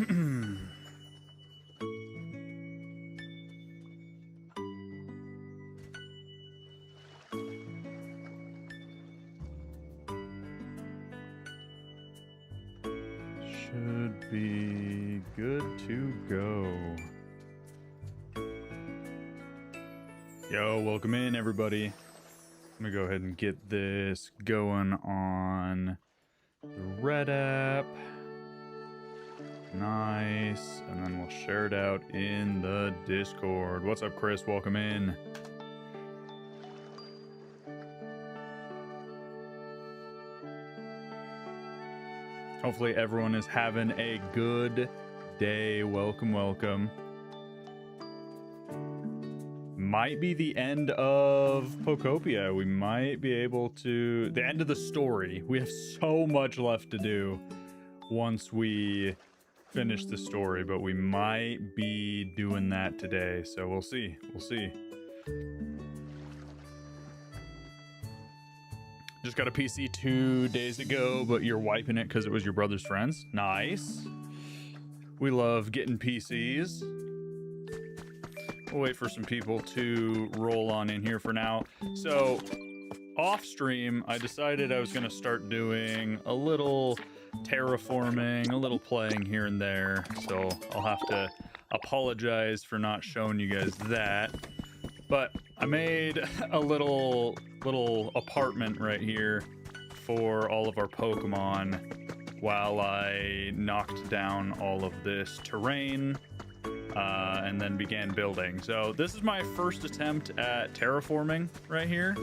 Should be good to go. Yo, welcome in, everybody. I'm gonna go ahead and get this going on the Red app. Nice. And then we'll share it out in the Discord. What's up, Chris? Welcome in. Hopefully everyone is having a good day. Welcome, welcome. Might be the end of Pokopia. We might be able to... The end of the story. We have so much left to do once we finish the story, but we might be doing that today. So we'll see. We'll see. Just got a PC 2 days ago, but you're wiping it because it was your brother's friends. Nice. We love getting PCs. We'll wait for some people to roll on in here for now. So, off stream, I decided I was going to start doing a little terraforming, a little playing here and there. So, I'll have to apologize for not showing you guys that. But I made a little apartment right here for all of our Pokemon while I knocked down all of this terrain and then began building. So this is my first attempt at terraforming right here.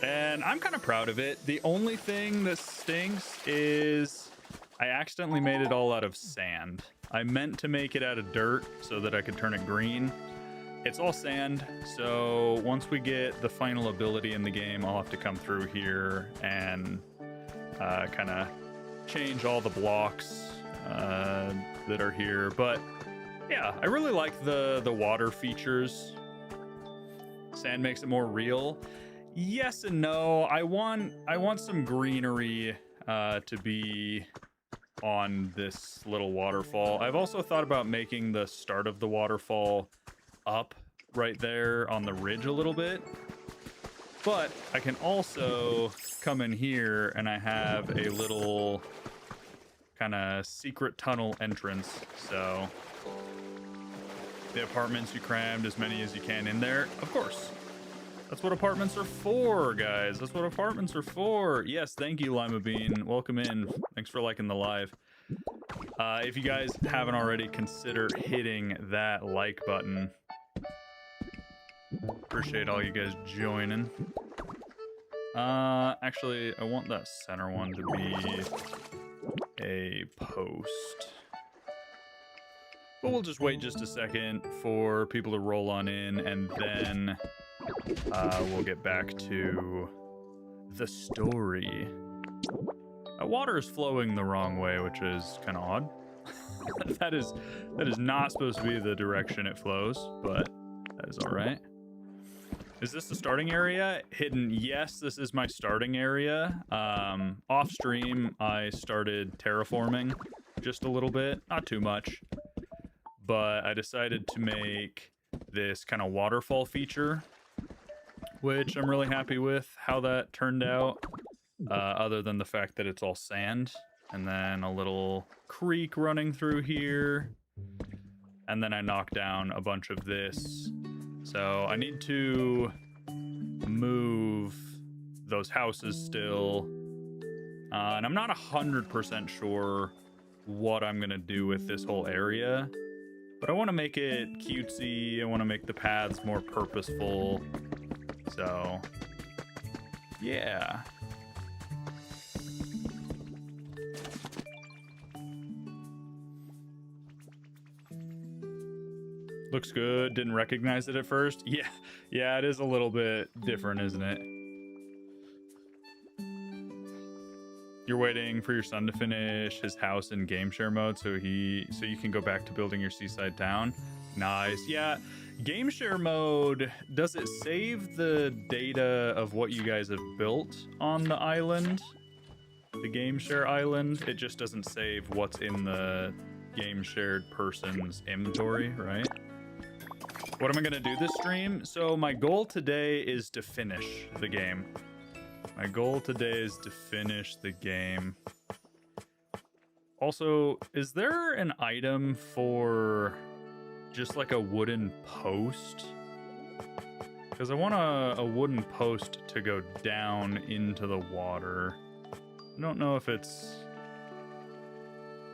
And I'm kind of proud of it. The only thing that stinks is I accidentally made it all out of sand. I meant to make it out of dirt so that I could turn it green. It's all sand, so once we get the final ability in the game, I'll have to come through here and kind of change all the blocks that are here. But yeah, I really like the water features. Sand makes it more real. Yes and no. I want some greenery to be on this little waterfall. I've also thought about making the start of the waterfall up right there on the ridge a little bit, but I can also come in here and I have a little kind of secret tunnel entrance. So the apartments, you crammed as many as you can in there, of course. That's what apartments are for, guys. That's what apartments are for. Yes, thank you, Lima Bean. Welcome in. Thanks for liking the live. If you guys haven't already, consider hitting that like button. Appreciate all you guys joining. Actually, I want that center one to be a post. But we'll just wait just a second for people to roll on in, and then we'll get back to the story. Water is flowing the wrong way, which is kind of odd. that is not supposed to be the direction it flows, but that is all right. Is this the starting area? Hidden, yes, this is my starting area. Off stream, I started terraforming just a little bit, not too much, but I decided to make this kind of waterfall feature, which I'm really happy with how that turned out, other than the fact that it's all sand, and then a little creek running through here, and then I knocked down a bunch of this. So I need to move those houses still. And I'm not 100% sure what I'm going to do with this whole area. But I want to make it cutesy. I want to make the paths more purposeful. So, yeah. Looks good. Didn't recognize it at first. Yeah, it is a little bit different, isn't it? You're waiting for your son to finish his house in game share mode so you can go back to building your seaside town. Nice. Yeah, game share mode, does it save the data of what you guys have built on the island? the game share island. It just doesn't save what's in the game shared person's inventory, right? What am I gonna do this stream? So my goal today is to finish the game. My goal today is to finish the game. Also, is there an item for just like a wooden post? Because I want a wooden post to go down into the water. I don't know if it's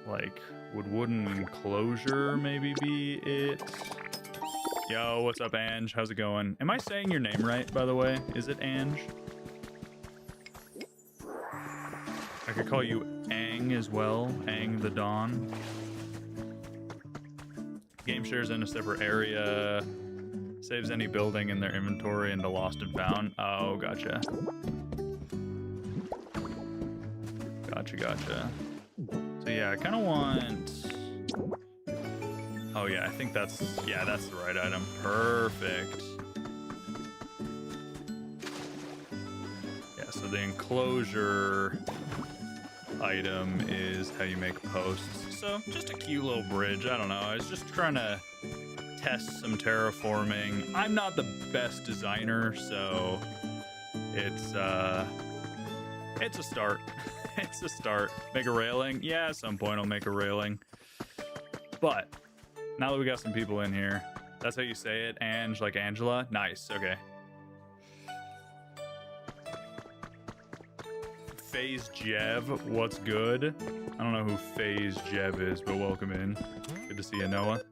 like, would wooden enclosure maybe be it? Yo, what's up, Ange? How's it going? Am I saying your name right, by the way? Is it Ange? I could call you Ang as well. Ang the Dawn. Game shares in a separate area. Saves any building in their inventory into lost and found. Oh, gotcha. Gotcha. So yeah, I kind of want... Oh yeah, I think that's the right item. Perfect. Yeah, so the enclosure item is how you make posts. So just a cute little bridge. I don't know. I was just trying to test some terraforming. I'm not the best designer, so it's a start. It's a start. Make a railing? Yeah, at some point I'll make a railing. But now that we got some people in here, that's how you say it, Ange, like Angela? Nice, okay. FaZe Jev, what's good? I don't know who FaZe Jev is, but welcome in. Good to see you, Noah.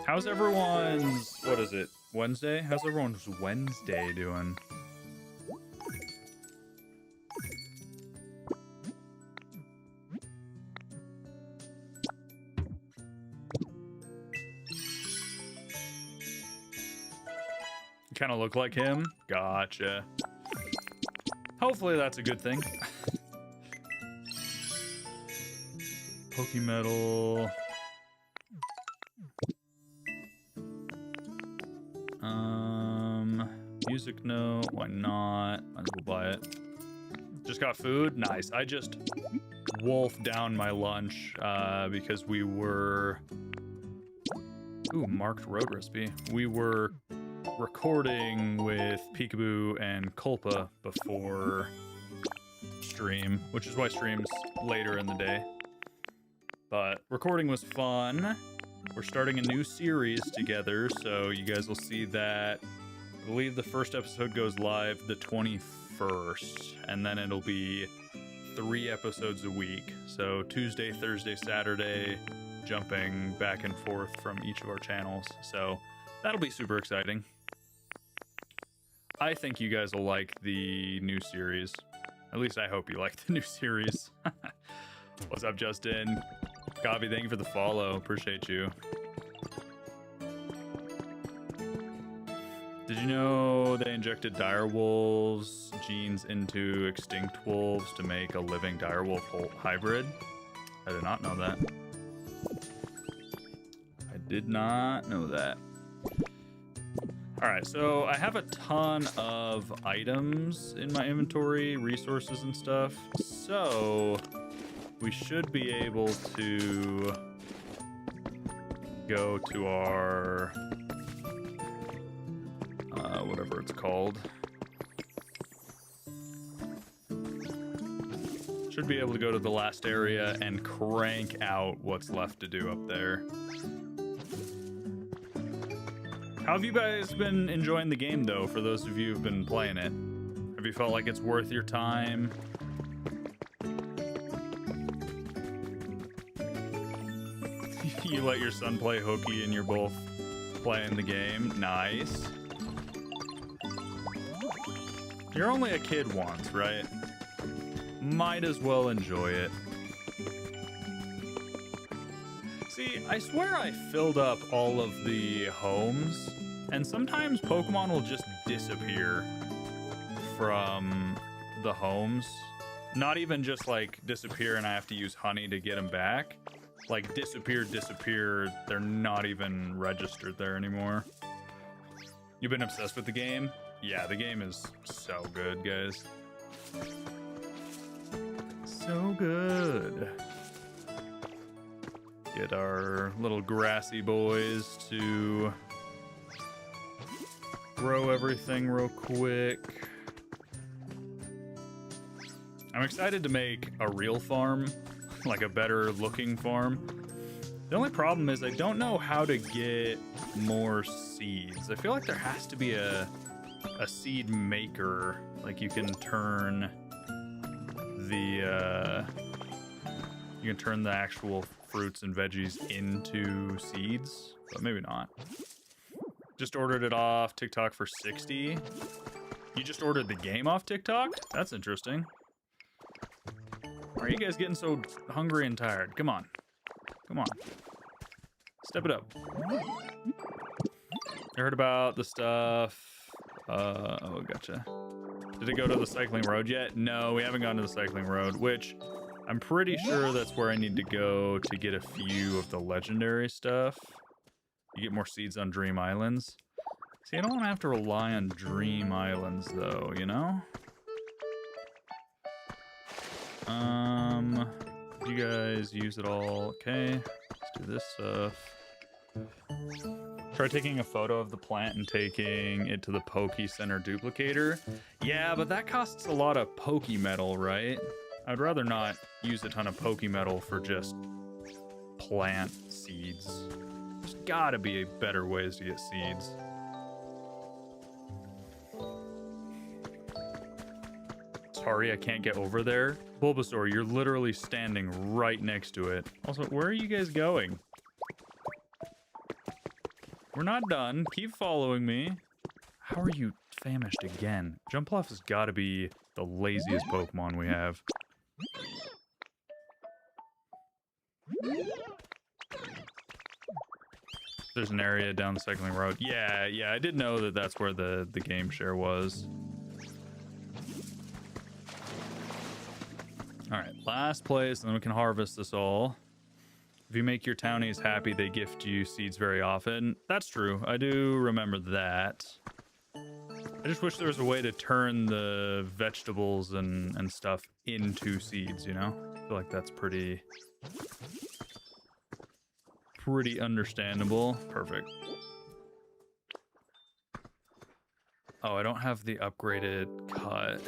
How's everyone's, what is it, Wednesday? How's everyone's Wednesday doing? Kind of look like him? Gotcha. Hopefully that's a good thing. Pokemetal. Music note, why not? Might as well buy it. Just got food? Nice. I just wolfed down my lunch because we were... Ooh, marked road recipe. We were recording with Peekaboo and Culpa before stream, which is why stream's later in the day. But recording was fun. We're starting a new series together, so you guys will see that. I believe the first episode goes live the 21st, and then it'll be 3 episodes a week. So Tuesday, Thursday, Saturday, jumping back and forth from each of our channels. So that'll be super exciting. I think you guys will like the new series. At least I hope you like the new series. What's up, Justin? Gabi, thank you for the follow. Appreciate you. Did you know they injected direwolves genes into extinct wolves to make a living direwolf hybrid? I did not know that. I did not know that. Alright, so I have a ton of items in my inventory, resources and stuff. So we should be able to go to our... whatever it's called. Should be able to go to the last area and crank out what's left to do up there. How have you guys been enjoying the game, though, for those of you who've been playing it? Have you felt like it's worth your time? You let your son play hooky and you're both playing the game? Nice. You're only a kid once, right? Might as well enjoy it. See, I swear I filled up all of the homes, and sometimes Pokemon will just disappear from the homes. Not even just like disappear and I have to use honey to get them back. Like disappear, they're not even registered there anymore. You've been obsessed with the game? Yeah, the game is so good, guys. So good. Get our little grassy boys to grow everything real quick. I'm excited to make a real farm, like a better looking farm. The only problem is I don't know how to get more seeds. I feel like there has to be a seed maker, like you can turn the actual fruits and veggies into seeds, but maybe not. Just ordered it off TikTok for 60. You just ordered the game off TikTok? That's interesting. Why are you guys getting so hungry and tired? Come on. Come on. Step it up. I heard about the stuff. Oh, gotcha. Did it go to the cycling road yet? No, we haven't gone to the cycling road, which I'm pretty sure that's where I need to go to get a few of the legendary stuff. You get more seeds on Dream Islands. See, I don't want to have to rely on Dream Islands, though, you know? You guys use it all. Okay, let's do this stuff. Try taking a photo of the plant and taking it to the Poke Center duplicator. Yeah, but that costs a lot of Poke Metal, right? I'd rather not use a ton of Poke Metal for just plant seeds. There's gotta be better ways to get seeds. Sorry, I can't get over there. Bulbasaur, you're literally standing right next to it. Also, where are you guys going? We're not done. Keep following me. How are you famished again? Jumpluff has got to be the laziest Pokemon we have. There's an area down the cycling road. Yeah, I did know that that's where the game share was. All right, last place, and then we can harvest this all. If you make your townies happy, they gift you seeds very often. That's true. I do remember that. I just wish there was a way to turn the vegetables and stuff into seeds, you know? I feel like that's pretty understandable. Perfect. Oh, I don't have the upgraded cut.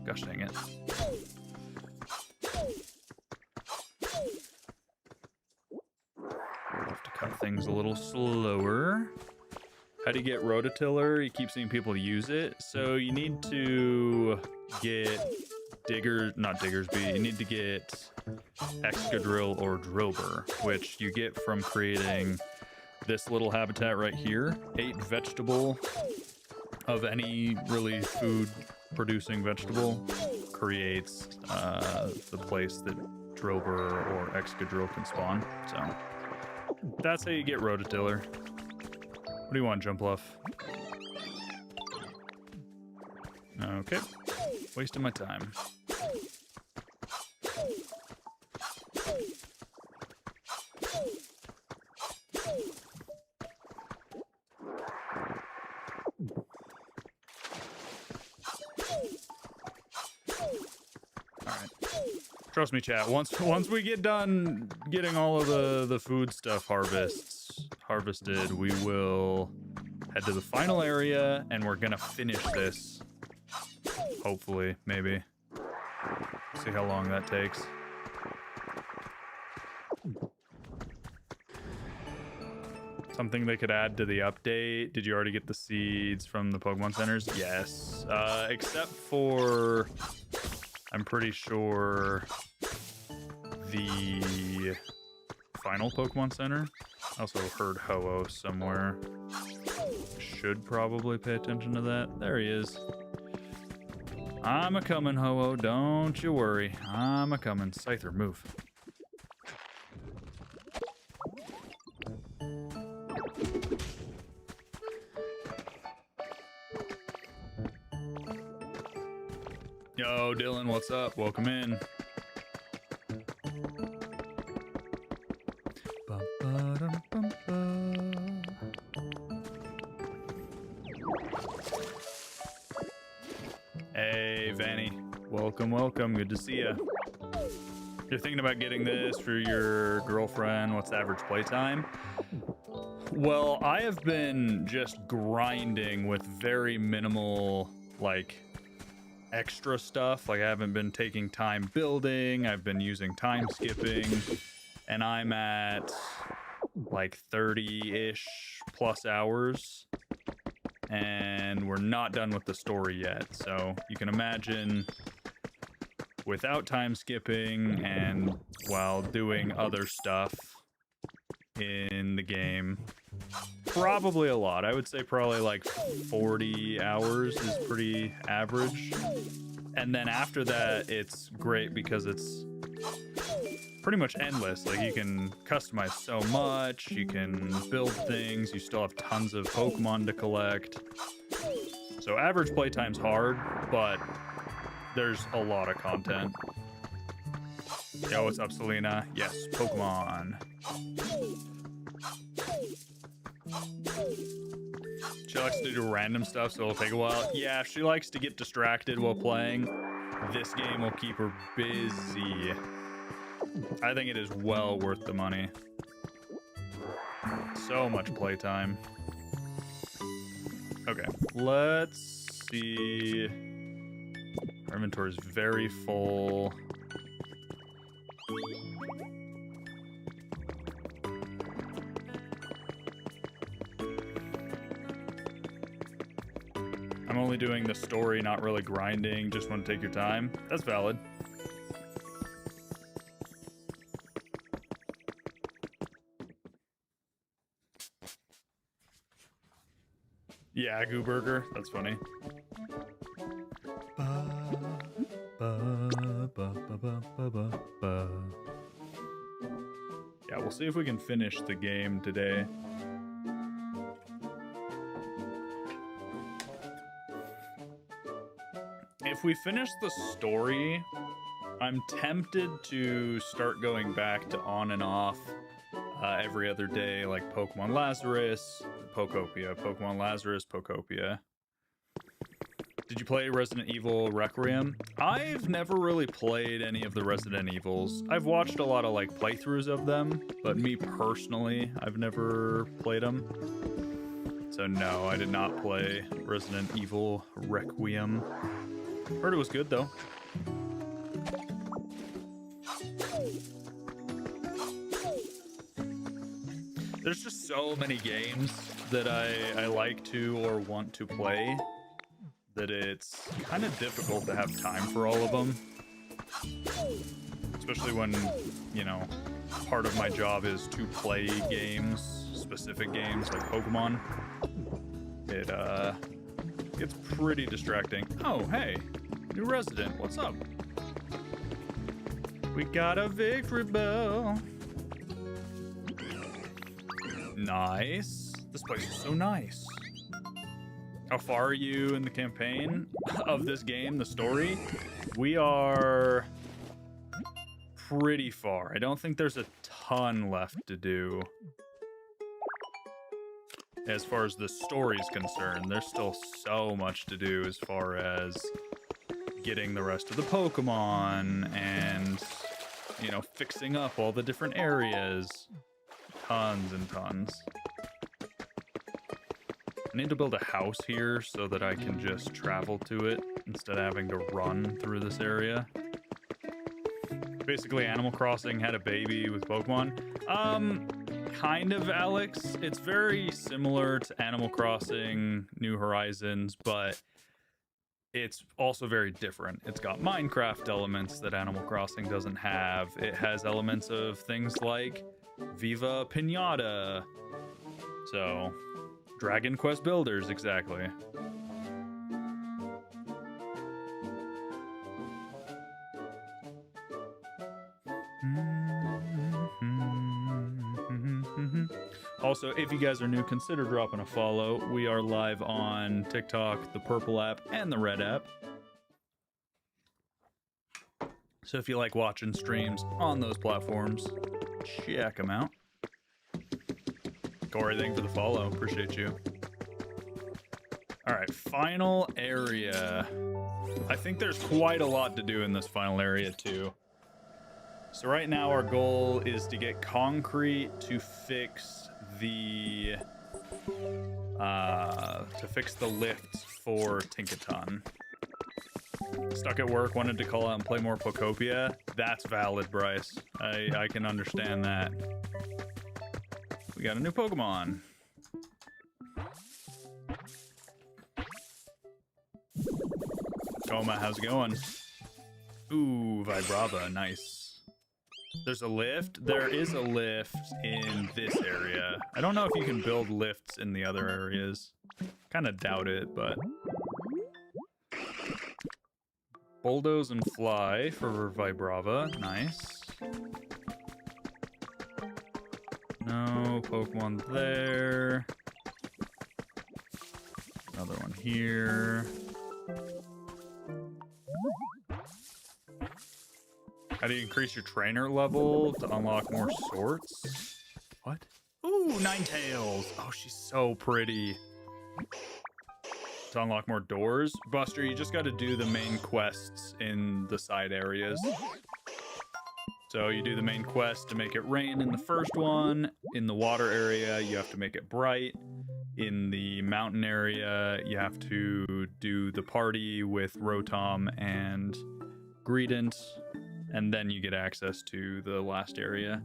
Gosh dang it. We'll have to cut things a little slower. How do you get rototiller? You keep seeing people use it. So you need to get not Diggersby, you need to get Excadrill or Drillbur, which you get from creating this little habitat right here. 8 vegetable of any really food producing vegetable creates the place that Drillbur or Excadrill can spawn. So that's how you get rototiller. What do you want, Jumpluff? Okay, wasting my time. Trust me, chat. Once we get done getting all of the food stuff harvested, we will head to the final area, and we're gonna finish this. Hopefully, maybe. See how long that takes. Something they could add to the update. Did you already get the seeds from the Pokemon centers? Yes. Except for, I'm pretty sure, the final Pokemon Center. I also heard Ho-Oh somewhere. Should probably pay attention to that. There he is. I'm a-coming, Ho-Oh. Don't you worry. I'm a-coming. Scyther, move. Yo, Dylan, what's up? Welcome in. Vanny. Welcome, welcome. Good to see you. You're thinking about getting this for your girlfriend. What's the average playtime? Well, I have been just grinding with very minimal, like, extra stuff. Like, I haven't been taking time building. I've been using time skipping. And I'm at, like, 30-ish plus hours. And we're not done with the story yet. So you can imagine, without time skipping and while doing other stuff in the game, probably a lot. I would say probably like 40 hours is pretty average. And then after that, it's great because it's pretty much endless. Like, you can customize so much, you can build things, you still have tons of Pokemon to collect. So average playtime's hard, but there's a lot of content. Yo, what's up, Selena? Yes, Pokemon. She likes to do random stuff, so it'll take a while. Yeah, if she likes to get distracted while playing, this game will keep her busy. I think it is well worth the money. So much playtime. Okay, let's see. Our inventory is very full. I'm only doing the story, not really grinding. Just want to take your time. That's valid. Yeah, Goo Burger. That's funny. Yeah, we'll see if we can finish the game today. If we finish the story, I'm tempted to start going back to on and off every other day, like Pokemon Lazarus, Pokopia, Pokemon Lazarus, Pokopia. Did you play Resident Evil Requiem? I've never really played any of the Resident Evils. I've watched a lot of like playthroughs of them, but me personally, I've never played them. So no, I did not play Resident Evil Requiem. Heard it was good though. There's just so many games that I like to or want to play that it's kind of difficult to have time for all of them. Especially when, you know, part of my job is to play games, specific games like Pokemon. It gets pretty distracting. Oh, hey, new resident, what's up? We got a victory bell. Nice. This place is so nice. How far are you in the campaign of this game, the story? We are pretty far. I don't think there's a ton left to do. As far as the story is concerned, there's still so much to do as far as getting the rest of the Pokemon and, you know, fixing up all the different areas. Tons and tons. I need to build a house here so that I can just travel to it instead of having to run through this area. Basically, Animal Crossing had a baby with Pokemon. Kind of, Alex. It's very similar to Animal Crossing New Horizons, but it's also very different. It's got Minecraft elements that Animal Crossing doesn't have. It has elements of things like Viva Pinata. So, Dragon Quest Builders, exactly. Also, if you guys are new, consider dropping a follow. We are live on TikTok, the purple app, and the red app. So if you like watching streams on those platforms, check them out. Corey, thank you for the follow. Appreciate you. All right, final area. I think there's quite a lot to do in this final area too. So right now our goal is to get concrete to fix the lifts for Tinkaton. Stuck at work, wanted to call out and play more Pokopia. That's valid, Bryce. I can understand that. We got a new Pokemon. Goma, how's it going? Ooh, Vibrava, nice. There's a lift? There is a lift in this area. I don't know if you can build lifts in the other areas. Kind of doubt it, but... Bulldoze and Fly for Vibrava, nice. No Pokemon there. Another one here. How do you increase your trainer level to unlock more sorts? What? Ooh, Ninetales. Oh, she's so pretty. To unlock more doors. Buster, you just got to do the main quests in the side areas. So you do the main quest to make it rain in the first one. In the water area, you have to make it bright. In the mountain area, you have to do the party with Rotom and Greedent. And then you get access to the last area.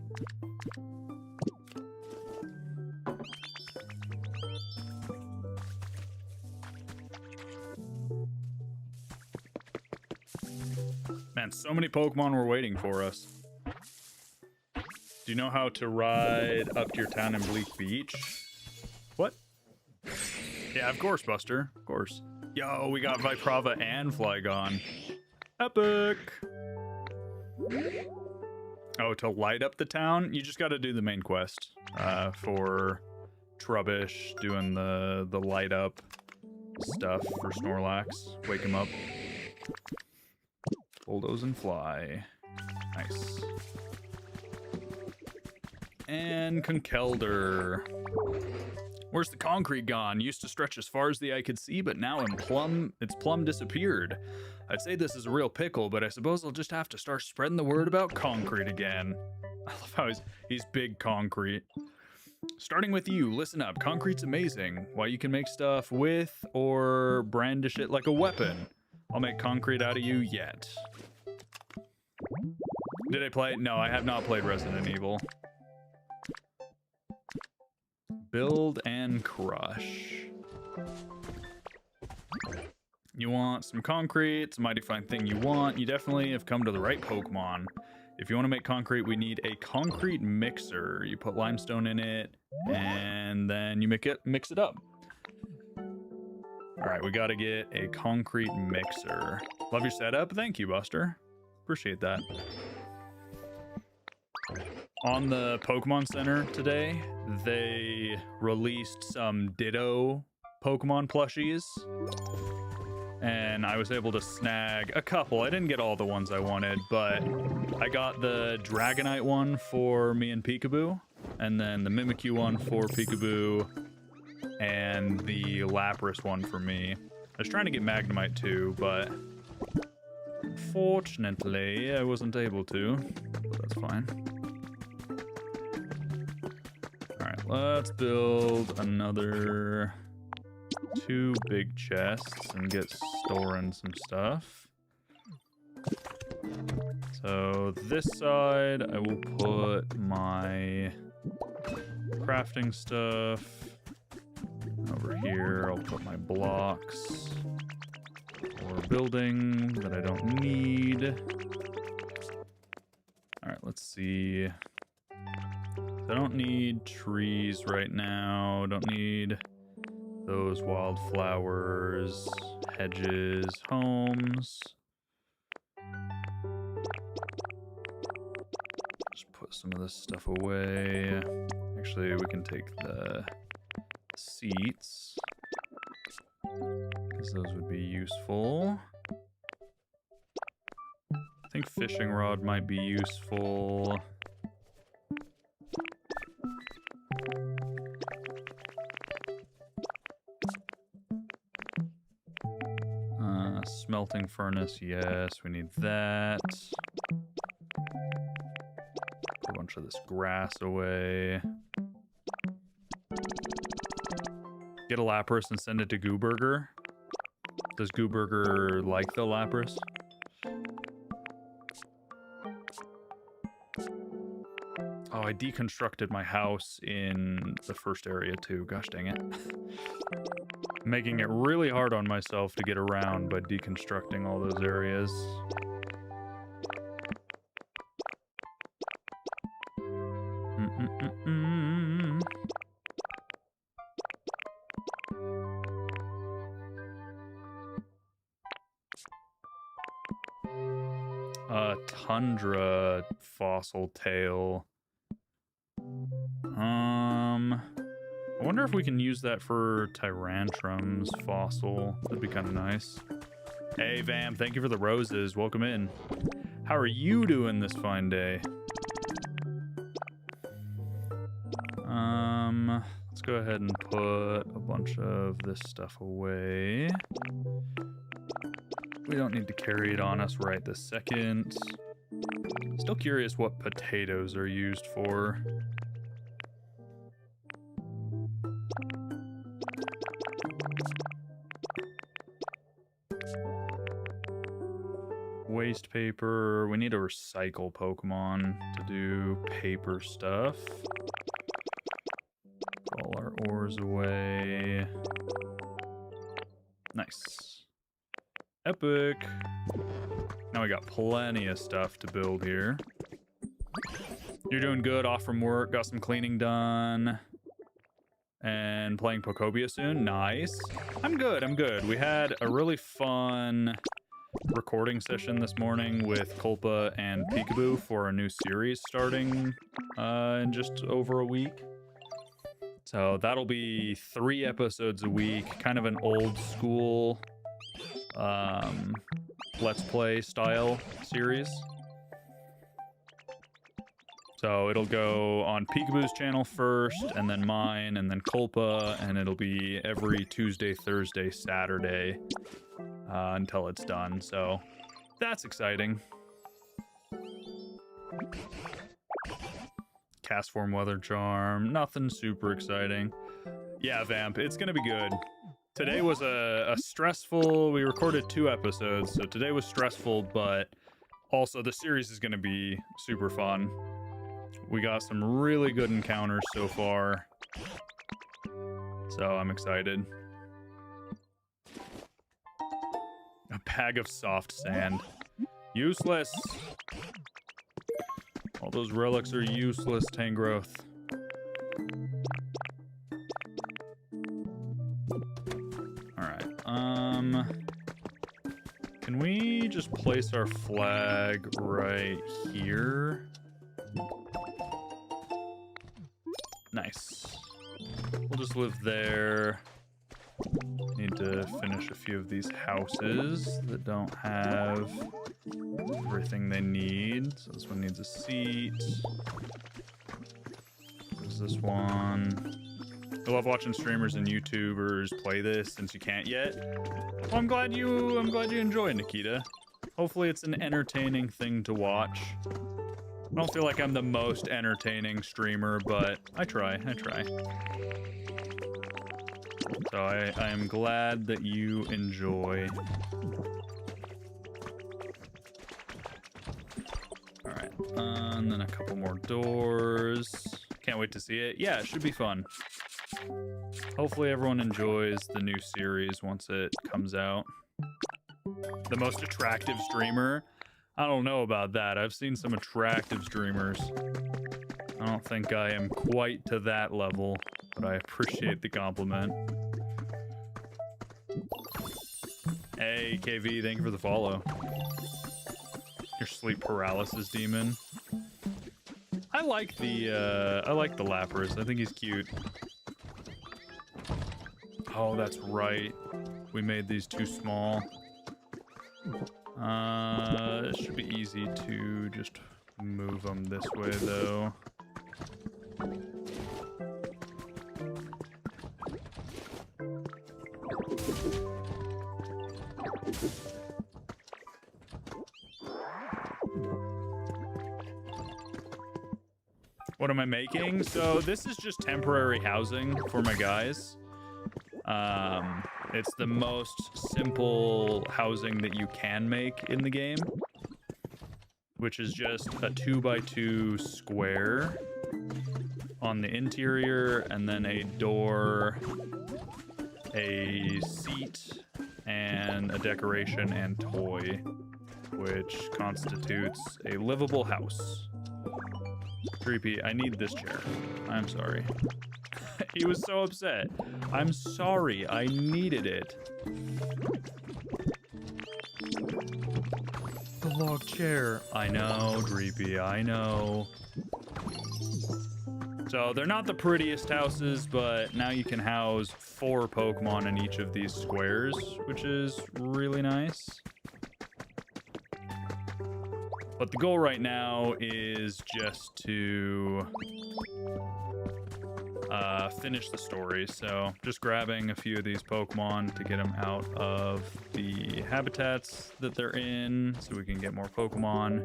Man, so many Pokemon were waiting for us. Do you know how to ride up to your town in Bleak Beach? What? Yeah, of course, Buster. Of course. Yo, we got Vibrava and Flygon. Epic! Oh, to light up the town? You just got to do the main quest for Trubbish, doing the light up stuff for Snorlax. Wake him up. Bulldoze and Fly. Nice. And Conkeldurr. Where's the concrete gone? Used to stretch as far as the eye could see, but now it's plumb disappeared. I'd say this is a real pickle, but I suppose I'll just have to start spreading the word about concrete again. I love how he's big concrete. Starting with you, listen up. Concrete's amazing. Why you can make stuff with or brandish it like a weapon. I'll make concrete out of you yet. Did I play? No, I have not played Resident Evil. Build and crush. You want some concrete, it's a mighty fine thing you want. You definitely have come to the right Pokemon. If you want to make concrete, we need a concrete mixer. You put limestone in it, and then you mix it up. All right, we got to get a concrete mixer. Love your setup. Thank you, Buster. Appreciate that. On the Pokemon Center today, they released some Ditto Pokemon plushies. And I was able to snag a couple. I didn't get all the ones I wanted, but I got the Dragonite one for me and Peekaboo, and then the Mimikyu one for Peekaboo, and the Lapras one for me. I was trying to get Magnemite too, but unfortunately I wasn't able to, but that's fine. Alright, let's build another 2 big chests and get storing some stuff. So this side I will put my crafting stuff. Over here I'll put my blocks for building that I don't need. Alright, let's see. I don't need trees right now. Don't need those wildflowers, hedges, homes. Just put some of this stuff away. Actually, we can take the seats, because those would be useful. I think fishing rod might be useful. smelting furnace. Yes, we need that. Put a bunch of this grass away. Get a Lapras and send it to Gooburger. Does Gooburger like the Lapras? Oh, I deconstructed my house in the first area too. Gosh dang it. Making it really hard on myself to get around by deconstructing all those areas. Tundra fossil tail. I wonder if we can use that for Tyrantrum's fossil. That'd be kind of nice. Hey, Vam, thank you for the roses. Welcome in. How are you doing this fine day? Let's go ahead and put a bunch of this stuff away. We don't need to carry it on us right this second. Still curious what potatoes are used for. Waste paper. We need to recycle Pokemon to do paper stuff. Put all our ores away. Nice. Epic. Now we got plenty of stuff to build here. You're doing good, off from work, got some cleaning done. And playing Pokopia soon. Nice. I'm good, I'm good. We had a really fun recording session this morning with Culpa and Peekaboo for a new series starting in just over a week. So that'll be 3 episodes a week, kind of an old school Let's Play style series. So it'll go on Peekaboo's channel first, and then mine, and then Culpa, and it'll be every Tuesday, Thursday, Saturday until it's done. So that's exciting. Cast form weather charm, nothing super exciting. Yeah, Vamp, it's gonna be good. Today was a stressful, we recorded 2 episodes, so today was stressful, but also the series is gonna be super fun. We got some really good encounters so far, so I'm excited. A bag of soft sand. Useless. All those relics are useless, Tangrowth. Alright, can we just place our flag right here? Nice. We'll just live there. Need to finish a few of these houses that don't have everything they need. So this one needs a seat. There's this one. I love watching streamers and YouTubers play this since you can't yet. Well, I'm glad you enjoy, Nikita. Hopefully it's an entertaining thing to watch. I don't feel like I'm the most entertaining streamer, but I try. So I am glad that you enjoy. Alright, and then a couple more doors. Can't wait to see it. Yeah, it should be fun. Hopefully everyone enjoys the new series once it comes out. The most attractive streamer? I don't know about that. I've seen some attractive streamers. I don't think I am quite to that level, but I appreciate the compliment. Hey, KV, thank you for the follow. Your sleep paralysis demon. I like the Lapras. I think he's cute. Oh, that's right. We made these too small. It should be easy to just move them this way, though. What am I making? So this is just temporary housing for my guys. It's the most simple housing that you can make in the game, which is just a 2x2 square on the interior, and then a door, a seat, and a decoration and toy, which constitutes a livable house. Creepy, I need this chair. I'm sorry. He was so upset. I'm sorry, I needed it. The log chair. I know, Creepy, I know. So they're not the prettiest houses, but now you can house 4 Pokemon in each of these squares, which is really nice. But the goal right now is just to finish the story. So just grabbing a few of these Pokemon to get them out of the habitats that they're in so we can get more Pokemon.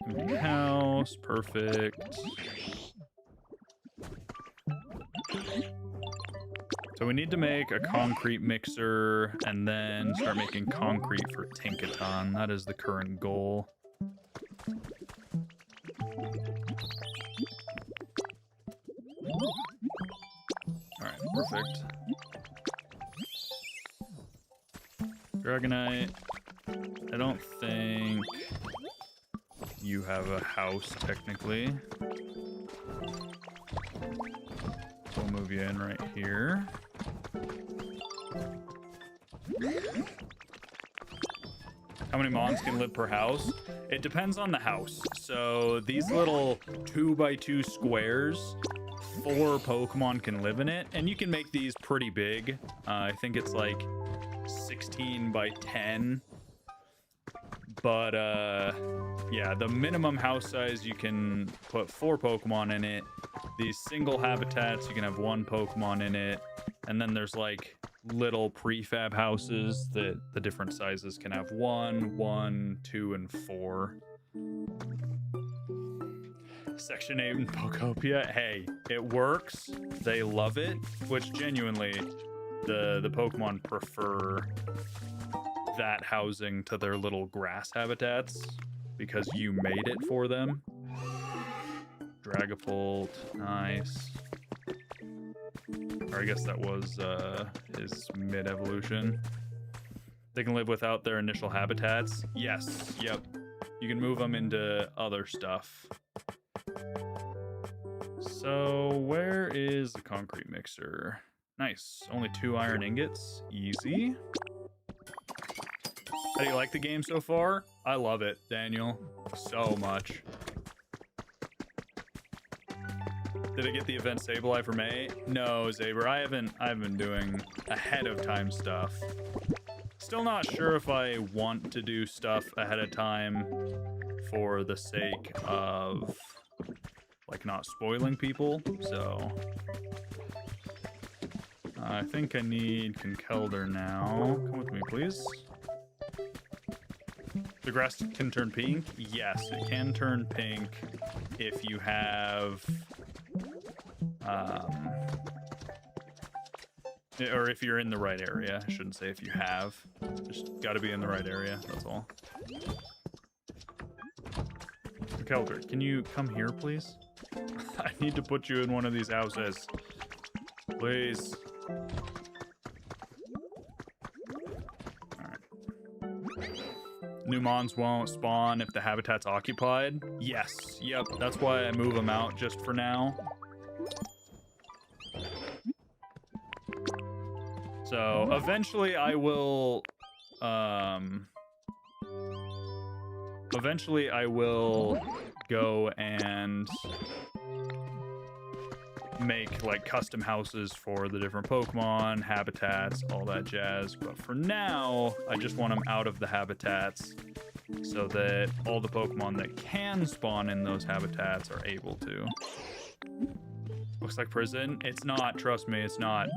Empty house, perfect. So we need to make a concrete mixer and then start making concrete for Tinkaton. That is the current goal. Alright, perfect. Dragonite. I don't think you have a house technically. We'll move you in right here. How many mons can live per house? It depends on the house. So these little 2x2 squares, 4 Pokemon can live in it, and you can make these pretty big. I think it's like 16 by 10. But yeah, the minimum house size, you can put 4 Pokemon in it. These single habitats, you can have 1 Pokemon in it. And then there's like little prefab houses that the different sizes can have 1, 2, and 4. Section 8 in Pokopia. Hey, it works. They love it, which genuinely the Pokemon prefer that housing to their little grass habitats because you made it for them. Dragapult, nice. Or I guess that was his mid-evolution. They can live without their initial habitats. Yes, yep. You can move them into other stuff. So where is the concrete mixer? Nice, only 2 iron ingots, easy. How do you like the game so far? I love it, Daniel, so much. Did I get the event Sableye for May? No, Zaber, I haven't been doing ahead of time stuff. Still not sure if I want to do stuff ahead of time for the sake of like not spoiling people, so I think I need Conkeldurr now. Come with me, please. The grass can turn pink? Yes, it can turn pink if you have or if you're in the right area. I shouldn't say if you have. Just gotta be in the right area, that's all. Conkeldurr, can you come here, please? I need to put you in one of these houses. Please. Alright. New mons won't spawn if the habitat's occupied? Yes, yep, that's why I move them out just for now. So eventually I will go and make like custom houses for the different Pokemon, habitats, all that jazz. But for now, I just want them out of the habitats so that all the Pokemon that can spawn in those habitats are able to. Looks like prison. It's not, trust me, it's not.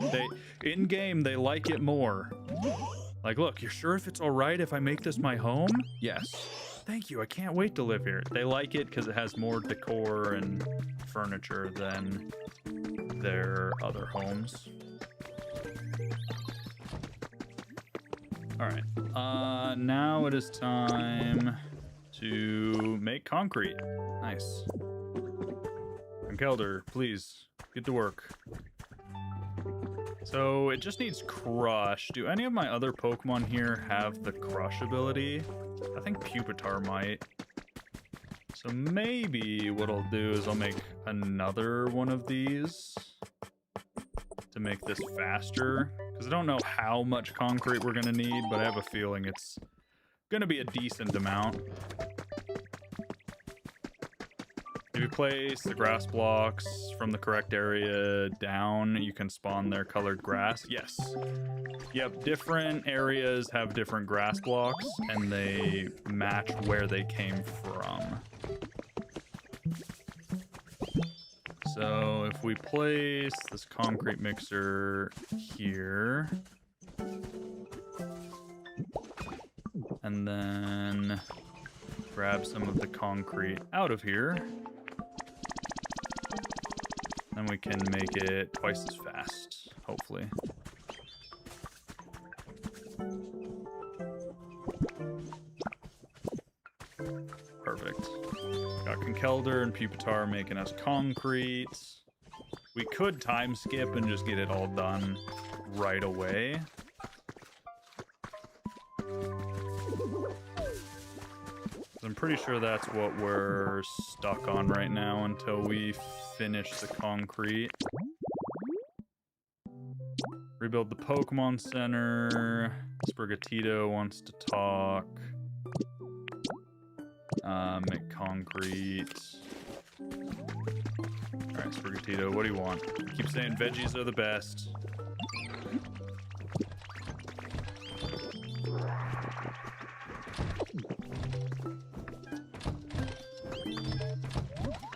In game, they like it more. Like, look, you're sure if it's all right if I make this my home? Yes. Thank you. I can't wait to live here. They like it because it has more decor and furniture than their other homes. All right. Now it is time to make concrete. Nice. And Kelder, please get to work. So it just needs crush. Do any of my other Pokemon here have the crush ability? I think Pupitar might. So maybe what I'll do is I'll make another one of these to make this faster. Because I don't know how much concrete we're going to need, but I have a feeling it's going to be a decent amount. If you place the grass blocks from the correct area down, you can spawn their colored grass. Yes. Yep, different areas have different grass blocks, and they match where they came from. So if we place this concrete mixer here, and then grab some of the concrete out of here, then we can make it twice as fast, hopefully. Perfect. Got Conkeldurr and Pupitar making us concrete. We could time skip and just get it all done right away. I'm pretty sure that's what we're stuck on right now until we finish the concrete. Rebuild the Pokemon Center. Sprigatito wants to talk. Make concrete. Alright, Sprigatito, what do you want? Keep saying veggies are the best.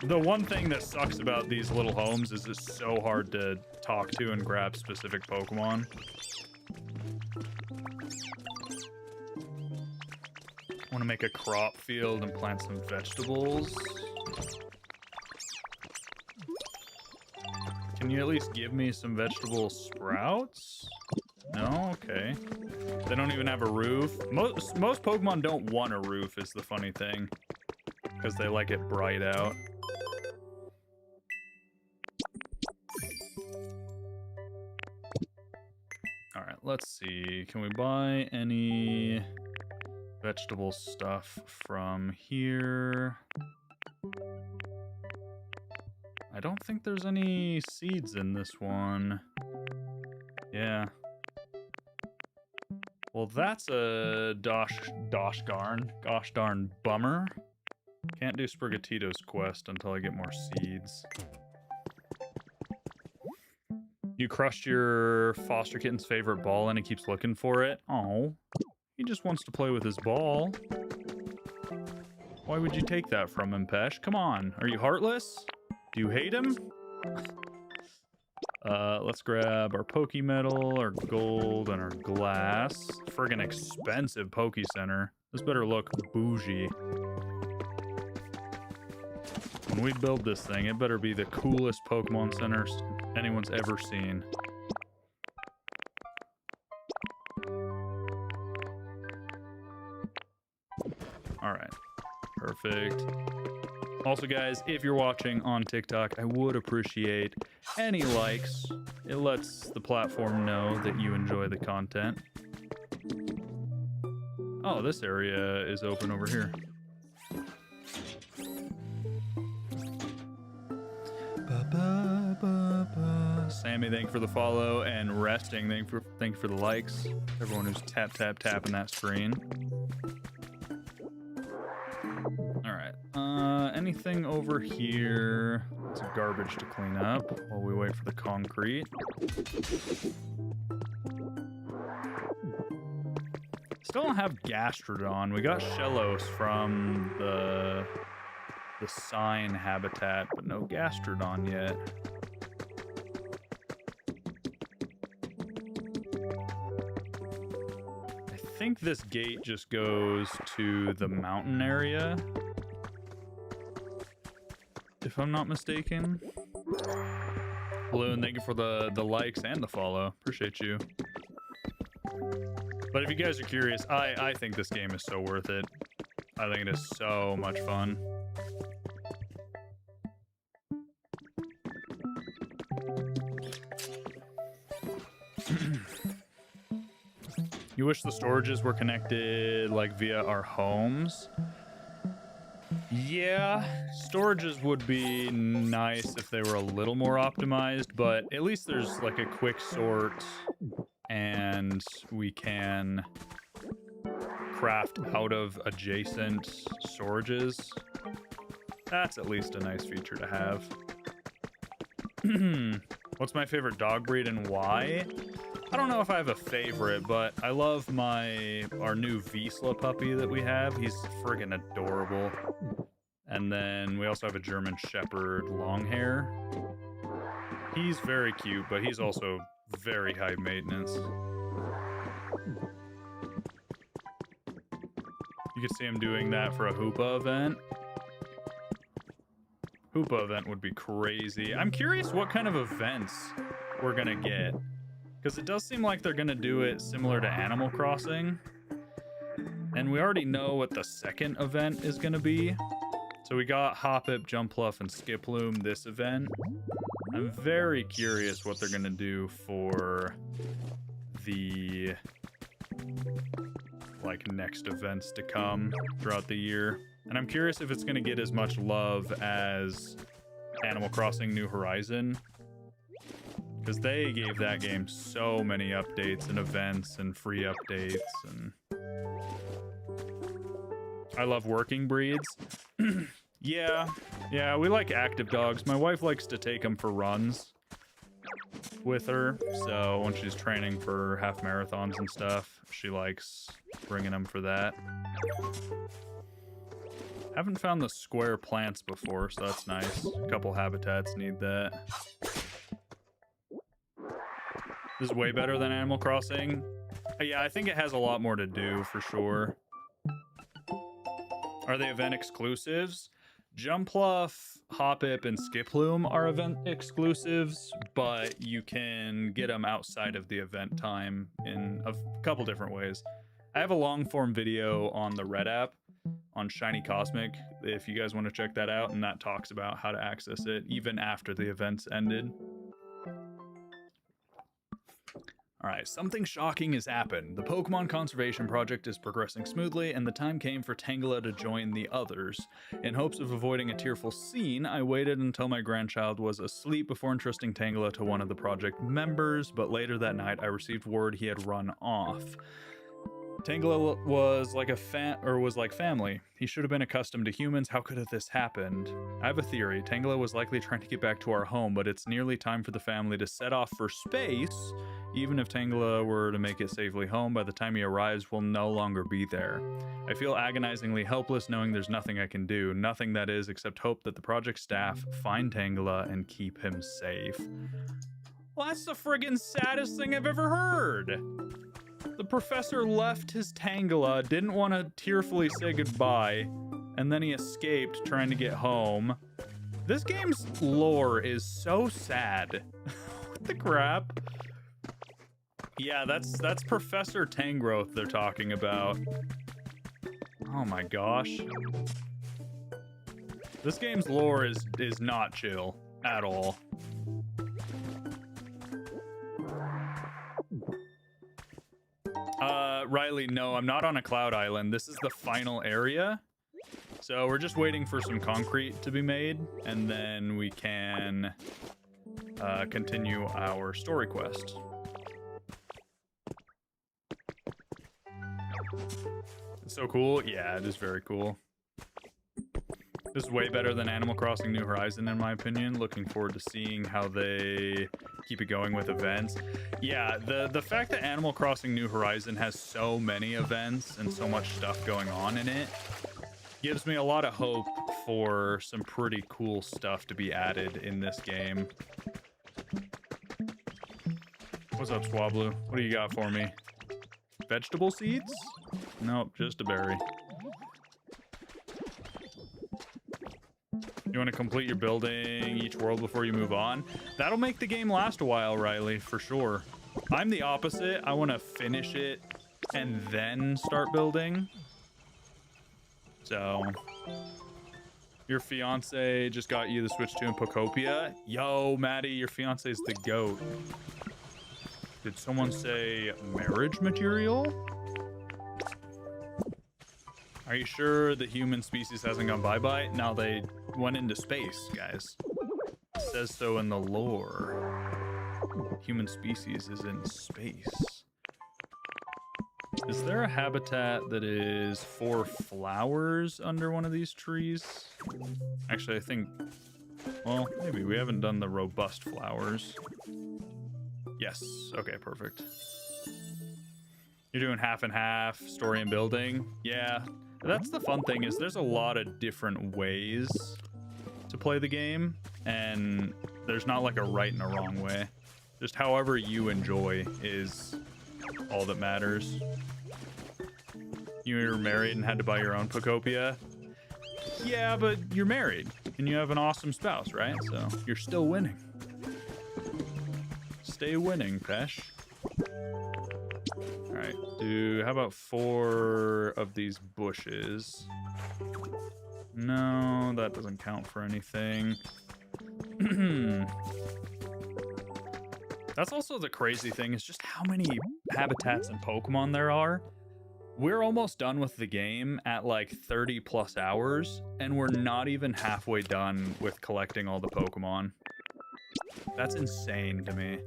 The one thing that sucks about these little homes is it's so hard to talk to and grab specific Pokemon. I want to make a crop field and plant some vegetables. Can you at least give me some vegetable sprouts? No? Okay. They don't even have a roof. Most Pokemon don't want a roof is the funny thing. Because they like it bright out. Alright, let's see. Can we buy any vegetable stuff from here? I don't think there's any seeds in this one. Yeah. Well, that's a gosh darn bummer. Can't do Sprigatito's quest until I get more seeds. You crushed your foster kitten's favorite ball and he keeps looking for it. Oh, he just wants to play with his ball. Why would you take that from him, Pesh? Come on, are you heartless? Do you hate him? Let's grab our Pokemetal, our gold, and our glass. Friggin' expensive Poke Center. This better look bougie. When we build this thing, it better be the coolest Pokemon Center anyone's ever seen. Alright. Perfect. Also, guys, if you're watching on TikTok, I would appreciate any likes. It lets the platform know that you enjoy the content. Oh, this area is open over here. Sammy, thank you for the follow, and Resting, thank you for the likes. Everyone who's tapping that screen. Alright, anything over here? Some garbage to clean up while we wait for the concrete. Still don't have Gastrodon. We got Shellos from the sign habitat, but no Gastrodon yet. I think this gate just goes to the mountain area, if I'm not mistaken. Balloon, thank you for the likes and the follow. Appreciate you. But if you guys are curious, I think this game is so worth it. I think it is so much fun. You wish the storages were connected like via our homes? Yeah, storages would be nice if they were a little more optimized, but at least there's like a quick sort and we can craft out of adjacent storages. That's at least a nice feature to have. What's my favorite dog breed and why? I don't know if I have a favorite, but I love our new Vizsla puppy that we have. He's friggin' adorable. And then we also have a German Shepherd long hair. He's very cute, but he's also very high maintenance. You could see him doing that for a Hoopa event. Hoopa event would be crazy. I'm curious what kind of events we're gonna get. Because it does seem like they're going to do it similar to Animal Crossing. And we already know what the second event is going to be. So we got Hoppip, Jumpluff, and Skiploom this event. I'm very curious what they're going to do for the next events to come throughout the year. And I'm curious if it's going to get as much love as Animal Crossing New Horizon. Because they gave that game so many updates and events and free updates, and I love working breeds. yeah, we like active dogs. My wife likes to take them for runs with her, so when she's training for half marathons and stuff, she likes bringing them for that. Haven't found the square plants before, so that's nice. A couple habitats need that. This is way better than Animal Crossing. Yeah, I think it has a lot more to do, for sure. Are they event exclusives? Jumpluff, Hoppip, and Skiploom are event exclusives, but you can get them outside of the event time in a couple different ways. I have a long-form video on the Red app on Shiny Cosmic, if you guys want to check that out, and that talks about how to access it even after the events ended. Alright, something shocking has happened. The Pokemon Conservation Project is progressing smoothly, and the time came for Tangela to join the others. In hopes of avoiding a tearful scene, I waited until my grandchild was asleep before entrusting Tangela to one of the project members, but later that night I received word he had run off. Tangela was like family. He should have been accustomed to humans. How could have this happened? I have a theory. Tangela was likely trying to get back to our home, but it's nearly time for the family to set off for space. Even if Tangela were to make it safely home, by the time he arrives, we'll no longer be there. I feel agonizingly helpless knowing there's nothing I can do. Nothing, that is, except hope that the project staff find Tangela and keep him safe. Well, that's the friggin' saddest thing I've ever heard. The professor left his Tangela, didn't want to tearfully say goodbye, and then he escaped trying to get home. This game's lore is so sad. What the crap? Yeah, that's Professor Tangrowth they're talking about. Oh my gosh. This game's lore is not chill at all. Riley, no, I'm not on a cloud island. This is the final area. So we're just waiting for some concrete to be made, and then we can continue our story quest. It's so cool. Yeah, it is very cool. This is way better than Animal Crossing New Horizon, in my opinion. Looking forward to seeing how they keep it going with events. Yeah, the fact that Animal Crossing New Horizon has so many events and so much stuff going on in it gives me a lot of hope for some pretty cool stuff to be added in this game. What's up, Swablu? What do you got for me? Vegetable seeds? Nope, just a berry. You want to complete your building each world before you move on? That'll make the game last a while, Riley, for sure. I'm the opposite. I want to finish it and then start building. So, your fiance just got you the Switch 2 in Pokopia? Yo, Maddie, your fiance's the GOAT. Did someone say marriage material? Are you sure the human species hasn't gone bye-bye? No, they went into space, guys. It says so in the lore. Human species is in space. Is there a habitat that is for flowers under one of these trees? Actually, I think... Well, maybe. We haven't done the robust flowers. Yes. Okay, perfect. You're doing half and half, story and building. Yeah. That's the fun thing, is there's a lot of different ways to play the game, and there's not like a right and a wrong way. Just however you enjoy is all that matters. You were married and had to buy your own Pokopia? Yeah, but you're married, and you have an awesome spouse, right? So you're still winning. Stay winning, Pesh. Alright, how about 4 of these bushes? No, that doesn't count for anything. That's also the crazy thing, is just how many habitats and Pokemon there are. We're almost done with the game at like 30 plus hours, and we're not even halfway done with collecting all the Pokemon. That's insane to me.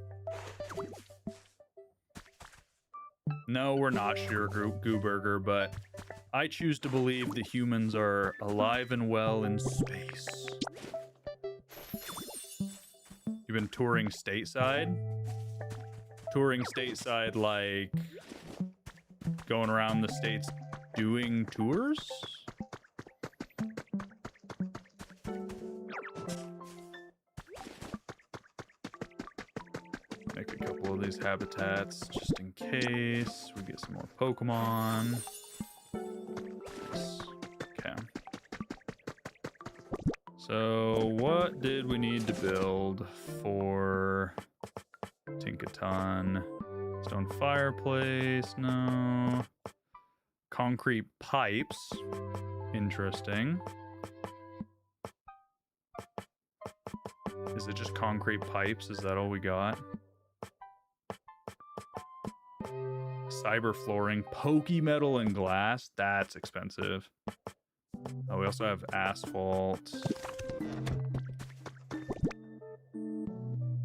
No, we're not sure, Gooburger, but I choose to believe the humans are alive and well in space. You've been touring stateside? Touring stateside like going around the states doing tours? Make a couple of these habitats just in case we get some more Pokemon. Okay. So what did we need to build for Tinkaton? Stone fireplace, no. Concrete pipes, interesting. Is it just concrete pipes? Is that all we got? Cyber flooring, pokey metal and glass. That's expensive. Oh, we also have asphalt.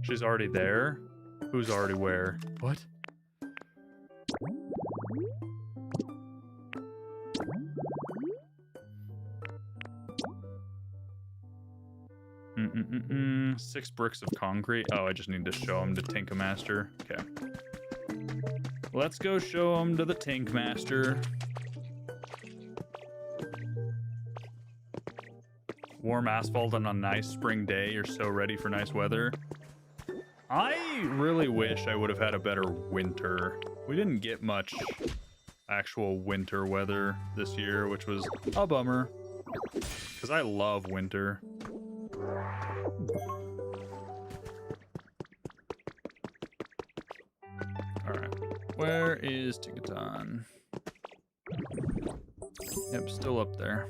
She's already there? Who's already where? What? Mm-mm-mm-mm. 6 bricks of concrete. Oh, I just need to show him to Tinkmaster. Okay. Let's go show him to the Tinkmaster. Warm asphalt on a nice spring day. You're so ready for nice weather. I really wish I would have had a better winter. We didn't get much actual winter weather this year, which was a bummer. Because I love winter. Alright. Where is Tinkaton? Yep, still up there.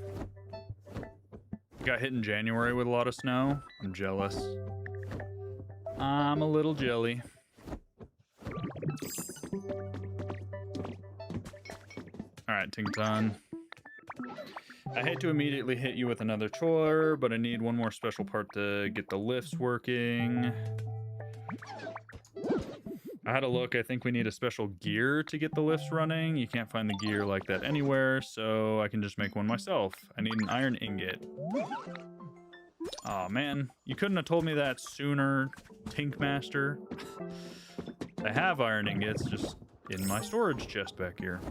Got hit in January with a lot of snow. I'm jealous. I'm a little jelly. Alright, Tinkaton. I hate to immediately hit you with another chore, but I need one more special part to get the lifts working. I had a look. I think we need a special gear to get the lifts running. You can't find the gear like that anywhere, so I can just make one myself. I need an iron ingot. Aw, man. You couldn't have told me that sooner, Tinkmaster. I have iron ingots just in my storage chest back here.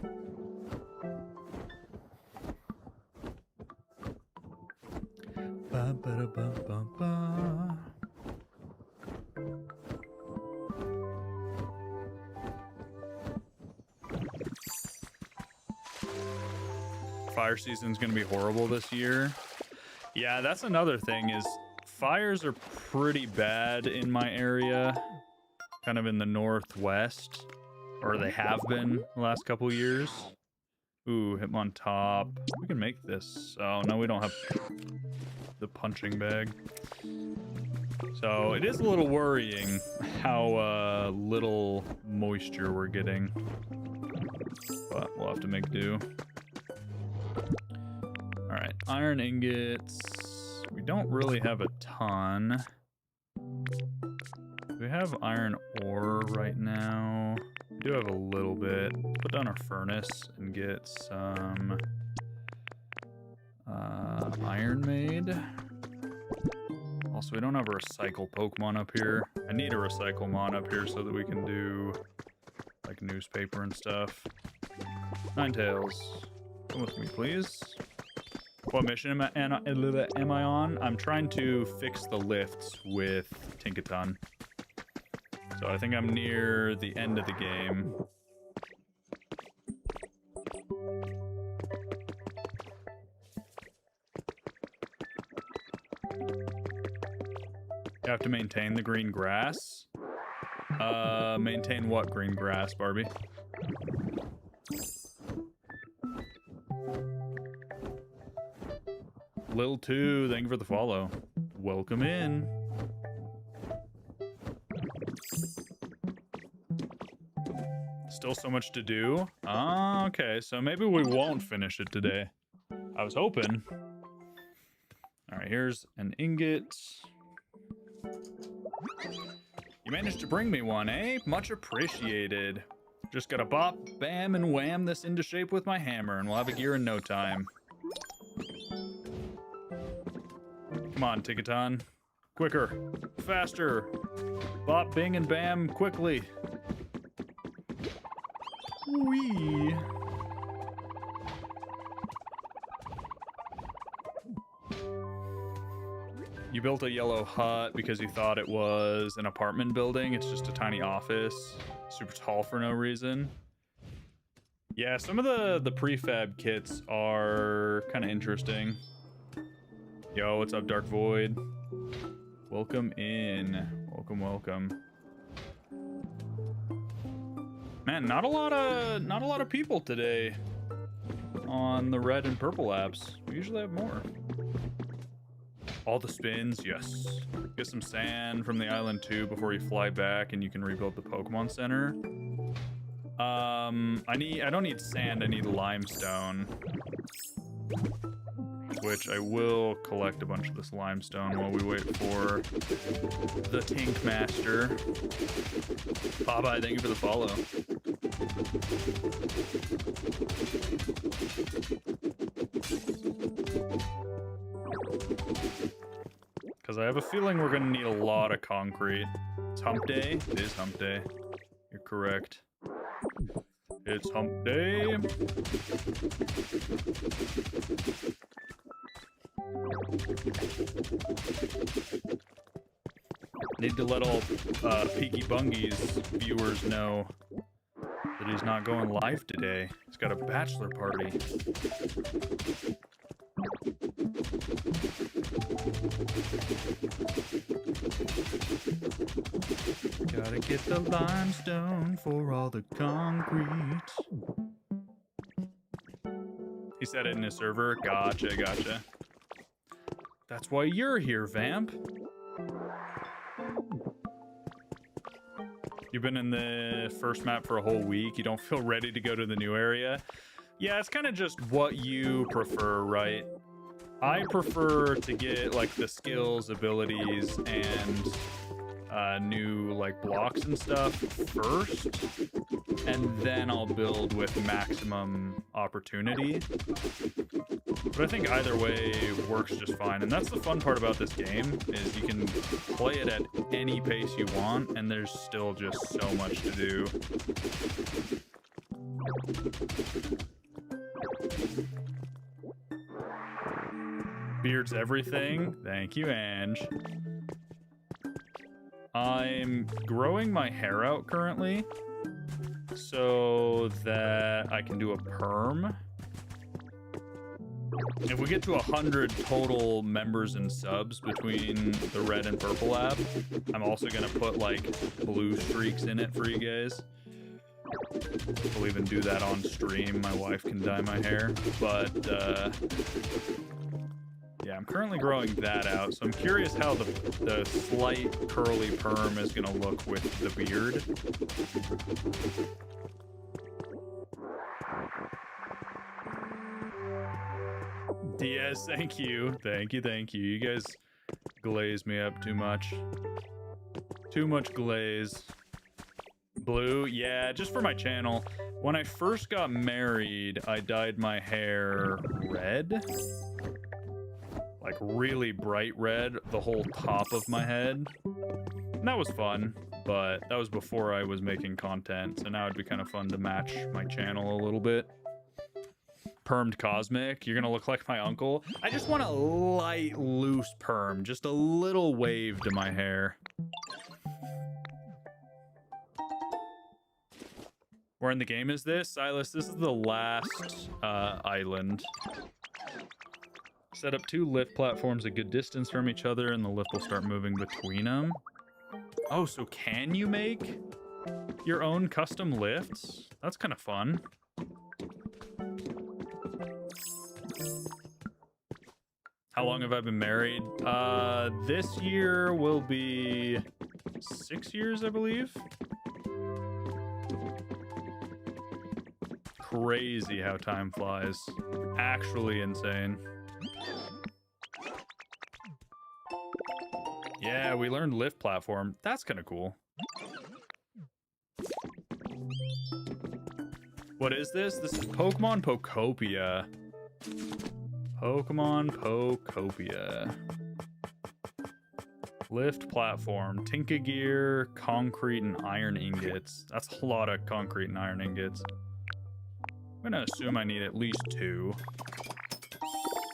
Ba, ba, da, ba, ba, ba. fire season's gonna be horrible this year. Yeah, that's another thing is fires are pretty bad in my area, kind of in the northwest, or they have been the last couple years. Ooh, Hitmon top. We can make this. Oh, no, we don't have the punching bag. So it is a little worrying how little moisture we're getting. But we'll have to make do. Alright, iron ingots. We don't really have a ton. We have iron ore right now. We do have a little bit. Put down our furnace and get some iron made. Also, we don't have a recycle Pokemon up here. I need a recycle mon up here so that we can do like newspaper and stuff. Ninetales, come with me, please. What mission am I on? I'm trying to fix the lifts with Tinkaton. So I think I'm near the end of the game. You have to maintain the green grass. Maintain what green grass, Barbie? Lil 2, thank you for the follow. Welcome in. Still so much to do. Okay, so maybe we won't finish it today. I was hoping. All right, here's an ingot. You managed to bring me one, eh? Much appreciated. Just gotta bop, bam, and wham this into shape with my hammer, and we'll have a gear in no time. Come on, Tinkaton. Quicker. Faster. Bop, bing, and bam, quickly. Whee! You built a yellow hut because you thought it was an apartment building. It's just a tiny office. Super tall for no reason. Yeah, some of the prefab kits are kind of interesting. Yo, what's up, Dark Void? Welcome in. Welcome, welcome. Man, not a lot of people today on the red and purple apps. We usually have more. All the spins, yes. Get some sand from the island too before you fly back, and you can rebuild the Pokemon Center. I don't need sand. I need limestone, which I will collect a bunch of this limestone while we wait for the Tink Master. Bye-bye, thank you for the follow. Because I have a feeling we're going to need a lot of concrete. It's hump day. It is hump day. You're correct. It's hump day. Need to let all Peaky Bungy's viewers know that he's not going live today. He's got a bachelor party. Gotta get the limestone for all the concrete. He said it in his server. Gotcha, gotcha. That's why you're here, Vamp. You've been in the first map for a whole week. You don't feel ready to go to the new area. Yeah, it's kind of just what you prefer, right? I prefer to get like the skills, abilities, and new like blocks and stuff first, and then I'll build with maximum opportunity. But I think either way works just fine, and that's the fun part about this game, is you can play it at any pace you want, and there's still just so much to do. Beard's everything. Thank you, Ange. I'm growing my hair out currently so that I can do a perm. If we get to 100 total members and subs between the red and purple app, I'm also gonna put like blue streaks in it for you guys. We'll even do that on stream. My wife can dye my hair, but yeah, I'm currently growing that out, so I'm curious how the slight curly perm is gonna look with the beard. Diaz, thank you. Thank you, thank you. You guys glaze me up too much. Too much glaze. Blue, yeah, just for my channel. When I first got married, I dyed my hair red. Like really bright red, the whole top of my head. And that was fun, but that was before I was making content, so now it'd be kind of fun to match my channel a little bit. Permed Cosmic, you're gonna look like my uncle. I just want a light, loose perm, just a little wave to my hair. Where in the game is this? Silas, this is the last island. Set up 2 lift platforms a good distance from each other and the lift will start moving between them. Oh, so can you make your own custom lifts? That's kind of fun. How long have I been married? This year will be 6 years, I believe. Crazy how time flies. Actually insane. Yeah, we learned lift platform. That's kind of cool. What is this? This is Pokemon Pokopia. Pokemon Pokopia. Lift platform. Tinka gear, concrete, and iron ingots. That's a lot of concrete and iron ingots. I'm gonna assume I need at least 2.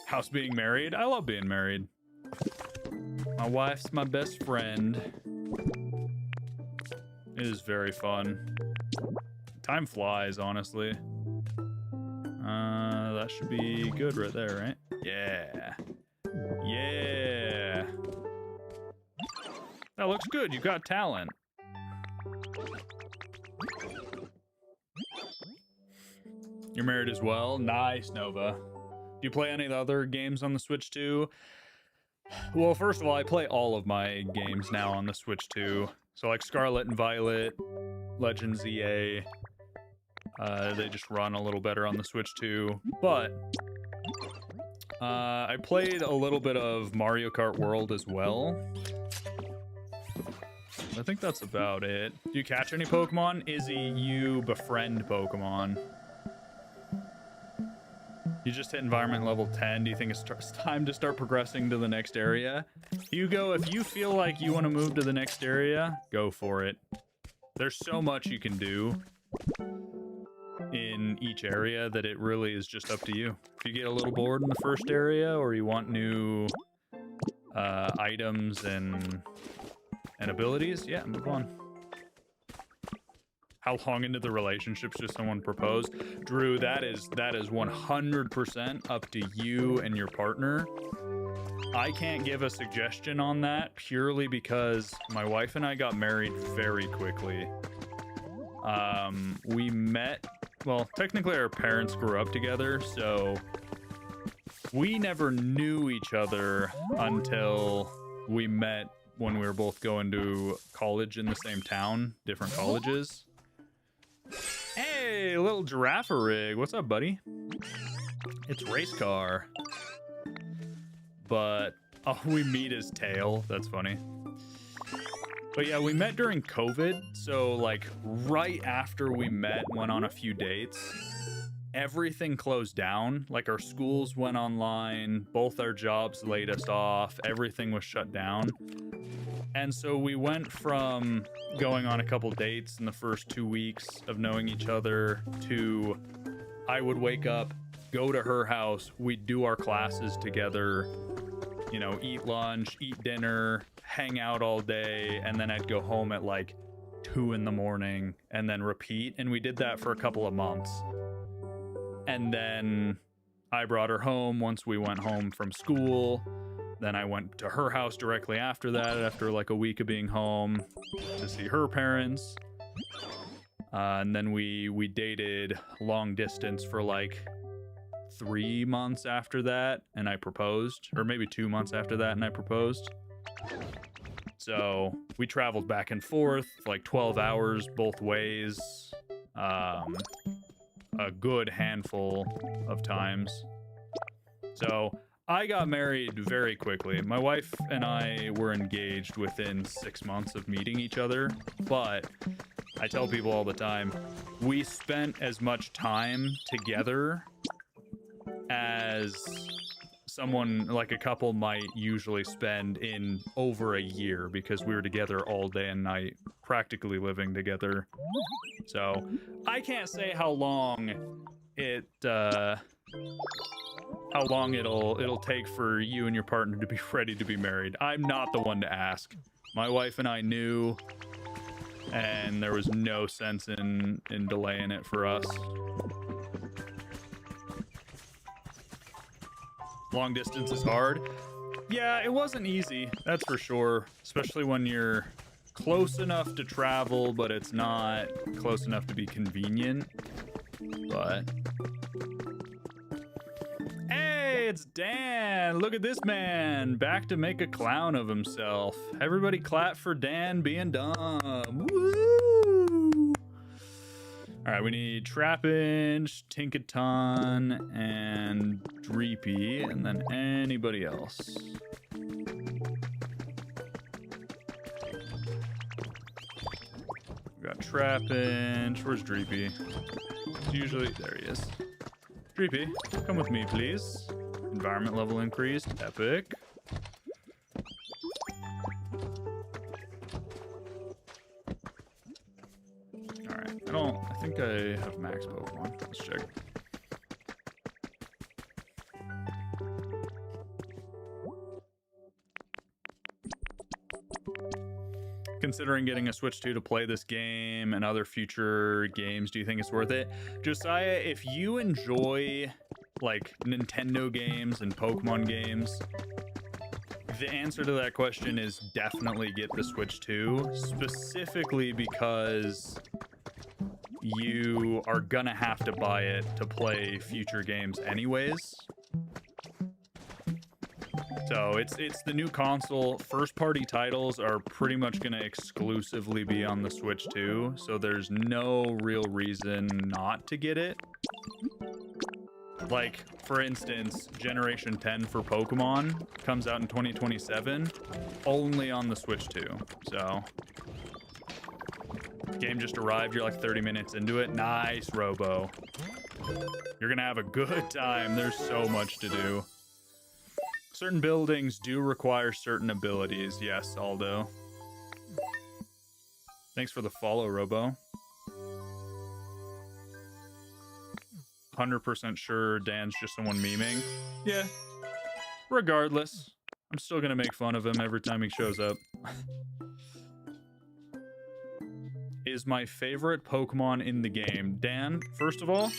How's being married? I love being married. My wife's my best friend. It is very fun. Time flies, honestly. That should be good right there, right? Yeah. Yeah. That looks good. You've got talent. You're married as well? Nice, Nova. Do you play any of the other games on the Switch too? Well, first of all, I play all of my games now on the Switch too. So like Scarlet and Violet, Legends EA. They just run a little better on the Switch too. But I played a little bit of Mario Kart World as well. I think that's about it. Do you catch any Pokemon? Izzy, you befriend Pokemon. You just hit environment level 10. Do you think it's time to start progressing to the next area? Hugo, if you feel like you want to move to the next area, go for it. There's so much you can do in each area that it really is just up to you. If you get a little bored in the first area or you want new items and abilities, yeah, move on. How long into the relationship should someone propose? Drew, that is 100% up to you and your partner. I can't give a suggestion on that purely because my wife and I got married very quickly. We met, well, technically our parents grew up together, so we never knew each other until we met when we were both going to college in the same town, different colleges. Hey, little giraffe rig. What's up, buddy? It's race car. But, oh, we meet his tail. That's funny. But yeah, we met during COVID. So, like, right after we met, went on a few dates, everything closed down. Like, our schools went online. Both our jobs laid us off. Everything was shut down. And so we went from going on a couple dates in the first 2 weeks of knowing each other to I would wake up, go to her house, we'd do our classes together, you know, eat lunch, eat dinner, hang out all day, and then I'd go home at like 2 in the morning and then repeat. And we did that for a couple of months. And then I brought her home once we went home from school. Then I went to her house directly after that, after like a week of being home, to see her parents. And then we dated long distance for like 3 months after that, and I proposed, or maybe 2 months after that, and I proposed. So we traveled back and forth like 12 hours both ways, a good handful of times. So I got married very quickly. My wife and I were engaged within 6 months of meeting each other, but I tell people all the time, we spent as much time together as someone like a couple might usually spend in over a year, because we were together all day and night, practically living together. So I can't say how long it'll take for you and your partner to be ready to be married. I'm not the one to ask. My wife and I knew, and there was no sense in delaying it for us. Long distance is hard. Yeah, it wasn't easy, that's for sure. Especially when you're close enough to travel, but it's not close enough to be convenient. But hey, it's Dan! Look at this man! Back to make a clown of himself. Everybody clap for Dan being dumb. Woo! Alright, we need Trapinch, Tinkaton, and Dreepy, and then anybody else. We got Trapinch. Where's Dreepy? Usually, there he is. Dreepy, come with me, please. Environment level increased. Epic. Alright, I think I have max Pokemon. Let's check. Considering getting a Switch 2 to play this game and other future games, do you think it's worth it? Josiah, if you enjoy like Nintendo games and Pokemon games, the answer to that question is definitely get the Switch 2, specifically because you are gonna have to buy it to play future games anyways. So it's the new console. First party titles are pretty much gonna exclusively be on the Switch 2, so there's no real reason not to get it. Like, for instance, Generation 10 for Pokemon comes out in 2027, only on the Switch 2. So, game just arrived, you're like 30 minutes into it. Nice, Robo. You're gonna have a good time. There's so much to do. Certain buildings do require certain abilities. Yes, Aldo. Thanks for the follow, Robo. 100% sure Dan's just someone memeing. Yeah. Regardless, I'm still gonna make fun of him every time he shows up. Is my favorite Pokemon in the game. Dan, first of all,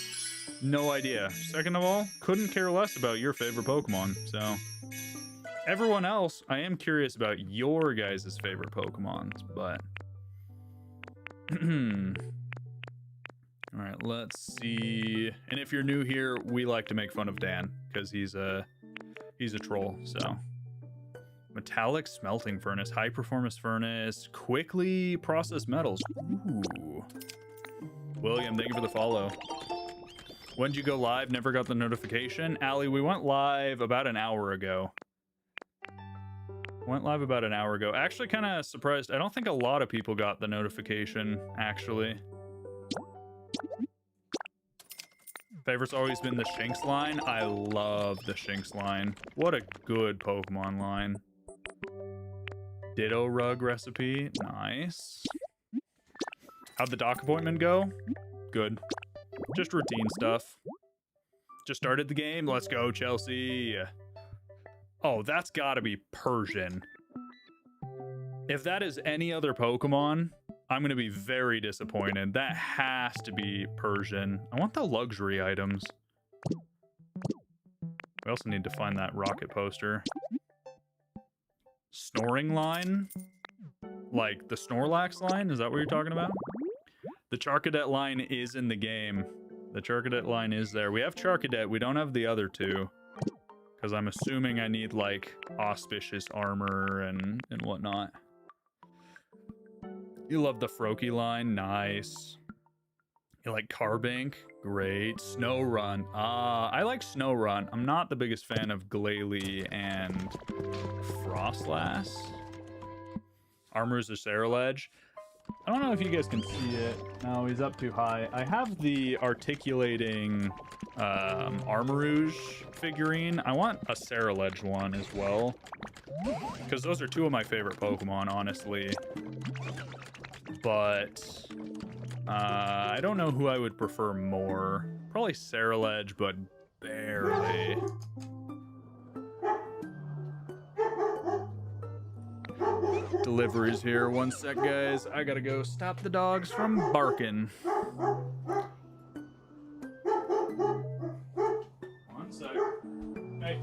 no idea. Second of all, couldn't care less about your favorite Pokemon. So, everyone else, I am curious about your guys' favorite Pokemons, but... Alright, let's see. And if you're new here, we like to make fun of Dan, because he's a troll, so... Metallic smelting furnace, high performance furnace, quickly process metals. Ooh. William, thank you for the follow. When did you go live? Never got the notification. Allie, we went live about an hour ago. Actually, kind of surprised. I don't think a lot of people got the notification, actually. Favorite's always been the Shinx line. I love the Shinx line. What a good Pokemon line. Ditto rug recipe. Nice. How'd the doc appointment go? Good. Just routine stuff. Just started the game. Let's go, Chelsea. Oh, that's gotta be Persian. If that is any other Pokemon, I'm gonna be very disappointed. That has to be Persian. I want the luxury items. We also need to find that rocket poster. Snoring line? Like the Snorlax line? Is that what you're talking about? The Charcadet line is in the game. The Charcadet line is there. We have Charcadet. We don't have the other two. Because I'm assuming I need, like, auspicious armor and whatnot. You love the Froakie line? Nice. You like Carbink? Great. Snow-Run. I like Snow-Run. I'm not the biggest fan of Glalie and Frostlass. Armor's a Ceruledge. I don't know if you guys can see it. No, he's up too high. I have the articulating Armarouge figurine. I want a Ceruledge one as well. Because those are two of my favorite Pokemon, honestly. But I don't know who I would prefer more. Probably Ceruledge, but barely. Deliveries here. One sec, guys. I gotta go stop the dogs from barking. One sec. Hey.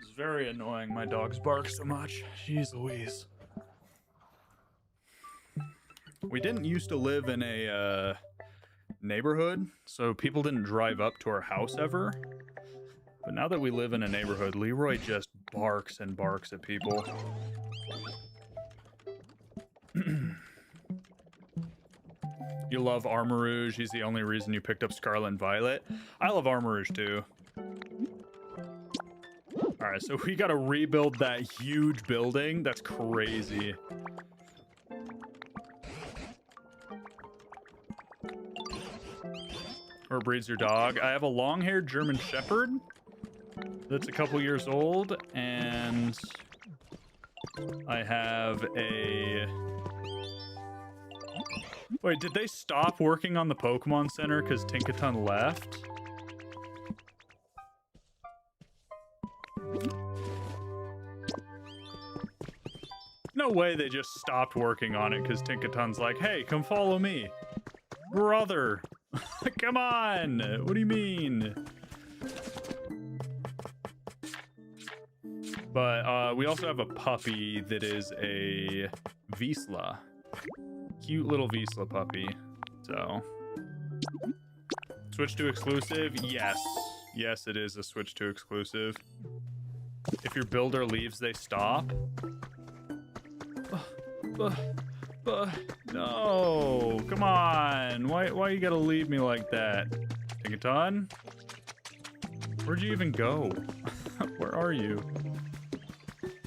It's very annoying my dogs bark so much. Jeez Louise. We didn't used to live in a neighborhood, so people didn't drive up to our house ever. But now that we live in a neighborhood, Leroy just barks and barks at people. You love Armarouge. He's the only reason you picked up Scarlet and Violet. I love Armarouge too. Alright, so we gotta rebuild that huge building. That's crazy. Or breeds your dog? I have a long-haired German Shepherd that's a couple years old, and I have a... Wait, did they stop working on the Pokemon Center because Tinkaton left? No way they just stopped working on it because Tinkaton's like, hey, come follow me. Brother. Come on. What do you mean? But we also have a puppy that is a Vizsla. Cute little Vizsla puppy. So. Switch to exclusive? Yes. Yes, it is a switch to exclusive. If your builder leaves, they stop. No, come on. Why you gotta leave me like that? Tinkaton? Where'd you even go? Where are you?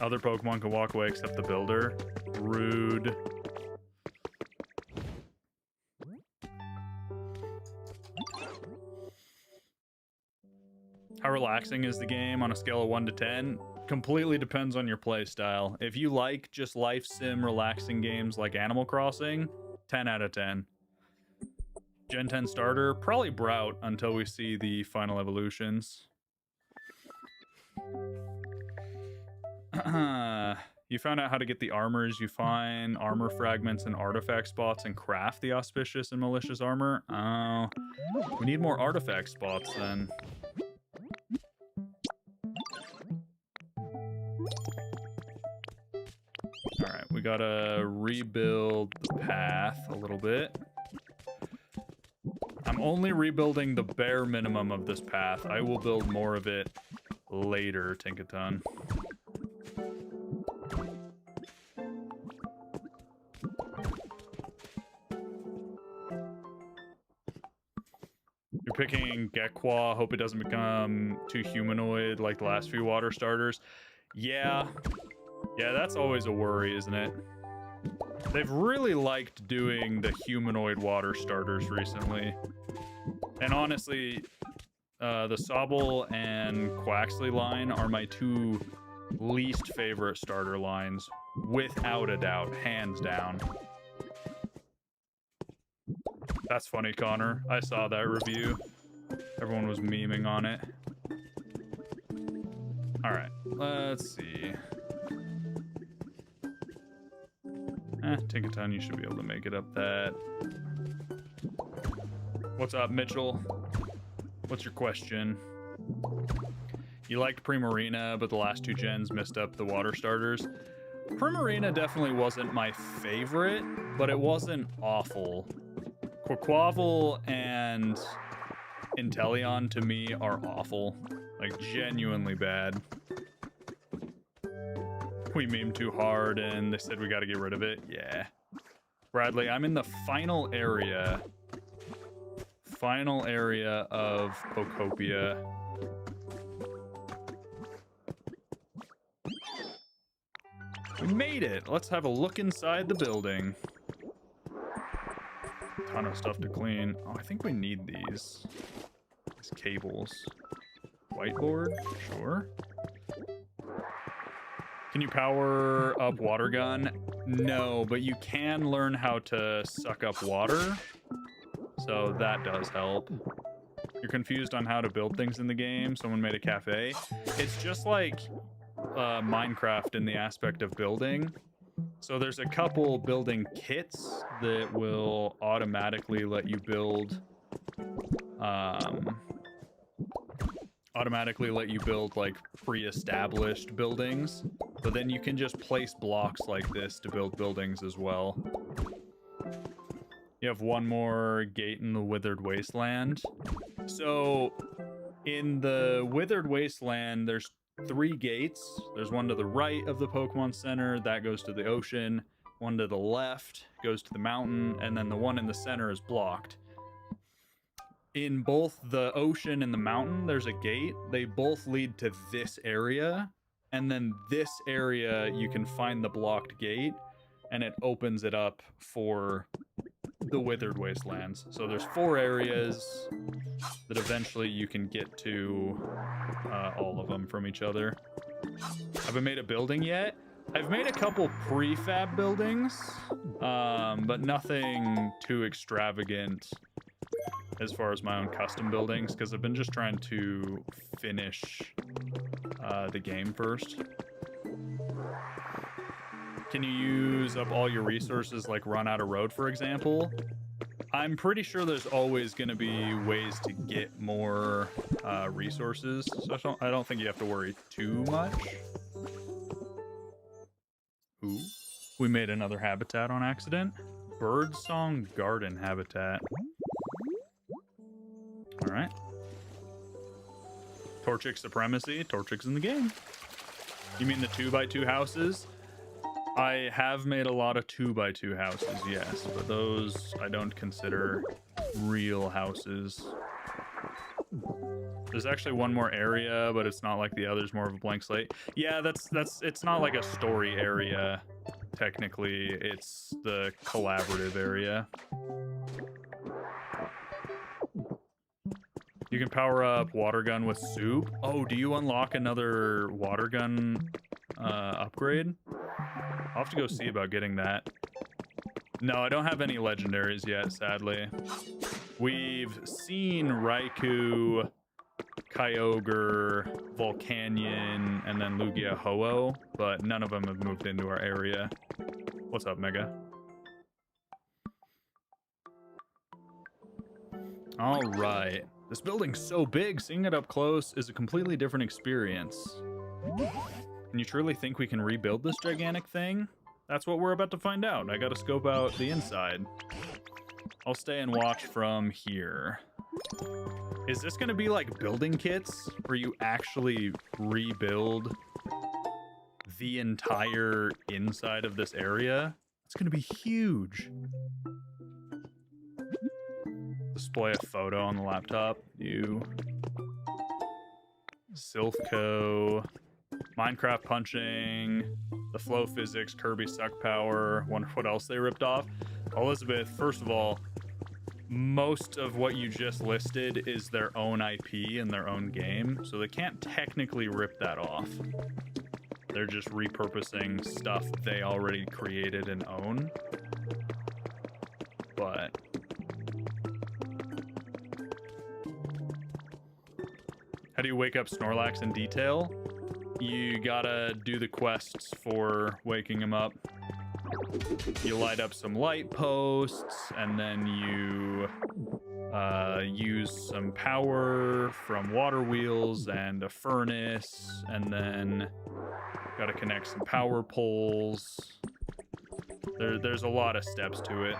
Other Pokemon can walk away except the builder. Rude. How relaxing is the game on a scale of 1 to 10? Completely depends on your play style. If you like just life sim relaxing games like Animal Crossing, 10 out of 10. Gen 10 starter, probably Brout until we see the final evolutions. You found out how to get the armors. You find armor fragments and artifact spots and craft the auspicious and malicious armor. Oh, we need more artifact spots then. Alright, we gotta rebuild the path a little bit. I'm only rebuilding the bare minimum of this path. I will build more of it later, Tinkaton. You're picking Gekwa. Hope it doesn't become too humanoid like the last few water starters. Yeah. Yeah, that's always a worry, isn't it? They've really liked doing the humanoid water starters recently. And honestly, the Sobble and Quaxley line are my two least favorite starter lines, without a doubt, hands down. That's funny, Connor. I saw that review. Everyone was memeing on it. Alright, let's see. Tinkaton, you should be able to make it up that. What's up, Mitchell? What's your question? You liked Primarina, but the last two gens messed up the water starters. Primarina definitely wasn't my favorite, but it wasn't awful. Quaquaval and Inteleon to me are awful. Like, genuinely bad. We memed too hard and they said we gotta get rid of it. Yeah. Bradley, I'm in the final area. Final area of Pokopia. We made it! Let's have a look inside the building. Ton of stuff to clean. Oh, I think we need these. These cables. Whiteboard? Sure. Can you power up water gun? No, but you can learn how to suck up water. So that does help. You're confused on how to build things in the game. Someone made a cafe. It's just like Minecraft in the aspect of building. So there's a couple building kits that will automatically let you build like pre-established buildings, but then you can just place blocks like this to build buildings as well. You have one more gate in the Withered Wasteland. So in the Withered Wasteland, there's 3 gates. There's one to the right of the Pokemon Center, that goes to the ocean. One to the left goes to the mountain, and then the one in the center is blocked. In both the ocean and the mountain, there's a gate. They both lead to this area, and then this area, you can find the blocked gate, and it opens it up for the Withered Wastelands. So there's 4 areas that eventually you can get to all of them from each other. Have I made a building yet? I've made a couple prefab buildings, but nothing too extravagant as far as my own custom buildings, because I've been just trying to finish the game first. Can you use up all your resources, like run out of road, for example? I'm pretty sure there's always going to be ways to get more resources, so I don't think you have to worry too much. Ooh, we made another habitat on accident. Birdsong Garden habitat. All right. Torchic Supremacy. Torchic's in the game. You mean the 2x2 houses? I have made a lot of 2x2 houses, yes, but those I don't consider real houses. There's actually one more area, but it's not like the others, more of a blank slate. Yeah, it's not like a story area, technically. It's the collaborative area. You can power up water gun with soup. Oh, do you unlock another water gun upgrade? I'll have to go see about getting that. No, I don't have any legendaries yet, sadly. We've seen Raikou, Kyogre, Volcanion, and then Lugia Ho-Oh, but none of them have moved into our area. What's up, Mega? All right. This building's so big, seeing it up close is a completely different experience. And you truly think we can rebuild this gigantic thing? That's what we're about to find out. I gotta scope out the inside. I'll stay and watch from here. Is this gonna be like building kits where you actually rebuild the entire inside of this area? It's gonna be huge. Display a photo on the laptop. You. Silphco. Minecraft punching. the flow physics, Kirby suck power. Wonder what else they ripped off. Elizabeth, first of all, most of what you just listed is their own IP and their own game, so they can't technically rip that off. They're just repurposing stuff they already created and own. But how do you wake up Snorlax in detail? You gotta do the quests for waking him up. You light up some light posts, and then you use some power from water wheels and a furnace, and then gotta connect some power poles. There's a lot of steps to it.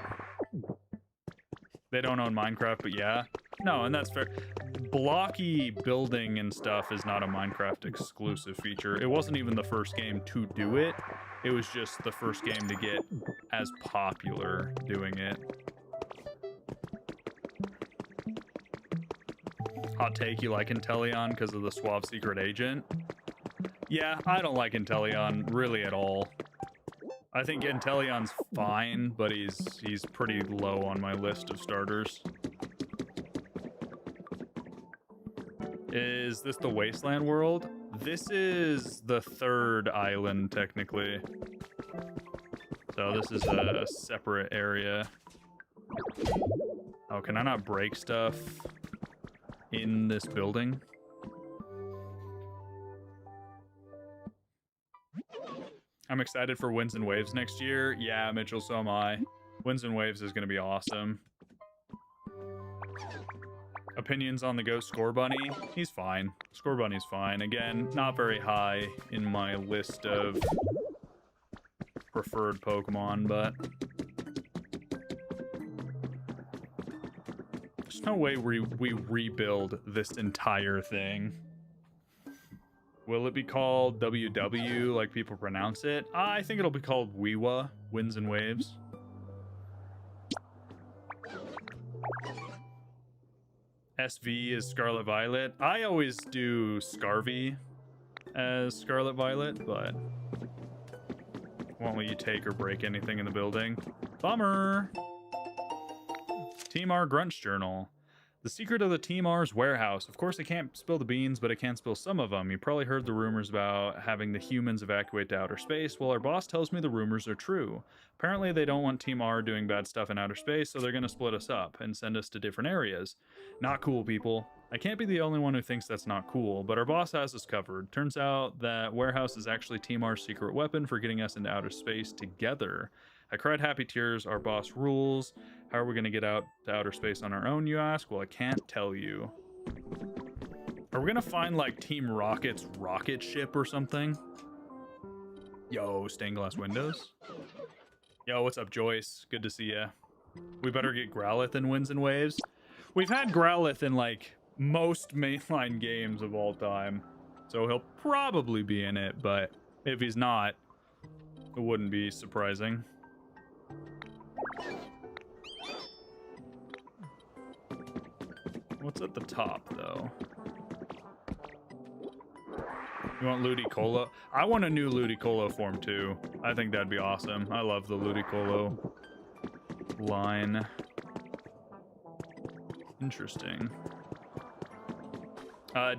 They don't own Minecraft, but yeah. No, and that's fair. Blocky building and stuff is not a Minecraft exclusive feature. It wasn't even the first game to do it. It was just the first game to get as popular doing it. Hot take, you like Inteleon because of the Suave Secret Agent? Yeah, I don't like Inteleon really at all. I think Inteleon's fine, but he's pretty low on my list of starters. Is this the Wasteland world? This is the third island, technically. So this is a separate area. Oh, can I not break stuff in this building? I'm excited for Winds and Waves next year. Yeah, Mitchell, so am I. Winds and Waves is going to be awesome. Opinions on the Ghost Score Bunny? He's fine. Score Bunny's fine. Again, not very high in my list of preferred Pokemon, but there's no way we rebuild this entire thing. Will it be called WW like people pronounce it? I think it'll be called Weewa, Winds and Waves. SV is Scarlet Violet. I always do Scarvy as Scarlet Violet, but won't let you take or break anything in the building. Bummer. Team R Grunch Journal. The secret of the Team R's warehouse. Of course, it can't spill the beans, but it can spill some of them. You probably heard the rumors about having the humans evacuate to outer space. Well, our boss tells me the rumors are true. Apparently, they don't want Team R doing bad stuff in outer space, so they're going to split us up and send us to different areas. Not cool, people. I can't be the only one who thinks that's not cool, but our boss has us covered. Turns out that warehouse is actually Team R's secret weapon for getting us into outer space together. I cried happy tears. Our boss rules. How are we going to get out to outer space on our own, you ask? Well, I can't tell you. Are we going to find, like, Team Rocket's rocket ship or something? Yo, stained glass windows. Yo, what's up, Joyce? Good to see ya. We better get Growlithe in Winds and Waves. We've had Growlithe in, like, most mainline games of all time. So he'll probably be in it, but if he's not, it wouldn't be surprising. What's at the top, though? You want Ludicolo? I want a new Ludicolo form, too. I think that'd be awesome. I love the Ludicolo line. Interesting.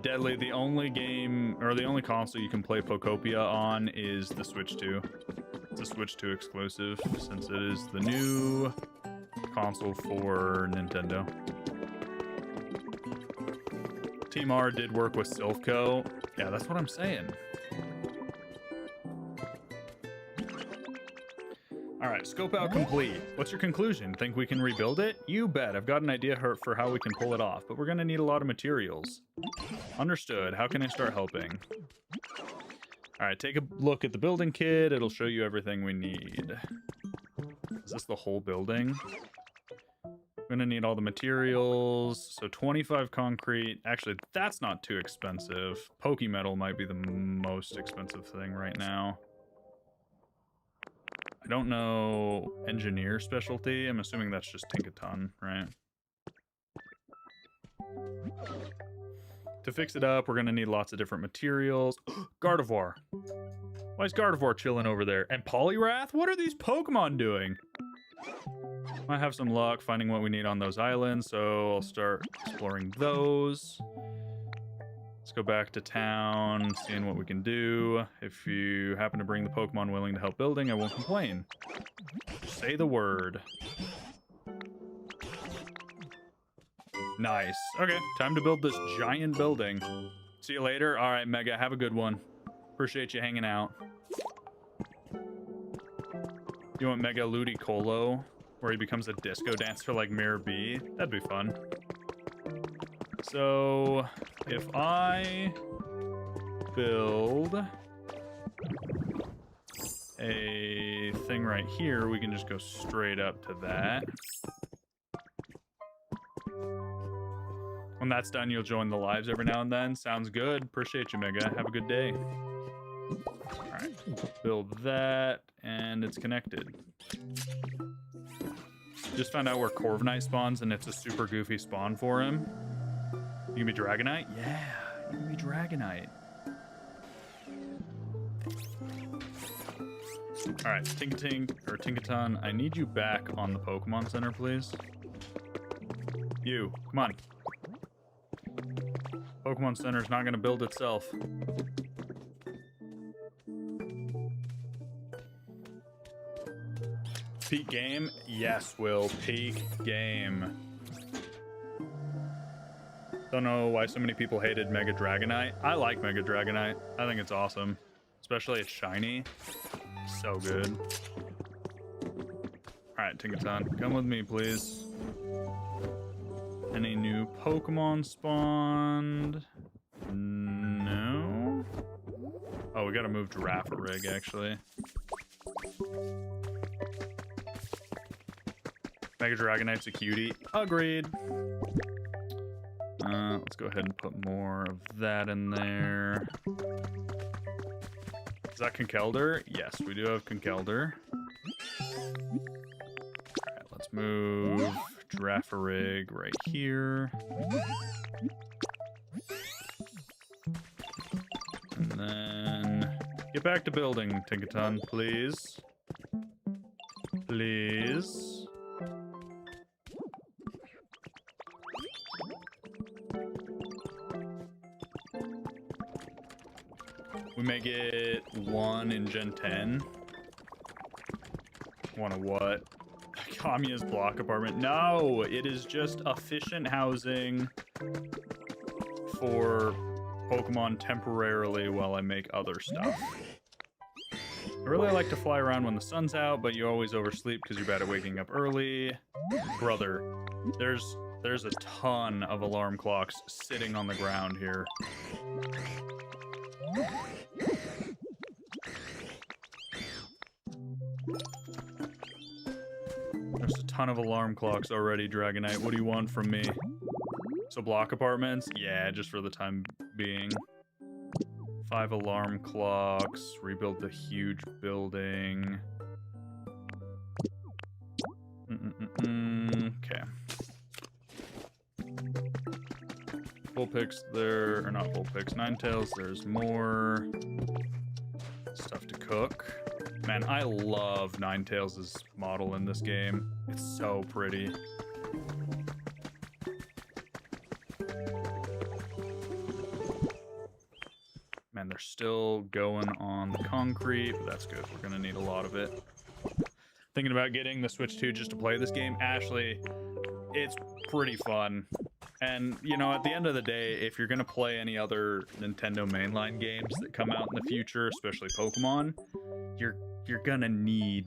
Deadly, the only game, or the only console you can play Pokopia on is the Switch 2. It's a Switch 2 exclusive, since it is the new console for Nintendo. Team R did work with Silphco. Yeah, that's what I'm saying. All right, scope out complete. What's your conclusion? Think we can rebuild it? You bet. I've got an idea for how we can pull it off, but we're going to need a lot of materials. Understood. How can I start helping? All right, take a look at the building kit. It'll show you everything we need. Is this the whole building? We're going to need all the materials. So 25 concrete. Actually, that's not too expensive. Pokemetal might be the most expensive thing right now. I don't know engineer specialty. I'm assuming that's just Tinkaton, right? To fix it up, we're going to need lots of different materials. Gardevoir. Why is Gardevoir chilling over there? And Poliwrath? What are these Pokemon doing? Might have some luck finding what we need on those islands, so I'll start exploring those. Let's go back to town, seeing what we can do. If you happen to bring the Pokemon willing to help building, I won't complain. Say the word. Nice. Okay, time to build this giant building. See you later. All right, Mega, have a good one. Appreciate you hanging out. You want Mega Ludicolo, where he becomes a disco dancer like Mirror B? That'd be fun. So, if I build a thing right here, we can just go straight up to that. When that's done, you'll join the lives every now and then. Sounds good. Appreciate you, Mega. Have a good day. All right, build that, and it's connected. Just found out where Corviknight spawns, and it's a super goofy spawn for him. You can be Dragonite? Yeah, you can be Dragonite. All right, Tinkaton, I need you back on the Pokemon Center, please. You, come on. Pokemon Center's not gonna build itself. Peak game? Yes, Will. Peak game. Don't know why so many people hated Mega Dragonite. I like Mega Dragonite. I think it's awesome. Especially it's shiny. So good. Alright, Tinkaton, come with me, please. Any new Pokemon spawned? No? Oh, we gotta move Girafarig, actually. Mega Dragonite's a cutie. Agreed. Let's go ahead and put more of that in there. Is that Conkeldurr? Yes, we do have Conkeldurr. Alright, let's move Girafarig right here. And then get back to building, Tinkaton, please. Please. We may get one in Gen 10. One of what? Kamiya's block apartment. No, it is just efficient housing for Pokemon temporarily while I make other stuff. I really like to fly around when the sun's out, but you always oversleep because you're bad at waking up early. Brother, there's a ton of alarm clocks sitting on the ground here. There's a ton of alarm clocks already, Dragonite. What do you want from me? So block apartments? Yeah, just for the time being. 5 alarm clocks. Rebuild the huge building. Okay. Vulpix there, or not Vulpix, Ninetales. There's more stuff to cook. Man, I love Ninetales' model in this game. It's so pretty. Man, they're still going on the concrete, but that's good. We're gonna need a lot of it. Thinking about getting the Switch 2 just to play this game. Ashley, it's pretty fun. And, you know, at the end of the day, if you're gonna play any other Nintendo mainline games that come out in the future, especially Pokemon, you're gonna need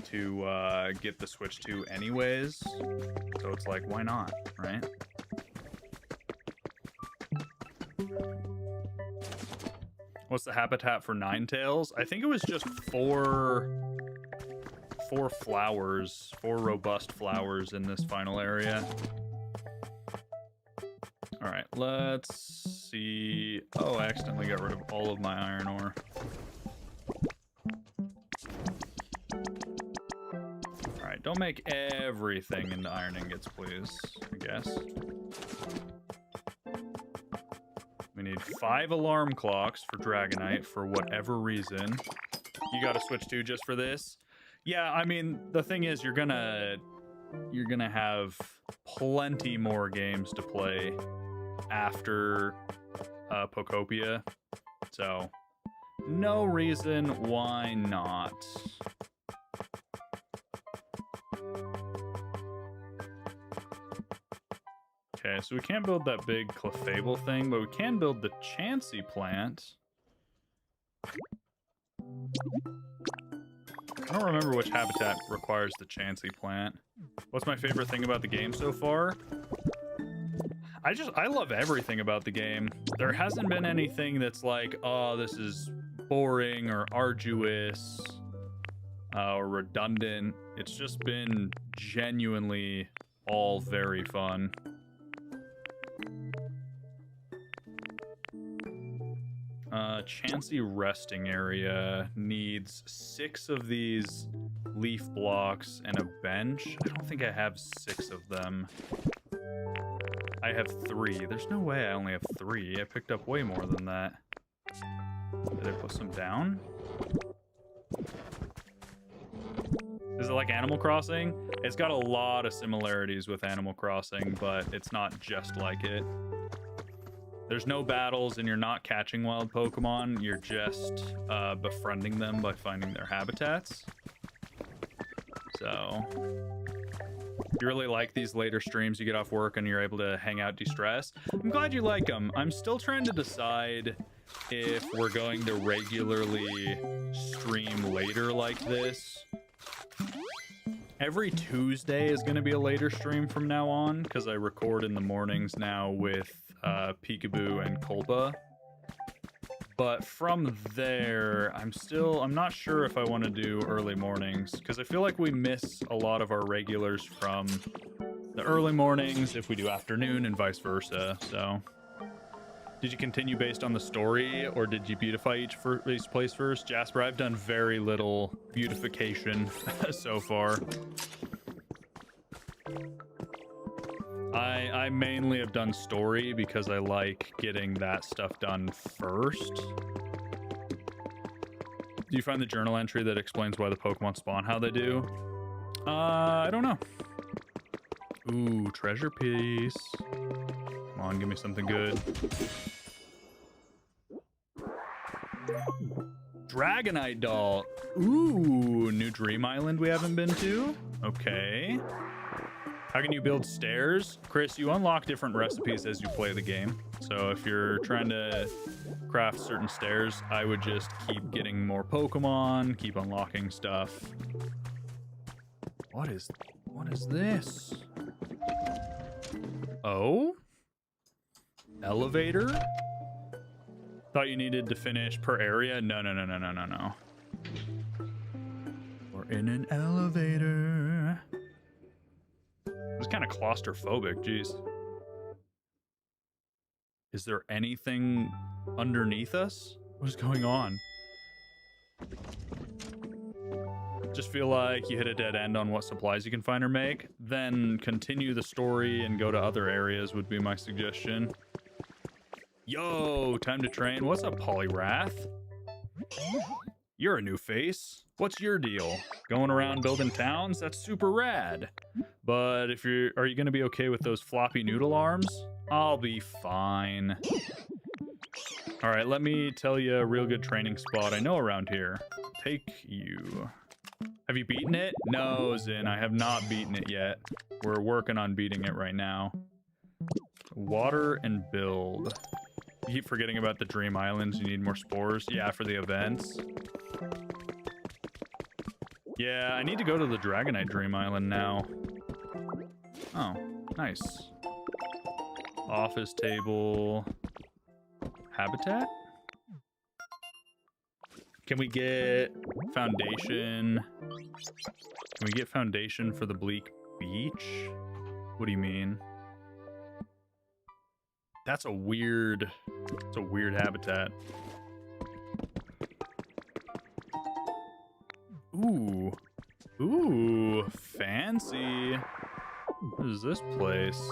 to get the Switch 2 anyways. So it's like, why not, right? What's the habitat for Ninetales? I think it was just four flowers, 4 robust flowers in this final area. All right, let's see. Oh, I accidentally got rid of all of my iron ore. All right, don't make everything into iron ingots, please, I guess. We need 5 alarm clocks for Dragonite for whatever reason. You gotta switch to just for this. Yeah, I mean, the thing is, you're gonna have plenty more games to play after Pokopia, so no reason why not. Okay, so we can't build that big Clefable thing, but we can build the Chansey plant. I don't remember which habitat requires the Chansey plant. What's my favorite thing about the game so far? I love everything about the game. There hasn't been anything that's like, oh, this is boring or arduous or redundant. It's just been genuinely all very fun. Chansey resting area needs 6 of these leaf blocks and a bench. I don't think I have 6 of them. I have 3. There's no way I only have 3. I picked up way more than that. Did I put some down? Is it like Animal Crossing? It's got a lot of similarities with Animal Crossing, but it's not just like it. There's no battles and you're not catching wild Pokemon. You're just befriending them by finding their habitats. So, you really like these later streams you get off work and you're able to hang out, de-stress. I'm glad you like them. I'm still trying to decide if we're going to regularly stream later like this. Every Tuesday is going to be a later stream from now on because I record in the mornings now with Peekaboo and Kolpa. But from there, I'm not sure if I want to do early mornings because I feel like we miss a lot of our regulars from the early mornings if we do afternoon and vice versa. So, did you continue based on the story or did you beautify each place first? Jasper, I've done very little beautification so far. I mainly have done story because I like getting that stuff done first. Do you find the journal entry that explains why the Pokemon spawn how they do? I don't know. Ooh, treasure piece. Come on, give me something good. Dragonite doll. Ooh, new Dream Island we haven't been to. Okay. How can you build stairs? Chris, you unlock different recipes as you play the game. So if you're trying to craft certain stairs, I would just keep getting more Pokemon, keep unlocking stuff. What is this? Oh? Elevator? Thought you needed to finish per area? No. We're in an elevator. It's kind of claustrophobic, jeez. Is there anything underneath us? What is going on? Just feel like you hit a dead end on what supplies you can find or make. Then continue the story and go to other areas would be my suggestion. Yo, time to train. What's up, Poliwrath? You're a new face. What's your deal? Going around building towns? That's super rad. But are you gonna be okay with those floppy noodle arms? I'll be fine. All right, let me tell you a real good training spot I know around here. Take you. Have you beaten it? No, Zin, I have not beaten it yet. We're working on beating it right now. Water and build. You keep forgetting about the Dream Islands. You need more spores. Yeah, for the events. Yeah, I need to go to the Dragonite Dream Island now. Oh, nice. Office table. Habitat? Can we get foundation? Can we get foundation for the Bleak Beach? What do you mean? It's a weird habitat. Ooh, fancy. What is this place?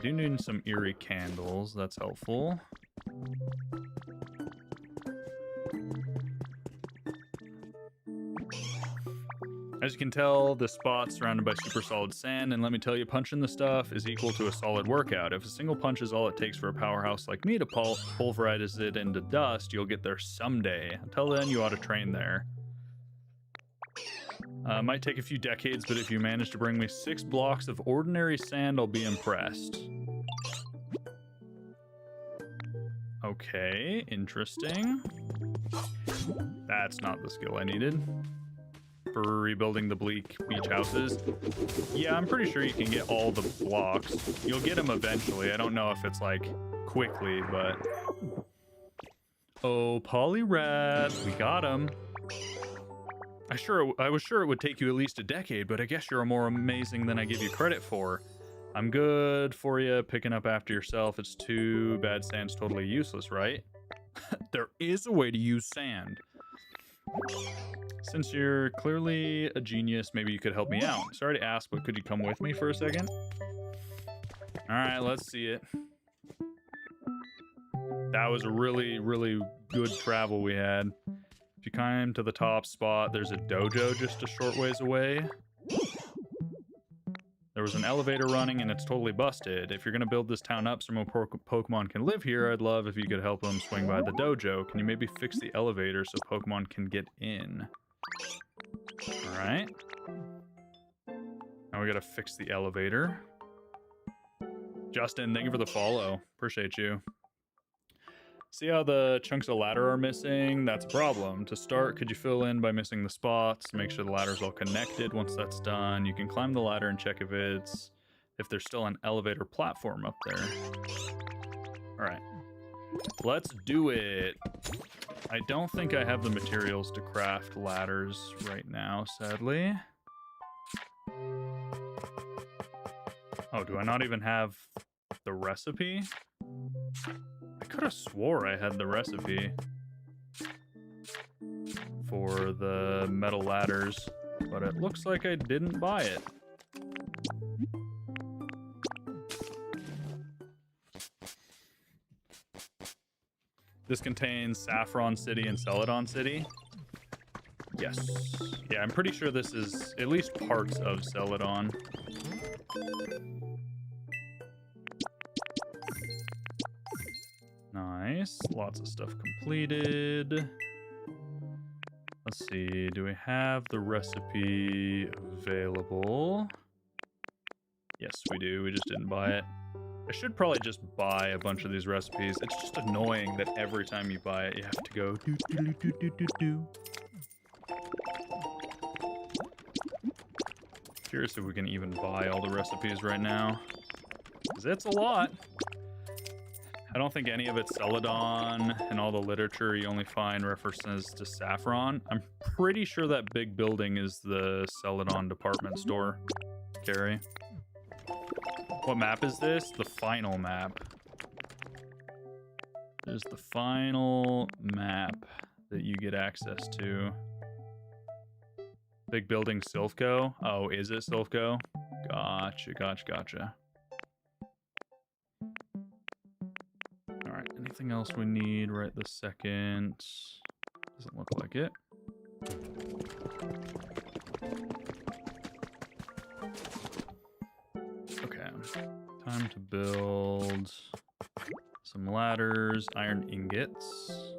do need some eerie candles. That's helpful. As you can tell, the spot's surrounded by super solid sand, and let me tell you, punching the stuff is equal to a solid workout. If a single punch is all it takes for a powerhouse like me to pulverize it into dust, you'll get there someday. Until then, you ought to train there. Might take a few decades, but if you manage to bring me 6 blocks of ordinary sand, I'll be impressed. Okay, interesting. That's not the skill I needed for rebuilding the bleak beach houses. Yeah, I'm pretty sure you can get all the blocks. You'll get them eventually. I don't know if it's like quickly, but... Oh, Polyrat, we got him. I was sure it would take you at least a decade, but I guess you're more amazing than I give you credit for. I'm good for you picking up after yourself. It's too bad sand's totally useless, right? There is a way to use sand. Since you're clearly a genius, maybe you could help me out. Sorry to ask, but could you come with me for a second? All right, let's see it. That was a really, really good travel we had. If you climb to the top spot, there's a dojo just a short ways away. There was an elevator running and it's totally busted. If you're going to build this town up so more Pokemon can live here, I'd love if you could help them swing by the dojo. Can you maybe fix the elevator so Pokemon can get in? Alright. Now we gotta fix the elevator. Justin, thank you for the follow. Appreciate you. See how the chunks of ladder are missing? That's a problem. To start, could you fill in by missing the spots? Make sure the ladder's all connected. Once that's done, you can climb the ladder and check if there's still an elevator platform up there. Alright. Let's do it. I don't think I have the materials to craft ladders right now, sadly. Oh, do I not even have the recipe? I could have swore I had the recipe for the metal ladders, but it looks like I didn't buy it. This contains Saffron City and Celadon City. Yes. Yeah, I'm pretty sure this is at least parts of Celadon. Nice. Lots of stuff completed. Let's see. Do we have the recipe available? Yes, we do. We just didn't buy it. I should probably just buy a bunch of these recipes. It's just annoying that every time you buy it, you have to go do do do do do do. Curious if we can even buy all the recipes right now, because it's a lot. I don't think any of it's Celadon, and all the literature you only find references to Saffron. I'm pretty sure that big building is the Celadon department store, Carrie. What map is this? The final map. There's the final map that you get access to. Big building Silphco. Oh, is it Silphco? Gotcha, gotcha, gotcha. Alright, anything else we need right this second? Doesn't look like it. Okay, time to build some ladders, iron ingots.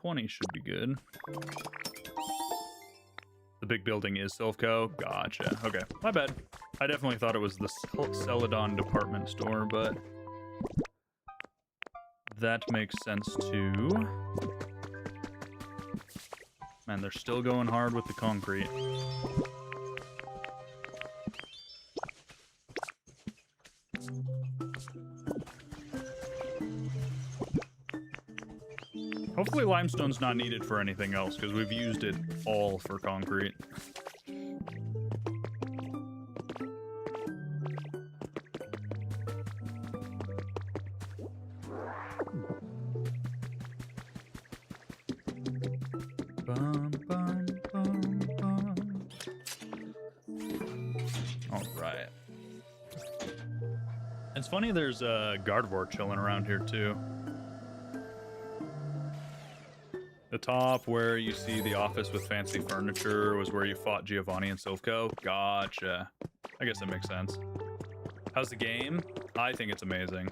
20 should be good. The big building is Silphco. Gotcha. Okay, my bad. I definitely thought it was the Celadon department store, but that makes sense too. Man, they're still going hard with the concrete. Hopefully limestone's not needed for anything else, because we've used it all for concrete. Bum, bum, bum, bum. All right. It's funny there's a Gardevoir chilling around here too. The top where you see the office with fancy furniture was where you fought Giovanni and Silpho. Gotcha. I guess that makes sense. How's the game? I think it's amazing.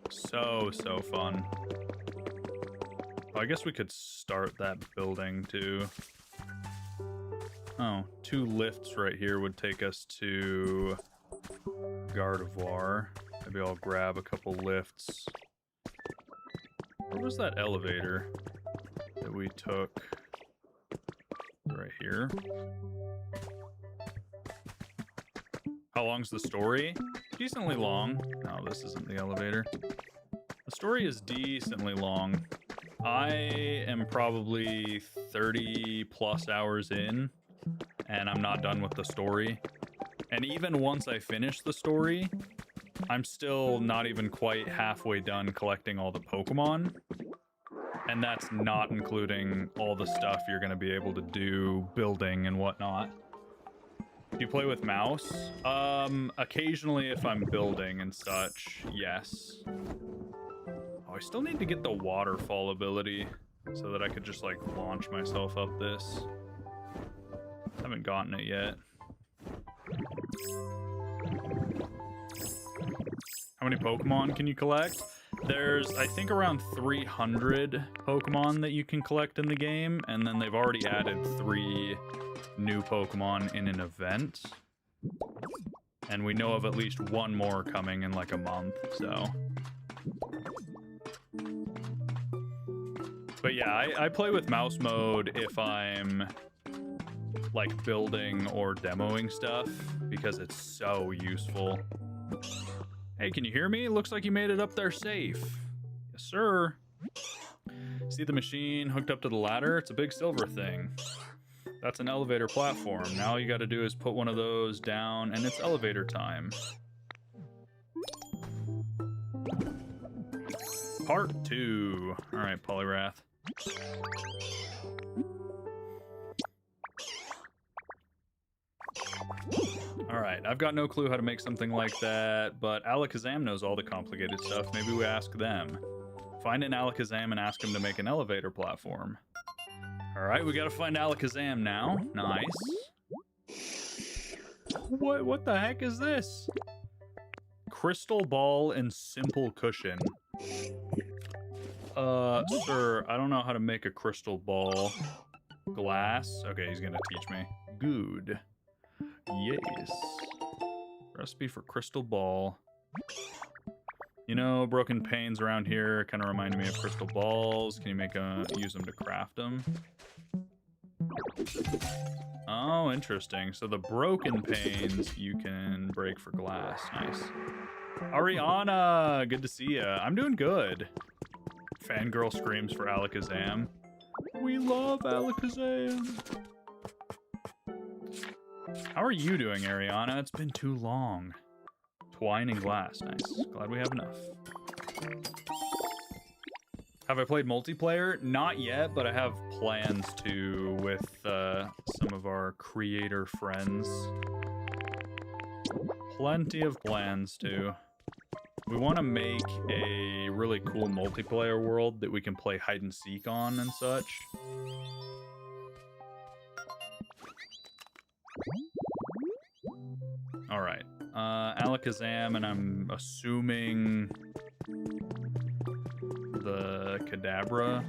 So fun. Oh, I guess we could start that building too. Oh, 2 lifts right here would take us to Gardevoir. Maybe I'll grab a couple lifts. Where was that elevator that we took? Right here. How long's the story? Decently long. No, this isn't the elevator. The story is decently long. I am probably 30 plus hours in, and I'm not done with the story. And even once I finish the story, I'm still not even quite halfway done collecting all the Pokemon. And that's not including all the stuff you're going to be able to do, building and whatnot. Do you play with mouse? Occasionally if I'm building and such, yes. Oh, I still need to get the waterfall ability so that I could just, like, launch myself up this. Haven't gotten it yet. How many Pokemon can you collect? There's, I think, around 300 Pokemon that you can collect in the game, and then they've already added 3 new Pokemon in an event. And we know of at least 1 more coming in like a month, so. But yeah, I play with mouse mode if I'm like building or demoing stuff because it's so useful. Hey, can you hear me? Looks like you made it up there safe. Yes, sir. See the machine hooked up to the ladder? It's a big silver thing. That's an elevator platform. Now all you gotta do is put one of those down and it's elevator time. Part 2. All right, Poliwrath. All right, I've got no clue how to make something like that, but Alakazam knows all the complicated stuff. Maybe we ask them. Find an Alakazam and ask him to make an elevator platform. All right, we gotta find Alakazam now. Nice. What the heck is this? Crystal ball and simple cushion. Sir, I don't know how to make a crystal ball. Glass? Okay, he's gonna teach me. Good. Yes. Recipe for crystal ball. You know, broken panes around here kind of remind me of crystal balls. Can you use them to craft them? Oh, interesting. So the broken panes you can break for glass. Nice. Ariana, good to see ya. I'm doing good. Fangirl screams for Alakazam. We love Alakazam. How are you doing, Ariana? It's been too long. Twine and glass. Nice. Glad we have enough. Have I played multiplayer? Not yet, but I have plans to with some of our creator friends. Plenty of plans to. We want to make a really cool multiplayer world that we can play hide and seek on and such. All right, Alakazam, and I'm assuming the Kadabra.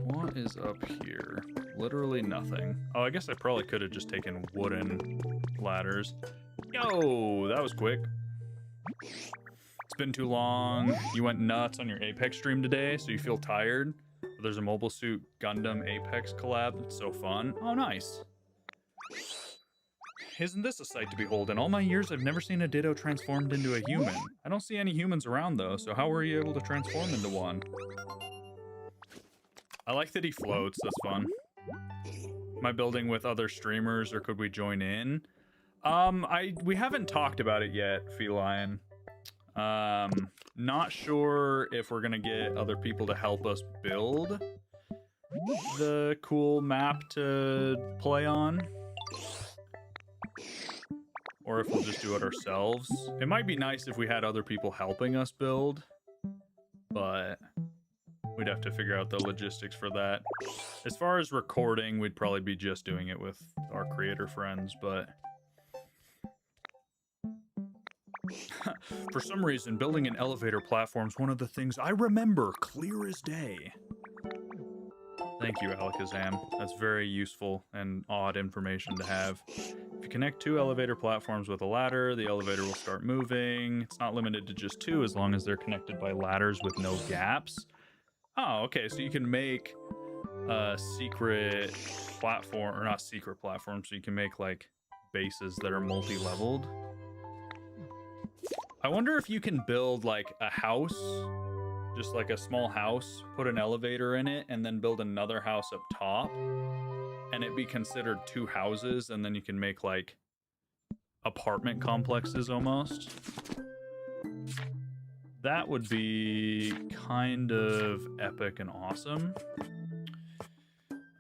What is up here? Literally nothing. Oh, I guess I probably could have just taken wooden ladders. Yo, that was quick. It's been too long. You went nuts on your Apex stream today, so you feel tired. There's a Mobile Suit Gundam Apex collab. It's so fun. Oh, nice. Isn't this a sight to behold? In all my years, I've never seen a Ditto transformed into a human. I don't see any humans around, though, so how were you able to transform into one? I like that he floats. That's fun. Am I building with other streamers, or could we join in? We haven't talked about it yet, Feline. Not sure if we're gonna get other people to help us build the cool map to play on, or if we'll just do it ourselves. It might be nice if we had other people helping us build, but we'd have to figure out the logistics for that. As far as recording, we'd probably be just doing it with our creator friends, but for some reason, building an elevator platform is one of the things I remember clear as day. Thank you, Alakazam. That's very useful and odd information to have. If you connect 2 elevator platforms with a ladder, the elevator will start moving. It's not limited to just 2 as long as they're connected by ladders with no gaps. Oh, okay, so you can make a secret platform, or not secret platform, so you can make, like, bases that are multi-leveled. I wonder if you can build, like, a house, just like a small house, put an elevator in it, and then build another house up top, and it be considered 2 houses, and then you can make, like, apartment complexes almost. That would be kind of epic and awesome.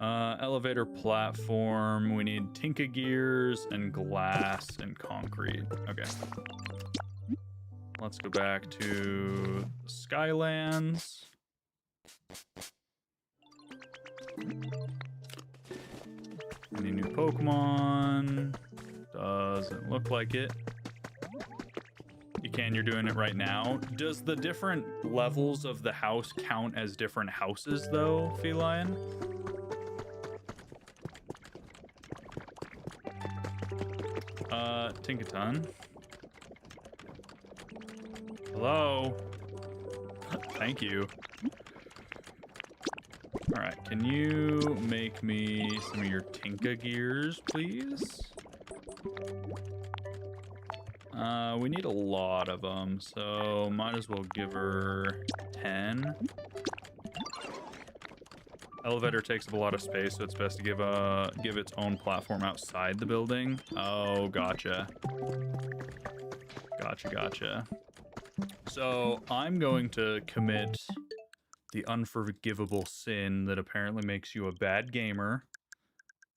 Elevator platform. We need Tinka gears and glass and concrete. Okay. Let's go back to Skylands. Any new Pokemon? Doesn't look like it. You can, you're doing it right now. Does the different levels of the house count as different houses, though, Feline? Tinkaton. Hello? Thank you. Alright, can you make me some of your Tinka gears, please? We need a lot of them, so might as well give her 10. Elevator takes up a lot of space, so it's best to give its own platform outside the building. Oh, gotcha. Gotcha. So I'm going to commit the unforgivable sin that apparently makes you a bad gamer.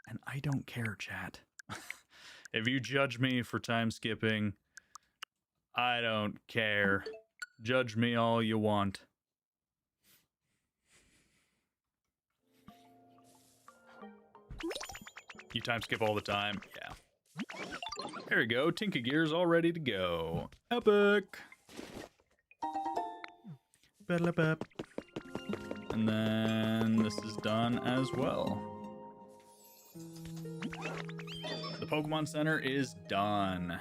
And I don't care, chat. If you judge me for time skipping, I don't care. Judge me all you want. You time skip all the time? Yeah. There we go. Tinka Gear's all ready to go. Epic! And then this is done as well. The Pokemon Center is done.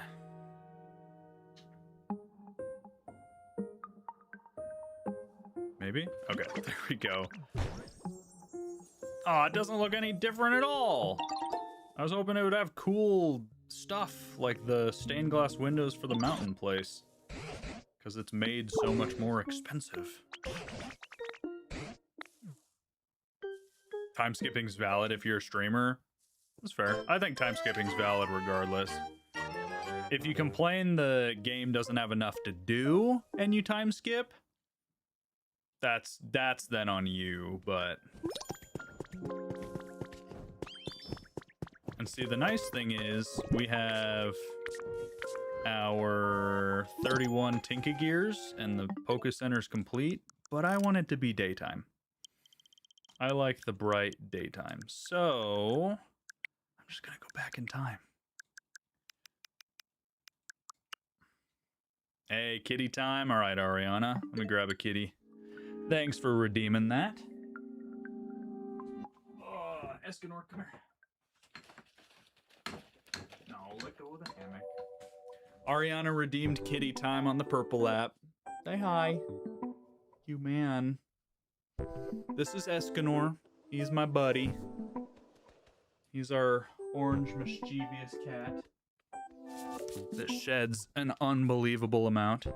Maybe? Okay, there we go. Oh, it doesn't look any different at all. I was hoping it would have cool stuff like the stained glass windows for the mountain place, because it's made so much more expensive. Time skipping's valid if you're a streamer. That's fair. I think time skipping's valid regardless. If you complain the game doesn't have enough to do and you time skip, that's then on you, but... And see, the nice thing is we have our 31 Tinka Gears and the Poké Center's complete, but I want it to be daytime. I like the bright daytime. So I'm just gonna go back in time. Hey, kitty time. All right, Ariana. Let me grab a kitty. Thanks for redeeming that. Oh, Escanor, come here. No, let go of the hammock. Ariana redeemed kitty time on the purple app. Say hi. You man. This is Escanor. He's my buddy. He's our orange mischievous cat that sheds an unbelievable amount.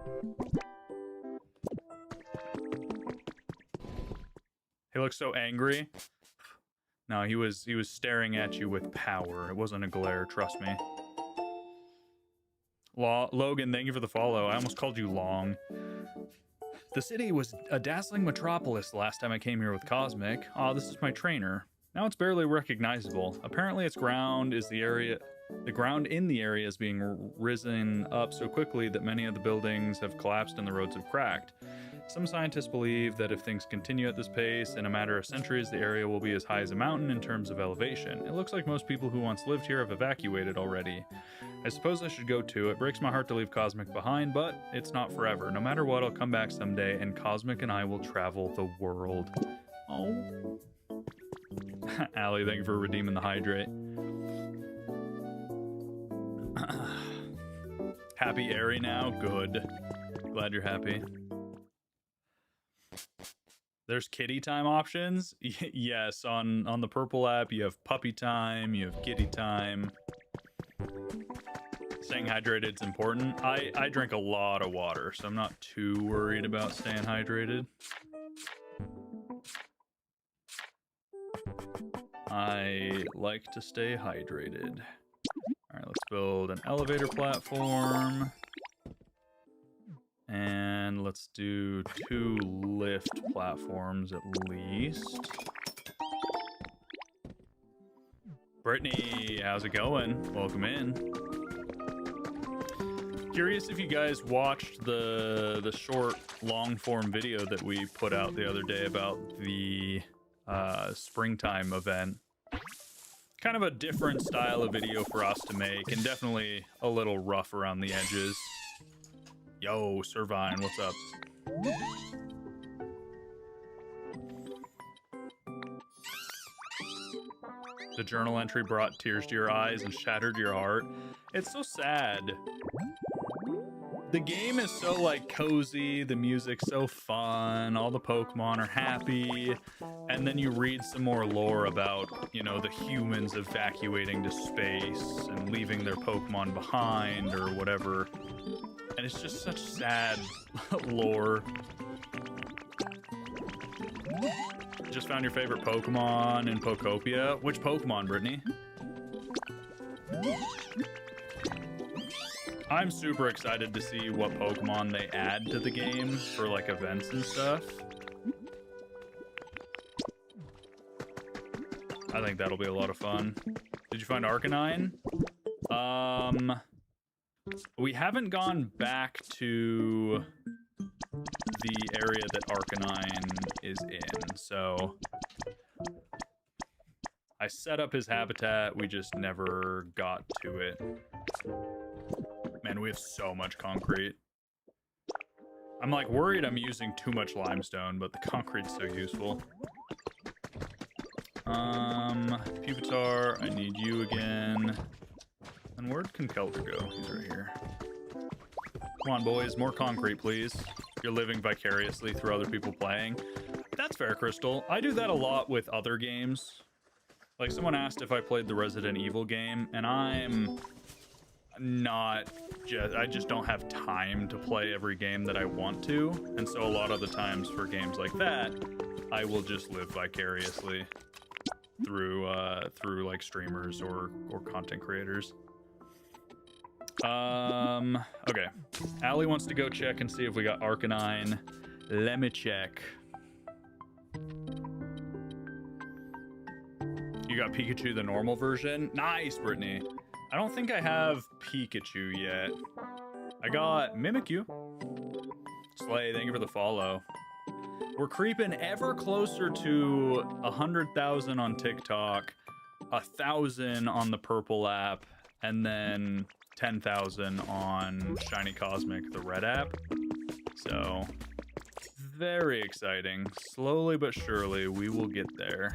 He looks so angry. No, he was staring at you with power. It wasn't a glare, trust me. Logan, thank you for the follow. I almost called you Long. The city was a dazzling metropolis the last time I came here with Cosmic. Aw, this is my trainer. Now it's barely recognizable. Apparently its ground is the ground in the area is being risen up so quickly that many of the buildings have collapsed and the roads have cracked. Some scientists believe that if things continue at this pace, in a matter of centuries, the area will be as high as a mountain in terms of elevation. It looks like most people who once lived here have evacuated already. I suppose I should go too. It breaks my heart to leave Cosmic behind, but it's not forever. No matter what, I'll come back someday, and Cosmic and I will travel the world. Oh. Allie, thank you for redeeming the hydrate. Happy Airy now? Good. Glad you're happy. There's kitty time options? Yes, on the purple app, you have puppy time, you have kitty time. Staying hydrated is important. I drink a lot of water, so I'm not too worried about staying hydrated. I like to stay hydrated. All right, let's build an elevator platform. And let's do 2 lift platforms at least. Brittany, how's it going? Welcome in. Curious if you guys watched the short long form video that we put out the other day about the springtime event. Kind of a different style of video for us to make, and definitely a little rough around the edges. Yo, Servine, what's up? The journal entry brought tears to your eyes and shattered your heart. It's so sad. The game is so like cozy, the music's so fun, all the Pokemon are happy, and then you read some more lore about, you know, the humans evacuating to space and leaving their Pokemon behind or whatever. And it's just such sad lore. Just found your favorite Pokemon in Pokopia. Which Pokemon, Brittany? I'm super excited to see what Pokemon they add to the game for like events and stuff. I think that'll be a lot of fun. Did you find Arcanine? We haven't gone back to the area that Arcanine is in, so I set up his habitat, we just never got to it. Man, we have so much concrete. I'm like worried I'm using too much limestone, but the concrete's so useful. Pupitar, I need you again. And where'd Conkeldurr go? He's right here. Come on, boys, more concrete, please. You're living vicariously through other people playing. That's fair, Crystal. I do that a lot with other games. Like, someone asked if I played the Resident Evil game, and I'm not just, I just don't have time to play every game that I want to. And so a lot of the times for games like that, I will just live vicariously through like streamers or content creators. Okay. Allie wants to go check and see if we got Arcanine. Let me check. You got Pikachu, the normal version? Nice, Brittany. I don't think I have Pikachu yet. I got Mimikyu. Slay, thank you for the follow. We're creeping ever closer to 100,000 on TikTok, 1,000 on the purple app, and then 10,000 on Shiny Cosmic, the red app. So, very exciting. Slowly but surely, we will get there.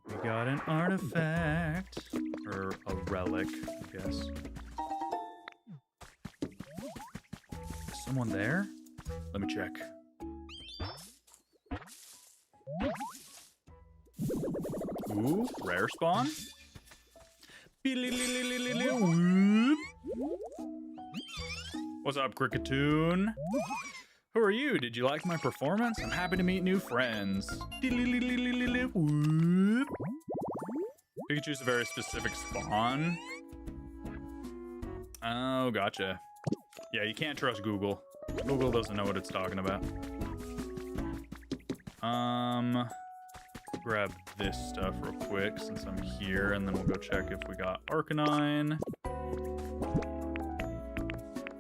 We got an artifact, or a relic, I guess. Is someone there? Let me check. Ooh, rare spawn? What's up, Cricketoon? Who are you? Did you like my performance? I'm happy to meet new friends. Pikachu's a very specific spawn. Oh, gotcha. Yeah, you can't trust Google. Google doesn't know what it's talking about. Grab this stuff real quick since I'm here, and then we'll go check if we got Arcanine.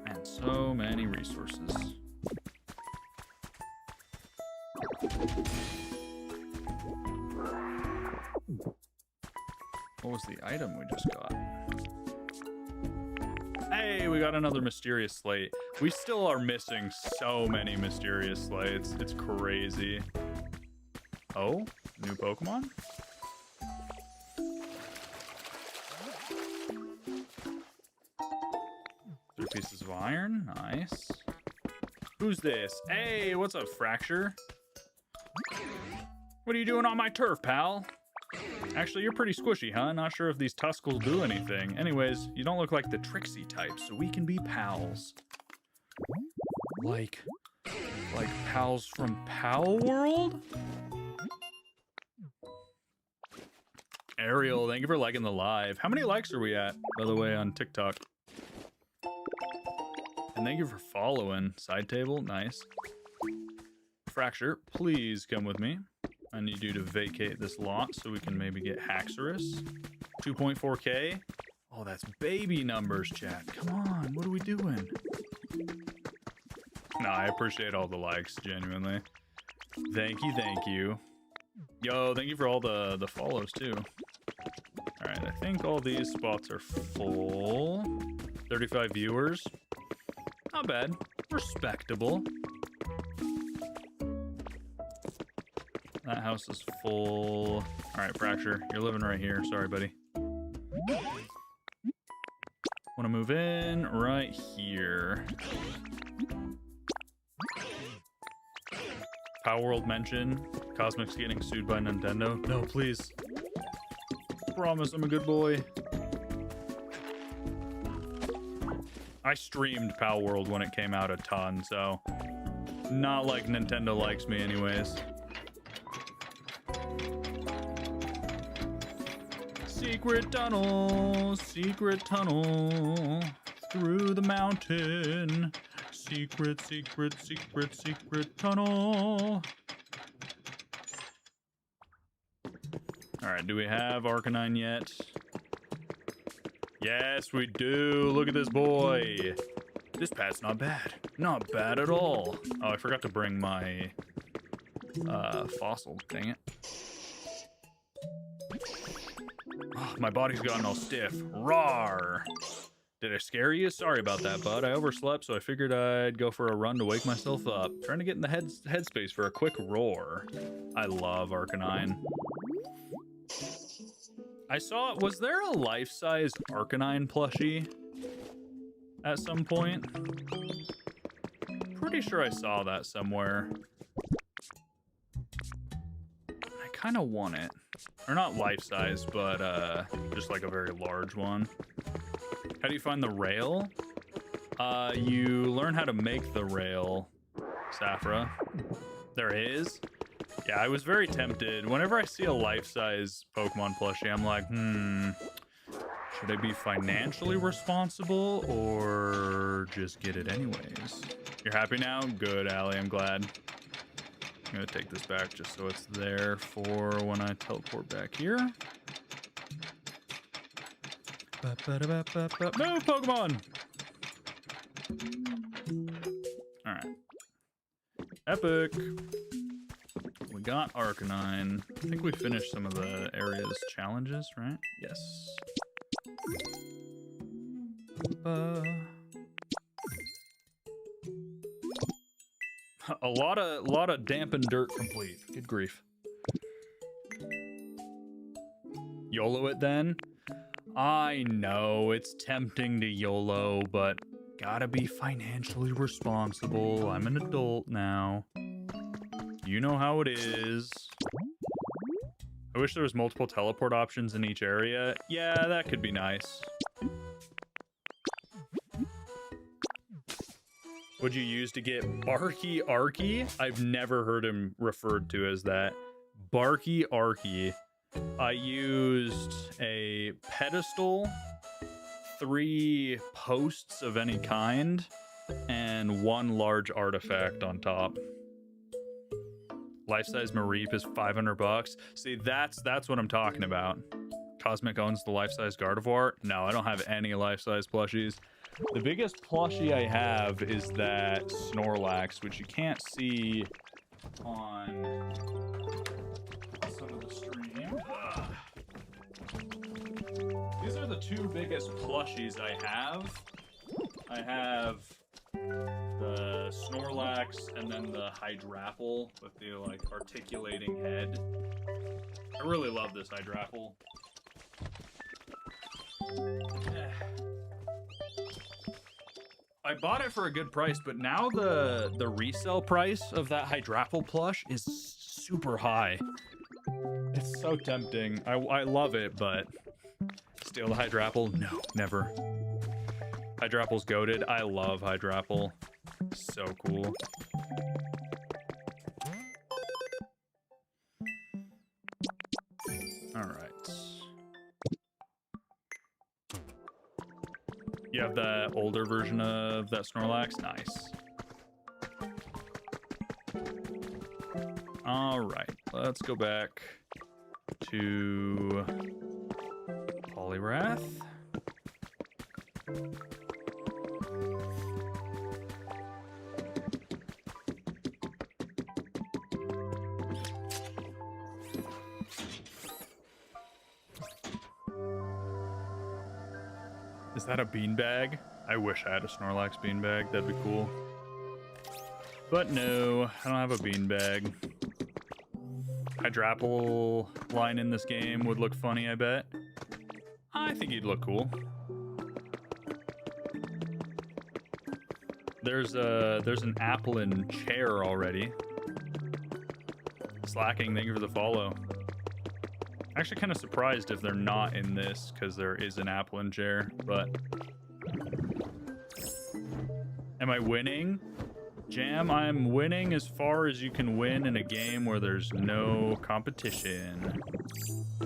And so many resources. What was the item we just got? Hey, we got another mysterious slate. We still are missing so many mysterious slates. It's crazy. Oh, new Pokemon? Three pieces of iron. Nice. Who's this? Hey, what's up, Fracture? What are you doing on my turf, pal? Actually, you're pretty squishy, huh? Not sure if these tusks will do anything. Anyways, you don't look like the Trixie type, so we can be pals. Like pals from Pal World? Ariel, thank you for liking the live. How many likes are we at, by the way, on TikTok? And thank you for following. Side table, nice. Fracture, please come with me. I need you to vacate this lot so we can maybe get Haxorus. 2.4k. Oh, that's baby numbers, chat. Come on, what are we doing? No, I appreciate all the likes, genuinely. Thank you, thank you. Yo, thank you for all the follows, too. All right, I think all these spots are full. 35 viewers. Not bad. Respectable. That house is full. All right, Fracture, you're living right here. Sorry, buddy. Want to move in right here. Power World mention. Cosmic's getting sued by Nintendo. No, please. Promise I'm a good boy. I streamed Power World when it came out a ton, so not like Nintendo likes me anyways. Secret tunnel through the mountain. Secret tunnel. All right, do we have Arcanine yet? Yes, we do. Look at this boy. This pat's not bad. Not bad at all. Oh, I forgot to bring my fossil. Dang it. Oh, my body's gotten all stiff. Rawr. Did I scare you? Sorry about that, bud. I overslept, so I figured I'd go for a run to wake myself up. Trying to get in the headspace for a quick roar. I love Arcanine. I saw, was there a life-size Arcanine plushie at some point? Pretty sure I saw that somewhere. I kind of want it. Or not life-size, but just like a very large one. How do you find the rail? You learn how to make the rail, Safra. There is? Yeah, I was very tempted. Whenever I see a life-size Pokemon plushie, I'm like, should I be financially responsible or just get it anyways? You're happy now? Good, Allie, I'm glad. I'm gonna take this back just so it's there for when I teleport back here. Move, Pokemon! Alright. Epic. We got Arcanine. I think we finished some of the area's challenges, right? Yes. A lot of dampened dirt complete. Good grief. YOLO it then? I know it's tempting to YOLO, but gotta be financially responsible. I'm an adult now. You know how it is. I wish there was multiple teleport options in each area. Yeah, that could be nice. What'd you use to get Barky Arky? I've never heard him referred to as that. Barky Arky. I used a pedestal 3 posts of any kind and 1 large artifact on top. Life-size Mareep is $500. See, that's what I'm talking about. Cosmic owns the life-size Gardevoir. No, I don't have any life-size plushies. The biggest plushie I have is that Snorlax, which you can't see on some of the stream. These are the 2 biggest plushies I have. I have the Snorlax and then the Hydrapple with the like articulating head. I really love this Hydrapple. I bought it for a good price, but now the resale price of that Hydrapple plush is super high. It's so tempting. I love it, but steal the Hydrapple? No, never. Hydrapple's goated. I love Hydrapple. So cool. Alright. You have the older version of that Snorlax? Nice. Alright, let's go back to Poliwrath. Is that a beanbag? I wish I had a Snorlax beanbag. That'd be cool. But no, I don't have a beanbag. Hydrapple line in this game would look funny, I bet. I think he'd look cool. There's an Applin chair already. Slacking, thank you for the follow. Actually kind of surprised if they're not in this, because there is an Applin chair, but... Am I winning? Jam, I'm winning as far as you can win in a game where there's no competition.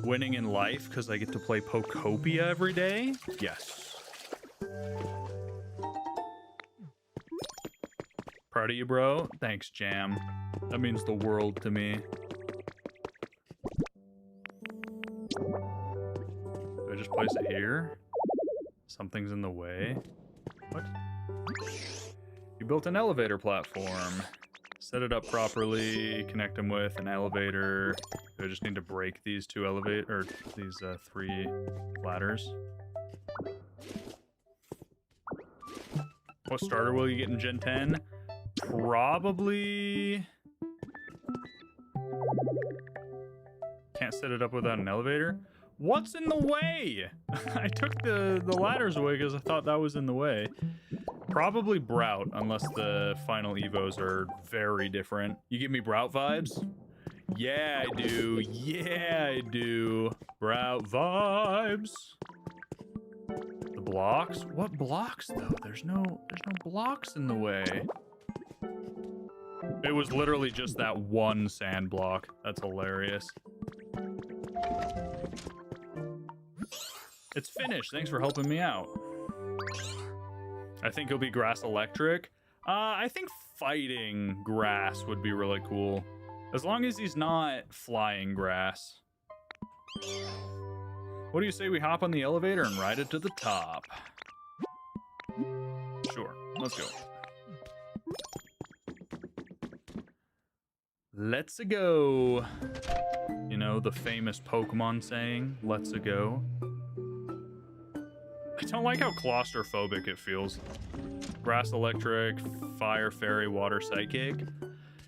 Winning in life because I get to play Pokopia every day? Yes. Proud of you, bro. Thanks, Jam. That means the world to me. Do I just place it here? Something's in the way. What? You built an elevator platform. Set it up properly. Connect them with an elevator. Do I just need to break these 2 elevator, or these 3 ladders? What starter will you get in Gen 10? Probably... Can't set it up without an elevator? What's in the way? I took the ladders away because I thought that was in the way. Probably Brout, unless the final Evos are very different. You give me Brout vibes? Yeah, I do. Yeah, I do. Brout vibes. The blocks? What blocks, though? There's no blocks in the way. It was literally just that one sand block. That's hilarious. It's finished. Thanks for helping me out. I think it'll be grass electric. I think fighting grass would be really cool. As long as he's not flying grass. What do you say we hop on the elevator and ride it to the top? Sure, let's go. Let's go. You know, the famous Pokemon saying, let's go. I don't like how claustrophobic it feels. Grass electric, fire fairy, water psychic.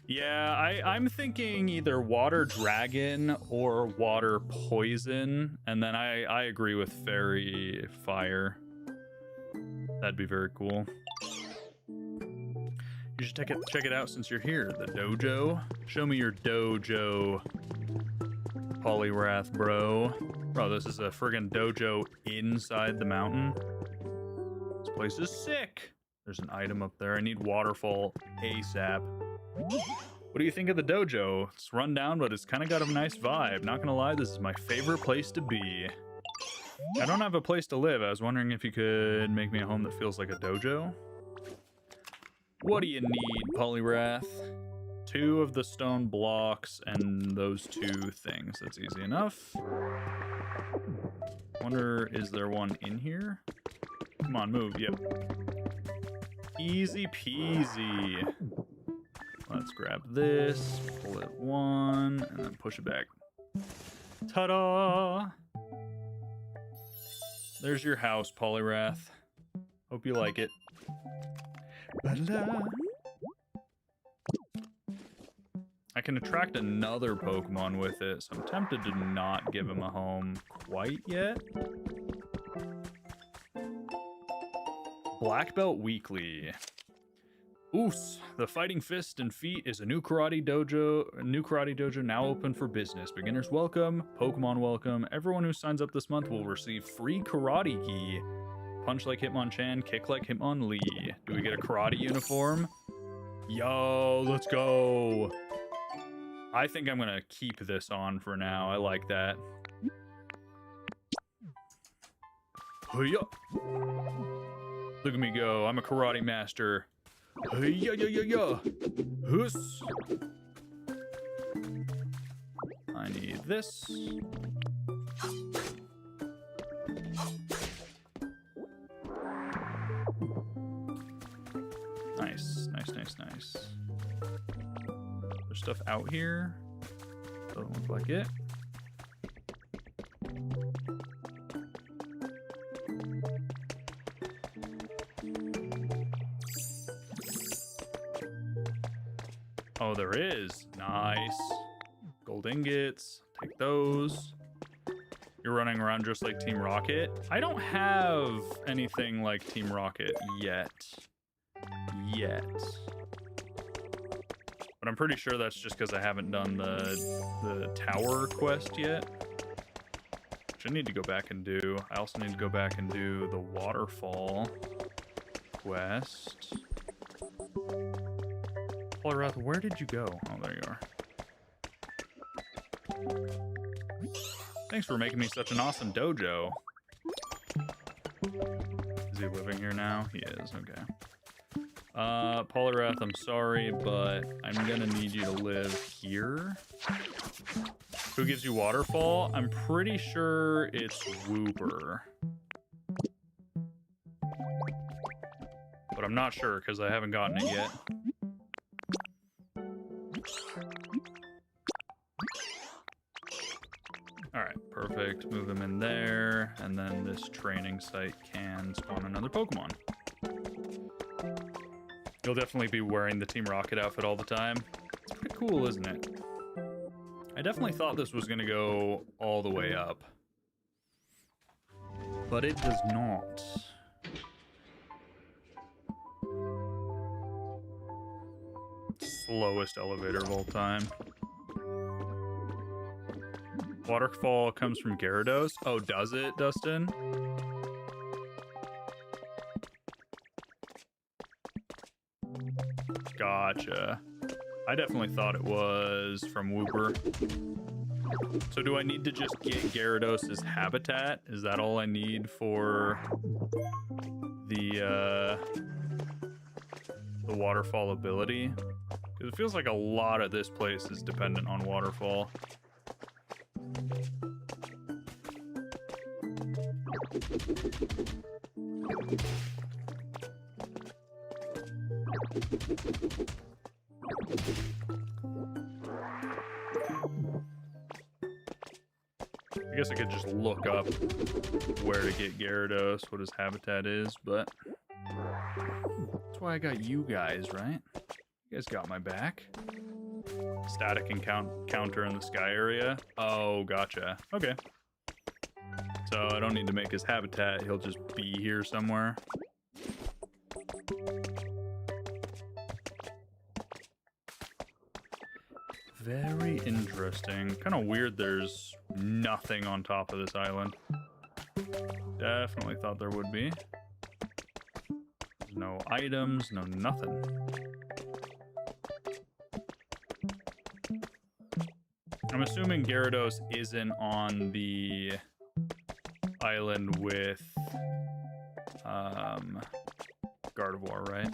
Yeah, I'm thinking either water dragon or water poison. And then I agree with fairy fire. That'd be very cool. You should check it out since you're here. The dojo. Show me your dojo, Poliwrath, bro. Bro, this is a friggin' dojo inside the mountain. This place is sick. There's an item up there. I need waterfall ASAP. What do you think of the dojo? It's run down, but it's kind of got a nice vibe. Not gonna lie, this is my favorite place to be. I don't have a place to live. I was wondering if you could make me a home that feels like a dojo. What do you need, Polyrath? 2 of the stone blocks and those 2 things. That's easy enough. Wonder, is there one in here? Come on, move. Yep. Easy peasy. Let's grab this, pull it 1, and then push it back. Ta-da! There's your house, Polyrath. Hope you like it. Ba-da-da. I can attract another Pokemon with it, so I'm tempted to not give him a home quite yet. Black Belt Weekly. Oos, the Fighting Fist and Feet is a new karate dojo now open for business. Beginners welcome, Pokemon welcome. Everyone who signs up this month will receive free karate gi. Punch like Hitmonchan, kick like Hitmonlee. Do we get a karate uniform? Yo, let's go. I think I'm gonna keep this on for now. I like that. Hey-ya. Look at me go. I'm a karate master. Hey-ya-ya-ya-ya. Huss. I need this. Nice, nice, nice, nice. There's stuff out here. Doesn't look like it. Oh, there is. Nice. Gold ingots. Take those. You're running around just like Team Rocket. I don't have anything like Team Rocket yet. But I'm pretty sure that's just because I haven't done the tower quest yet. Which I need to go back and do. I also need to go back and do the waterfall quest. Polyrath, where did you go? Oh, there you are. Thanks for making me such an awesome dojo. Is he living here now? He is, okay. Polyrath, I'm sorry, but I'm gonna need you to live here. Who gives you waterfall? I'm pretty sure it's Wooper. But I'm not sure because I haven't gotten it yet. Alright, perfect. Move him in there, and then this training site can spawn another Pokemon. You'll definitely be wearing the Team Rocket outfit all the time. It's pretty cool, isn't it? I definitely thought this was going to go all the way up. But it does not. Slowest elevator of all time. Waterfall comes from Gyarados. Oh, does it, Dustin? Gotcha. I definitely thought it was from Wooper. So do I need to just get Gyarados' habitat? Is that all I need for the waterfall ability? Because it feels like a lot of this place is dependent on waterfall. I guess I could just look up where to get Gyarados, what his habitat is, but that's why I got you guys, right? You guys got my back. Static encounter in the sky area. Oh, gotcha. Okay. So I don't need to make his habitat. He'll just be here somewhere. Very interesting. Kind of weird there's nothing on top of this island. Definitely thought there would be. There's no items, no nothing. I'm assuming Gyarados isn't on the island with Gardevoir, right?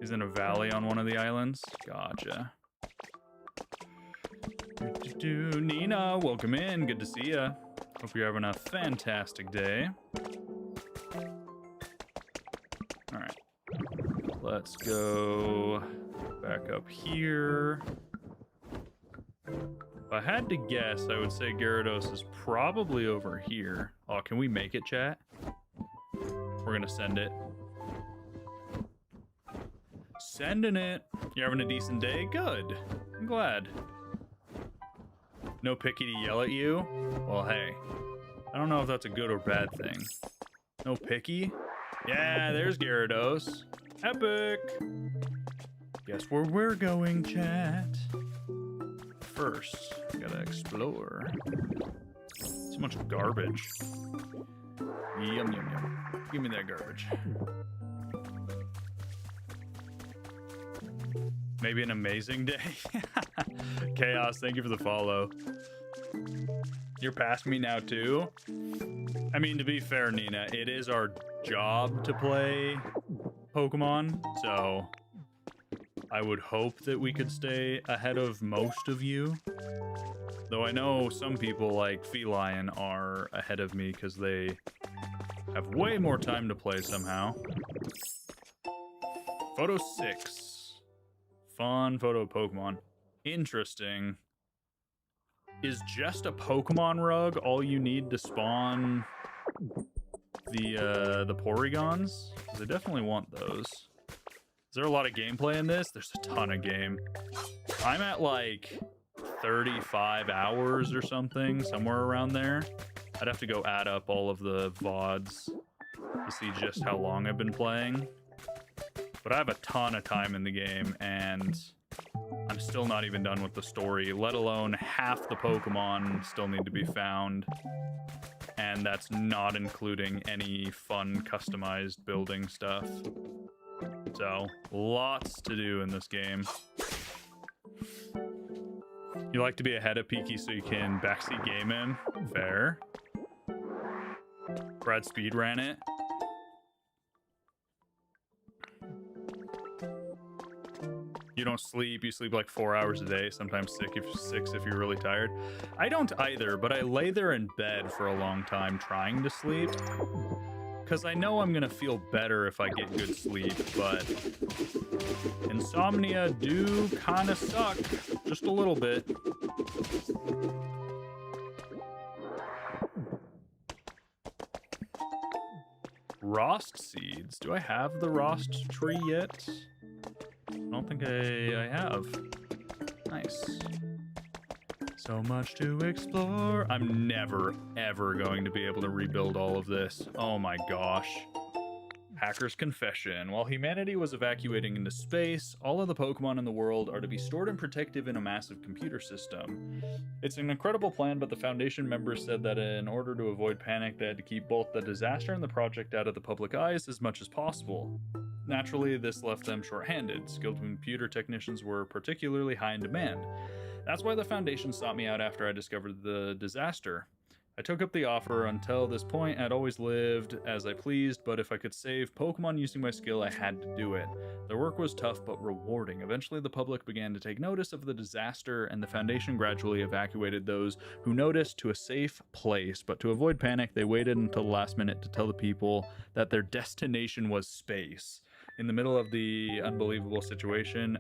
He's in a valley on one of the islands. Gotcha. Nina, welcome in. Good to see ya. Hope you're having a fantastic day. All right. Let's go back up here. If I had to guess, I would say Gyarados is probably over here. Oh, can we make it, chat? We're gonna send it. Sending it. You're having a decent day? Good. I'm glad. No picky to yell at you? Well, hey. I don't know if that's a good or bad thing. No picky? Yeah, there's Gyarados. Epic! Guess where we're going, chat. First, gotta explore. So much garbage. Yum, yum, yum. Give me that garbage. Maybe an amazing day. Chaos, thank you for the follow. You're past me now, too? I mean, to be fair, Nina, it is our job to play Pokemon, so I would hope that we could stay ahead of most of you. Though I know some people like Feline are ahead of me because they have way more time to play somehow. Photo 6. Fun photo of Pokemon. Interesting. Is just a Pokemon rug all you need to spawn the Porygons? Because I definitely want those. Is there a lot of gameplay in this? There's a ton of game. I'm at like 35 hours or something, somewhere around there. I'd have to go add up all of the VODs to see just how long I've been playing. But I have a ton of time in the game, and I'm still not even done with the story, let alone half the Pokemon still need to be found. And that's not including any fun customized building stuff. So, lots to do in this game. You like to be ahead of Peaky so you can backseat game him? Fair. Brad speed ran it. You don't sleep. You sleep like 4 hours a day, sometimes 6 if you're really tired. I don't either, but I lay there in bed for a long time trying to sleep. Because I know I'm going to feel better if I get good sleep, but insomnia do kind of suck. Just a little bit. Rost seeds. Do I have the Rost tree yet? I don't think I have. Nice. So much to explore. I'm never, ever going to be able to rebuild all of this. Oh my gosh. Hacker's confession. While humanity was evacuating into space, all of the Pokemon in the world are to be stored and protected in a massive computer system. It's an incredible plan, but the Foundation members said that in order to avoid panic, they had to keep both the disaster and the project out of the public eyes as much as possible. Naturally, this left them short-handed. Skilled computer technicians were particularly high in demand. That's why the Foundation sought me out after I discovered the disaster. I took up the offer. Until this point, I'd always lived as I pleased, but if I could save Pokemon using my skill, I had to do it. The work was tough but rewarding. Eventually, the public began to take notice of the disaster, and the Foundation gradually evacuated those who noticed to a safe place. But to avoid panic, they waited until the last minute to tell the people that their destination was space. In the middle of the unbelievable situation,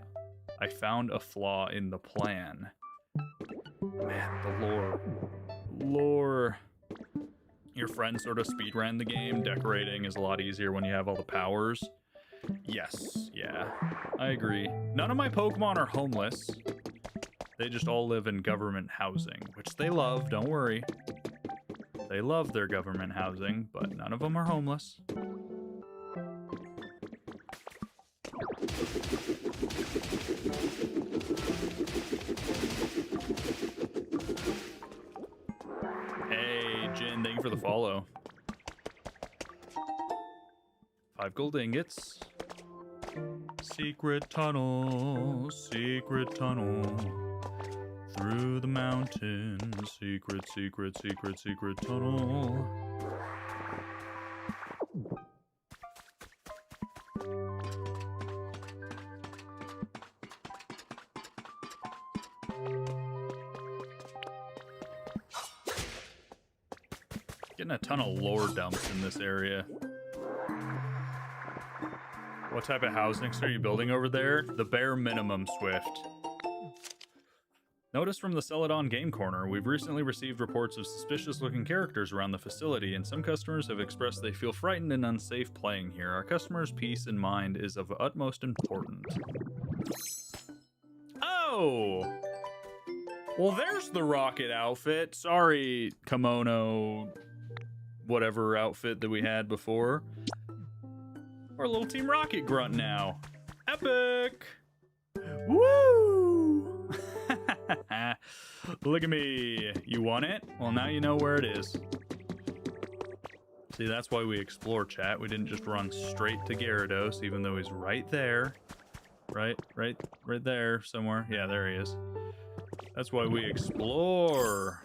I found a flaw in the plan. Man, the lore. Lore. Your friend sort of speedran the game. Decorating is a lot easier when you have all the powers. Yes, yeah, I agree. None of my Pokemon are homeless. They just all live in government housing, which they love, don't worry. They love their government housing, but none of them are homeless. Hey, Jin, thank you for the follow. 5 gold ingots. Secret tunnel, through the mountains. Secret, secret, secret, secret tunnel. Getting a ton of lore dumps in this area. What type of housings are you building over there? The bare minimum, Swift. Notice from the Celadon Game Corner, we've recently received reports of suspicious-looking characters around the facility, and some customers have expressed they feel frightened and unsafe playing here. Our customers' peace and mind is of utmost importance. Oh! Well, there's the rocket outfit. Sorry, kimono, whatever outfit that we had before. We're a little Team Rocket grunt now. Epic! Woo! Look at me. You want it? Well, now you know where it is. See, that's why we explore, chat. We didn't just run straight to Gyarados, even though he's right there. Right there somewhere. Yeah, there he is. That's why we explore.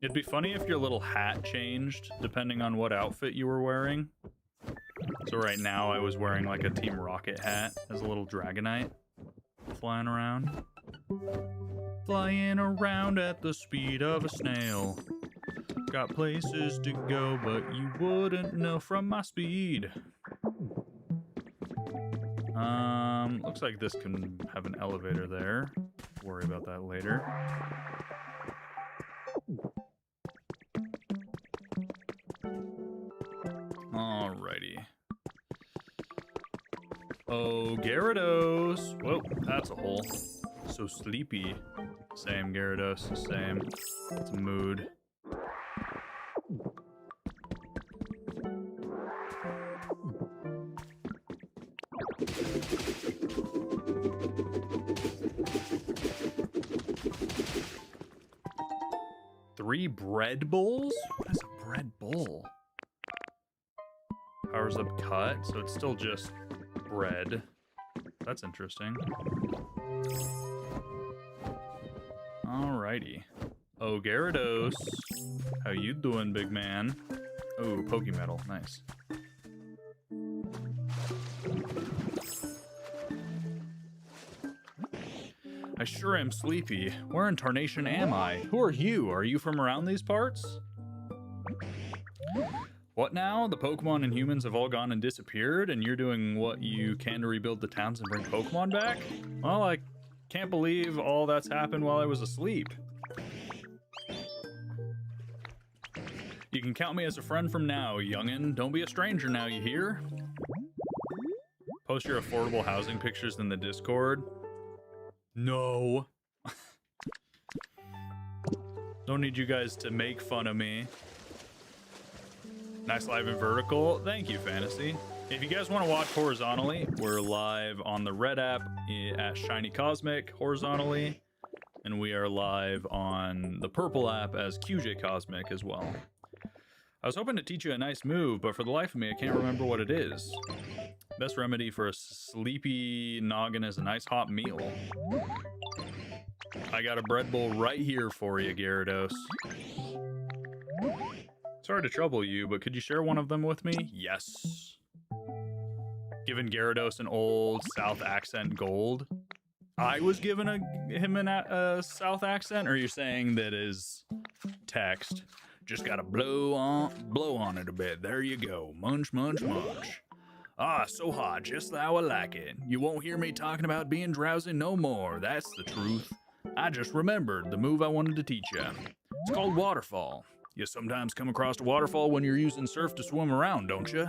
It'd be funny if your little hat changed depending on what outfit you were wearing. So right now I was wearing like a Team Rocket hat as a little Dragonite flying around. Flying around at the speed of a snail. Got places to go, but you wouldn't know from my speed. Looks like this can have an elevator there. Worry about that later. Alrighty. Oh, Gyarados. Whoa, that's a hole. So sleepy. Same, Gyarados. Same. It's a mood. Three bread bowls? What is a bread bowl? Powers up cut, so it's still just bread. That's interesting. Alrighty. Oh, Gyarados. How you doing, big man? Oh, Pokemetal. Nice. I sure am sleepy. Where in tarnation am I? Who are you? Are you from around these parts? What now? The Pokemon and humans have all gone and disappeared, and you're doing what you can to rebuild the towns and bring Pokemon back? Well, I can't believe all that's happened while I was asleep. You can count me as a friend from now, youngin'. Don't be a stranger now, you hear? Post your affordable housing pictures in the Discord. No. Don't need you guys to make fun of me. Nice live and vertical. Thank you, Fantasy. If you guys want to watch horizontally, we're live on the Red app at Shiny Cosmic horizontally, and we are live on the Purple app as QJ Cosmic as well. I was hoping to teach you a nice move, but for the life of me, I can't remember what it is. Best remedy for a sleepy noggin is a nice hot meal. I got a bread bowl right here for you, Gyarados. Sorry to trouble you, but could you share one of them with me? Yes. Giving Gyarados an old South accent gold. I was giving him a South accent, or are you saying that is text? Just gotta blow on it a bit. There you go. Munch, munch, munch. Ah, so hot, just how I like it. You won't hear me talking about being drowsy no more. That's the truth. I just remembered the move I wanted to teach you. It's called Waterfall. You sometimes come across a waterfall when you're using surf to swim around, don't you?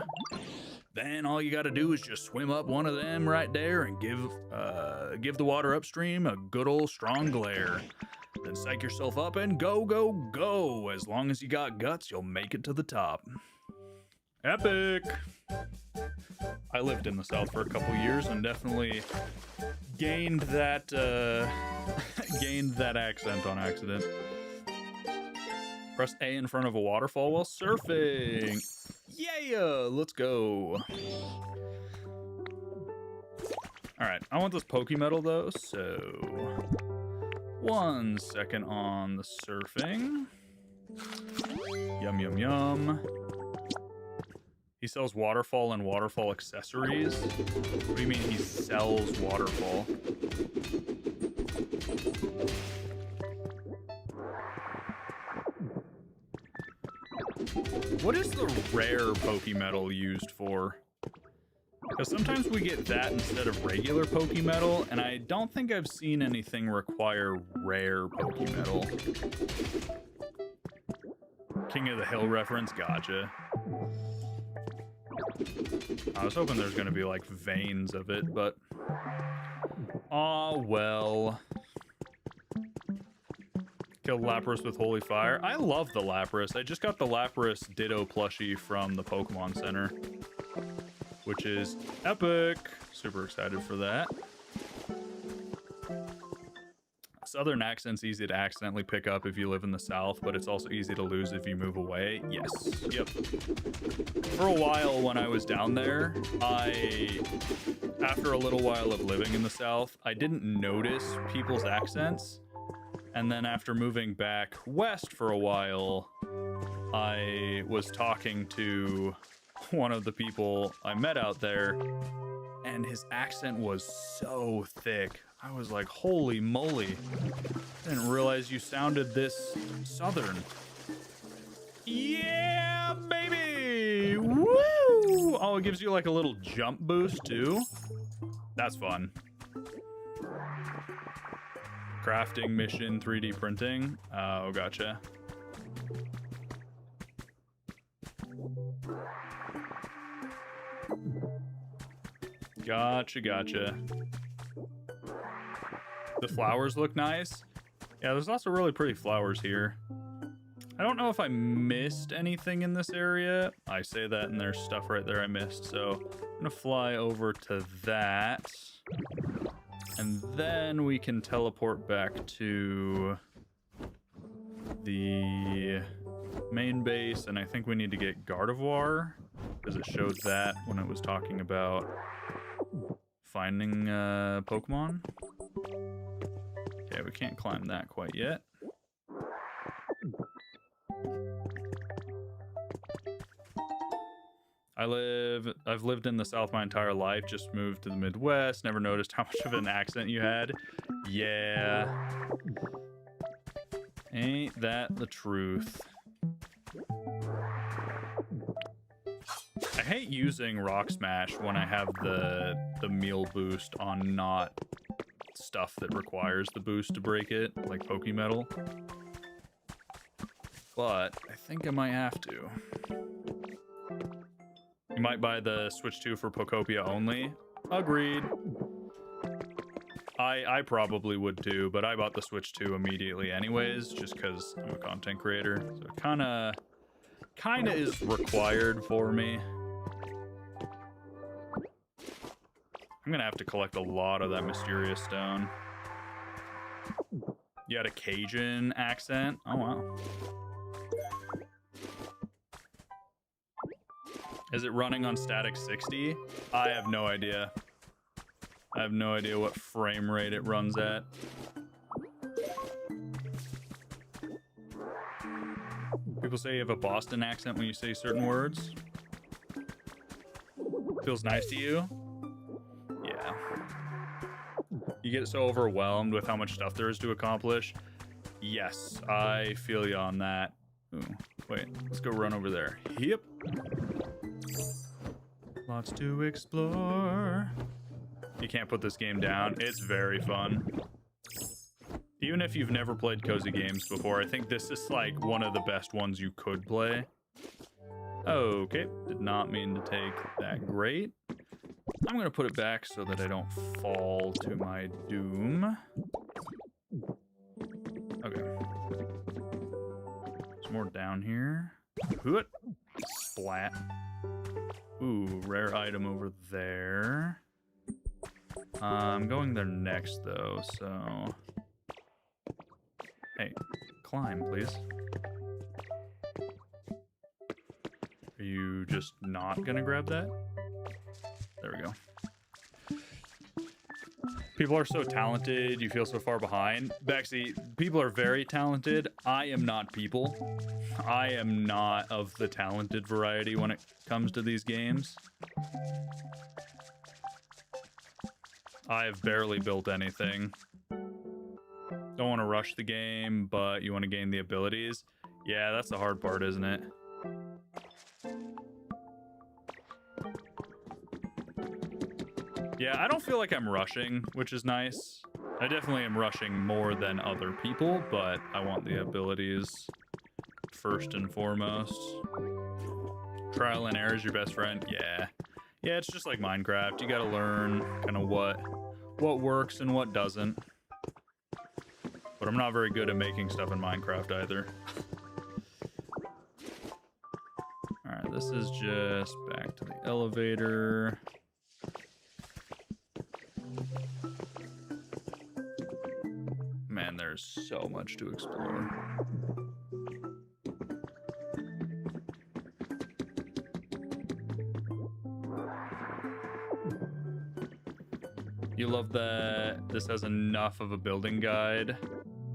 Then all you gotta do is just swim up one of them right there and give the water upstream a good old strong glare. Then psych yourself up and go, go, go. As long as you got guts, you'll make it to the top. Epic! I lived in the South for a couple years and definitely gained that accent on accident. Press A in front of a waterfall while surfing. Yeah, let's go. All right, I want this Pokemetal though, so 1 second on the surfing. Yum, yum, yum. He sells waterfall and waterfall accessories. What do you mean he sells waterfall? What is the rare Pokemetal used for? Because sometimes we get that instead of regular Pokemetal, and I don't think I've seen anything require rare Pokemetal. King of the Hill reference, gotcha. I was hoping there's going to be like veins of it, but... Aw, well. Killed Lapras with Holy Fire. I love the Lapras. I just got the Lapras Ditto plushie from the Pokemon Center, which is epic. Super excited for that. Southern accent's easy to accidentally pick up if you live in the South, but it's also easy to lose if you move away. Yes. Yep. For a while when I was down there, after a little while of living in the South, I didn't notice people's accents. And then after moving back west for a while, I was talking to one of the people I met out there, and his accent was so thick. I was like, holy moly. I didn't realize you sounded this Southern. Yeah, baby! Woo! Oh, it gives you like a little jump boost too. That's fun. Crafting mission, 3D printing. Oh, gotcha. Gotcha. The flowers look nice. Yeah, there's also really pretty flowers here. I don't know if I missed anything in this area. I say that and there's stuff right there I missed. So I'm gonna fly over to that. And then we can teleport back to the main base. And I think we need to get Gardevoir, because it showed that when it was talking about finding Pokemon. Okay, we can't climb that quite yet. I've lived in the South my entire life, just moved to the Midwest, never noticed how much of an accent you had. Yeah. Ain't that the truth? I hate using Rock Smash when I have the meal boost on not stuff that requires the boost to break it, like Pokemetal. But I think I might have to. You might buy the Switch 2 for Pokopia only. Agreed. I probably would too, but I bought the Switch 2 immediately anyways, just because I'm a content creator. So it kinda is required for me. I'm gonna have to collect a lot of that mysterious stone. You had a Cajun accent? Oh wow. Is it running on static 60? I have no idea. I have no idea what frame rate it runs at. People say you have a Boston accent when you say certain words. Feels nice to you? Yeah. You get so overwhelmed with how much stuff there is to accomplish. Yes, I feel you on that. Ooh, wait, let's go run over there. Yep. Lots to explore. You can't put this game down. It's very fun. Even if you've never played cozy games before, I think this is like one of the best ones you could play. Okay, did not mean to take that. Great. I'm gonna put it back so that I don't fall to my doom. Okay. There's more down here. Hoot. Splat. Ooh, rare item over there. I'm going there next though, so... Hey, climb, please. Are you just not gonna grab that? There we go. People are so talented, you feel so far behind. Bexy, people are very talented. I am not people. I am not of the talented variety when it comes to these games. I have barely built anything. Don't want to rush the game, but you want to gain the abilities. Yeah, that's the hard part, isn't it? Yeah, I don't feel like I'm rushing, which is nice. I definitely am rushing more than other people, but I want the abilities first and foremost. Trial and error is your best friend. Yeah. Yeah, it's just like Minecraft. You gotta learn kind of what works and what doesn't. But I'm not very good at making stuff in Minecraft either. Alright, this is just back to the elevator. Man, there's so much to explore. You love that this has enough of a building guide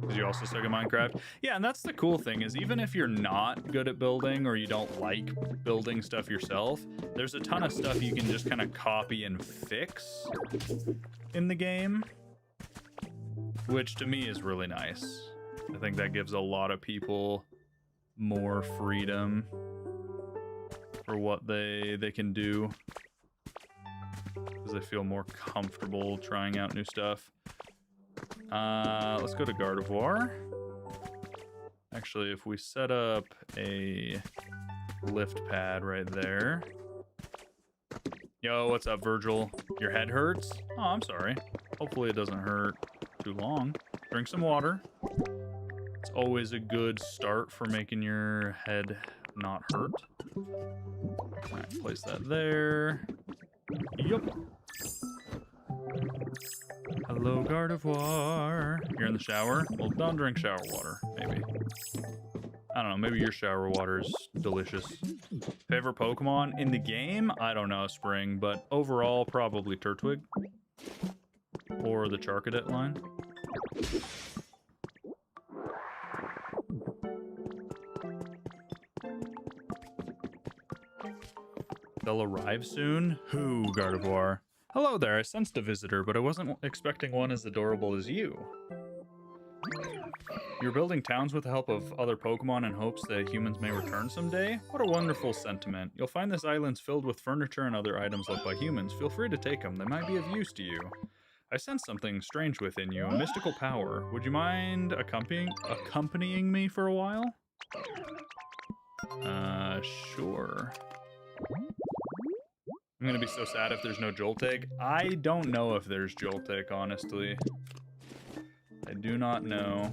because you also suck at Minecraft. Yeah, and that's the cool thing is even if you're not good at building or you don't like building stuff yourself, there's a ton of stuff you can just kind of copy and fix in the game, which to me is really nice. I think that gives a lot of people more freedom for what they can do because they feel more comfortable trying out new stuff. Let's go to Gardevoir. Actually, if we set up a lift pad right there. Yo, what's up, Virgil? Your head hurts? Oh, I'm sorry. Hopefully it doesn't hurt too long. Drink some water. It's always a good start for making your head not hurt. All right, place that there. Yup. Hello, Gardevoir. You're in the shower? Well, don't drink shower water, maybe. I don't know, maybe your shower water is delicious. Favorite Pokemon in the game? I don't know, Spring, but overall, probably Turtwig. Or the Charcadet line. They'll arrive soon? Who, Gardevoir? Hello there, I sensed a visitor, but I wasn't expecting one as adorable as you. You're building towns with the help of other Pokemon in hopes that humans may return someday? What a wonderful sentiment. You'll find this island's filled with furniture and other items left by humans. Feel free to take them, they might be of use to you. I sense something strange within you, a mystical power. Would you mind accompanying me for a while? Sure. I'm gonna be so sad if there's no Joltik. I don't know if there's Joltik, honestly. I do not know.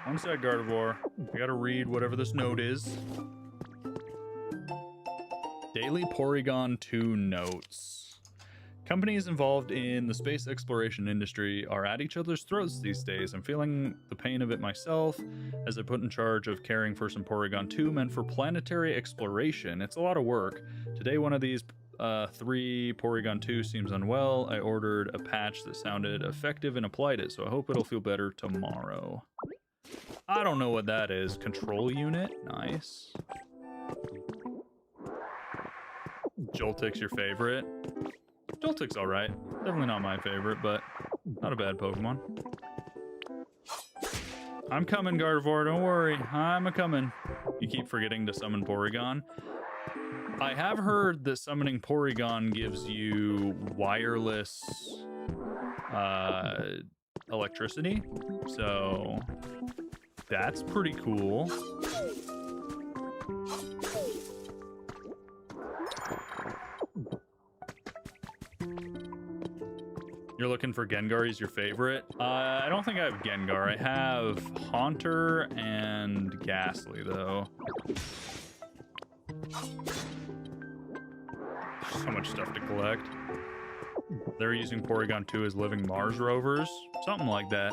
One sec, Gardevoir. I gotta read whatever this note is. Daily Porygon 2 notes. Companies involved in the space exploration industry are at each other's throats these days. I'm feeling the pain of it myself as I put in charge of caring for some Porygon 2 meant for planetary exploration. It's a lot of work. Today one of these 3 Porygon 2 seems unwell. I ordered a patch that sounded effective and applied it, so I hope it'll feel better tomorrow. I don't know what that is. Control unit? Nice. Joltik's your favorite? Joltik's alright. Definitely not my favorite, but not a bad Pokemon. I'm coming, Gardevoir, don't worry. I'm a-coming. You keep forgetting to summon Porygon. I have heard that summoning Porygon gives you wireless electricity, so that's pretty cool. You're looking for Gengar, he's your favorite? I don't think I have Gengar. I have Haunter and Ghastly, though. So much stuff to collect. They're using Porygon 2 as living Mars rovers? Something like that.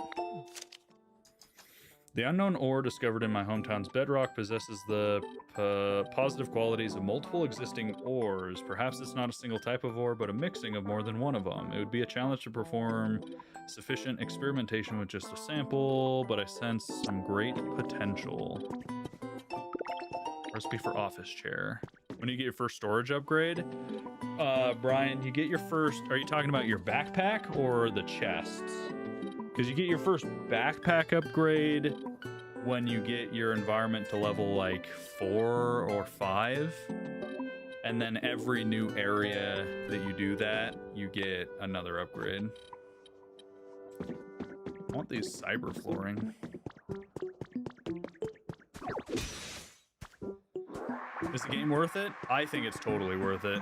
The unknown ore discovered in my hometown's bedrock possesses the positive qualities of multiple existing ores. Perhaps it's not a single type of ore, but a mixing of more than one of them. It would be a challenge to perform sufficient experimentation with just a sample, but I sense some great potential. Recipe for office chair. When you get your first storage upgrade, Brian, you get your first... Are you talking about your backpack or the chests? Because you get your first backpack upgrade when you get your environment to level like 4 or 5. And then every new area that you do that, you get another upgrade. I want these cyber flooring. Is the game worth it? I think it's totally worth it.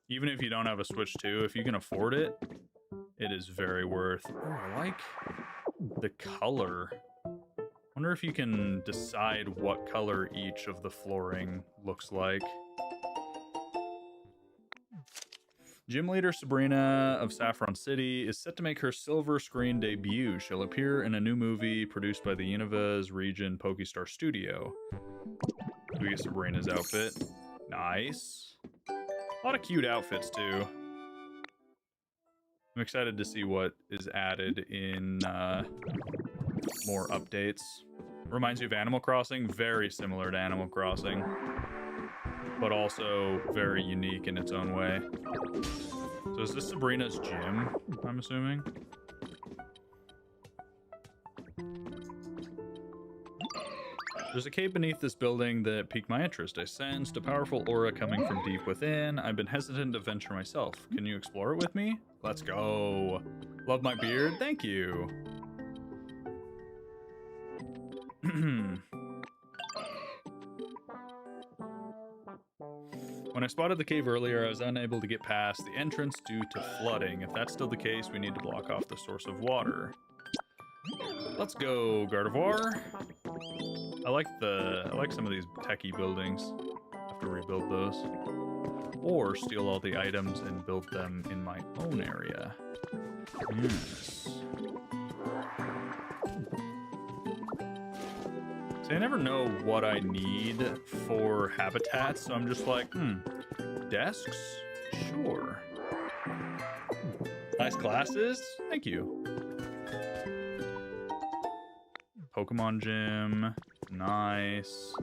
Even if you don't have a Switch 2, if you can afford it, it is very worth. Oh, I like the color. Wonder if you can decide what color each of the flooring looks like. Gym leader Sabrina of Saffron City is set to make her silver screen debut. She'll appear in a new movie produced by the Univaz Region Pokestar Studio. We get Sabrina's outfit. Nice. A lot of cute outfits, too. I'm excited to see what is added in more updates. Reminds you of Animal Crossing. Very similar to Animal Crossing. But also very unique in its own way. So is this Sabrina's gym, I'm assuming? There's a cave beneath this building that piqued my interest. I sensed a powerful aura coming from deep within. I've been hesitant to venture myself. Can you explore it with me? Let's go. Love my beard? Thank you. When I spotted the cave earlier, I was unable to get past the entrance due to flooding. If that's still the case, we need to block off the source of water. Let's go, Gardevoir. I like some of these techie buildings. Have to rebuild those. Or steal all the items and build them in my own area. Yes. See, I never know what I need for habitats, so I'm just like, desks? Sure. Nice glasses? Thank you. Pokemon gym. Nice.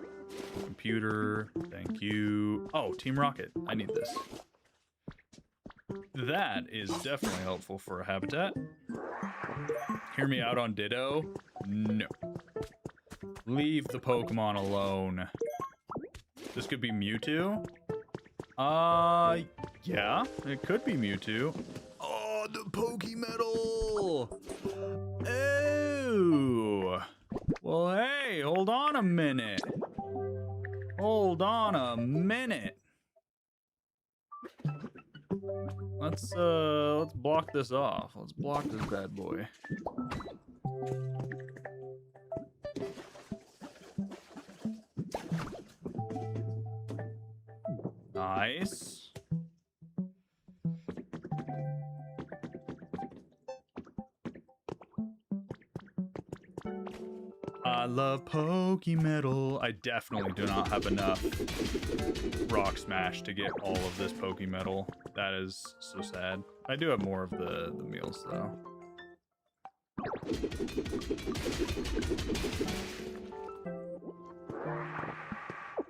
Computer. Thank you. Oh, Team Rocket. I need this. That is definitely helpful for a habitat. Hear me out on Ditto? No. Leave the Pokemon alone. This could be Mewtwo? Yeah. It could be Mewtwo. Oh, the Pokemetal! Oh! Well, hey, hold on a minute. Hold on a minute. Let's block this off. Let's block this bad boy. Nice. I love Pokemetal. I definitely do not have enough Rock Smash to get all of this Pokemetal. That is so sad. I do have more of the meals, though.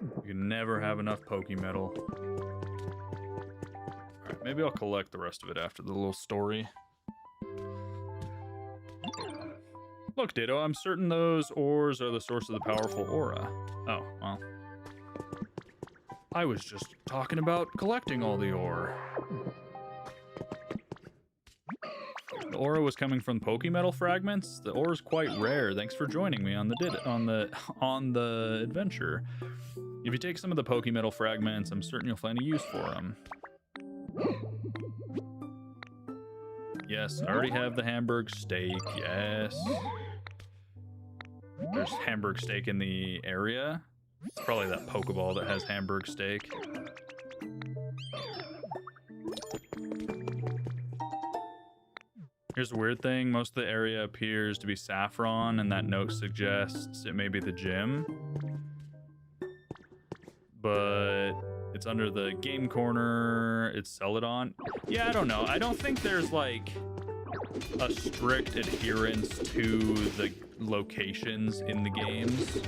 You can never have enough Pokemetal. Alright, maybe I'll collect the rest of it after the little story. Look, Ditto, I'm certain those ores are the source of the powerful aura. Oh, well. I was just talking about collecting all the ore. The aura was coming from Pokemetal fragments. The ore is quite rare. Thanks for joining me on the adventure. If you take some of the Pokemetal fragments, I'm certain you'll find a use for them. Yes, I already have the Hamburg steak. Yes. There's Hamburg steak in the area. It's probably that Pokeball that has Hamburg steak. Here's a weird thing. Most of the area appears to be saffron, and that note suggests it may be the gym. but it's under the game corner. It's Celadon. Yeah, I don't know. I don't think there's like a strict adherence to the locations in the games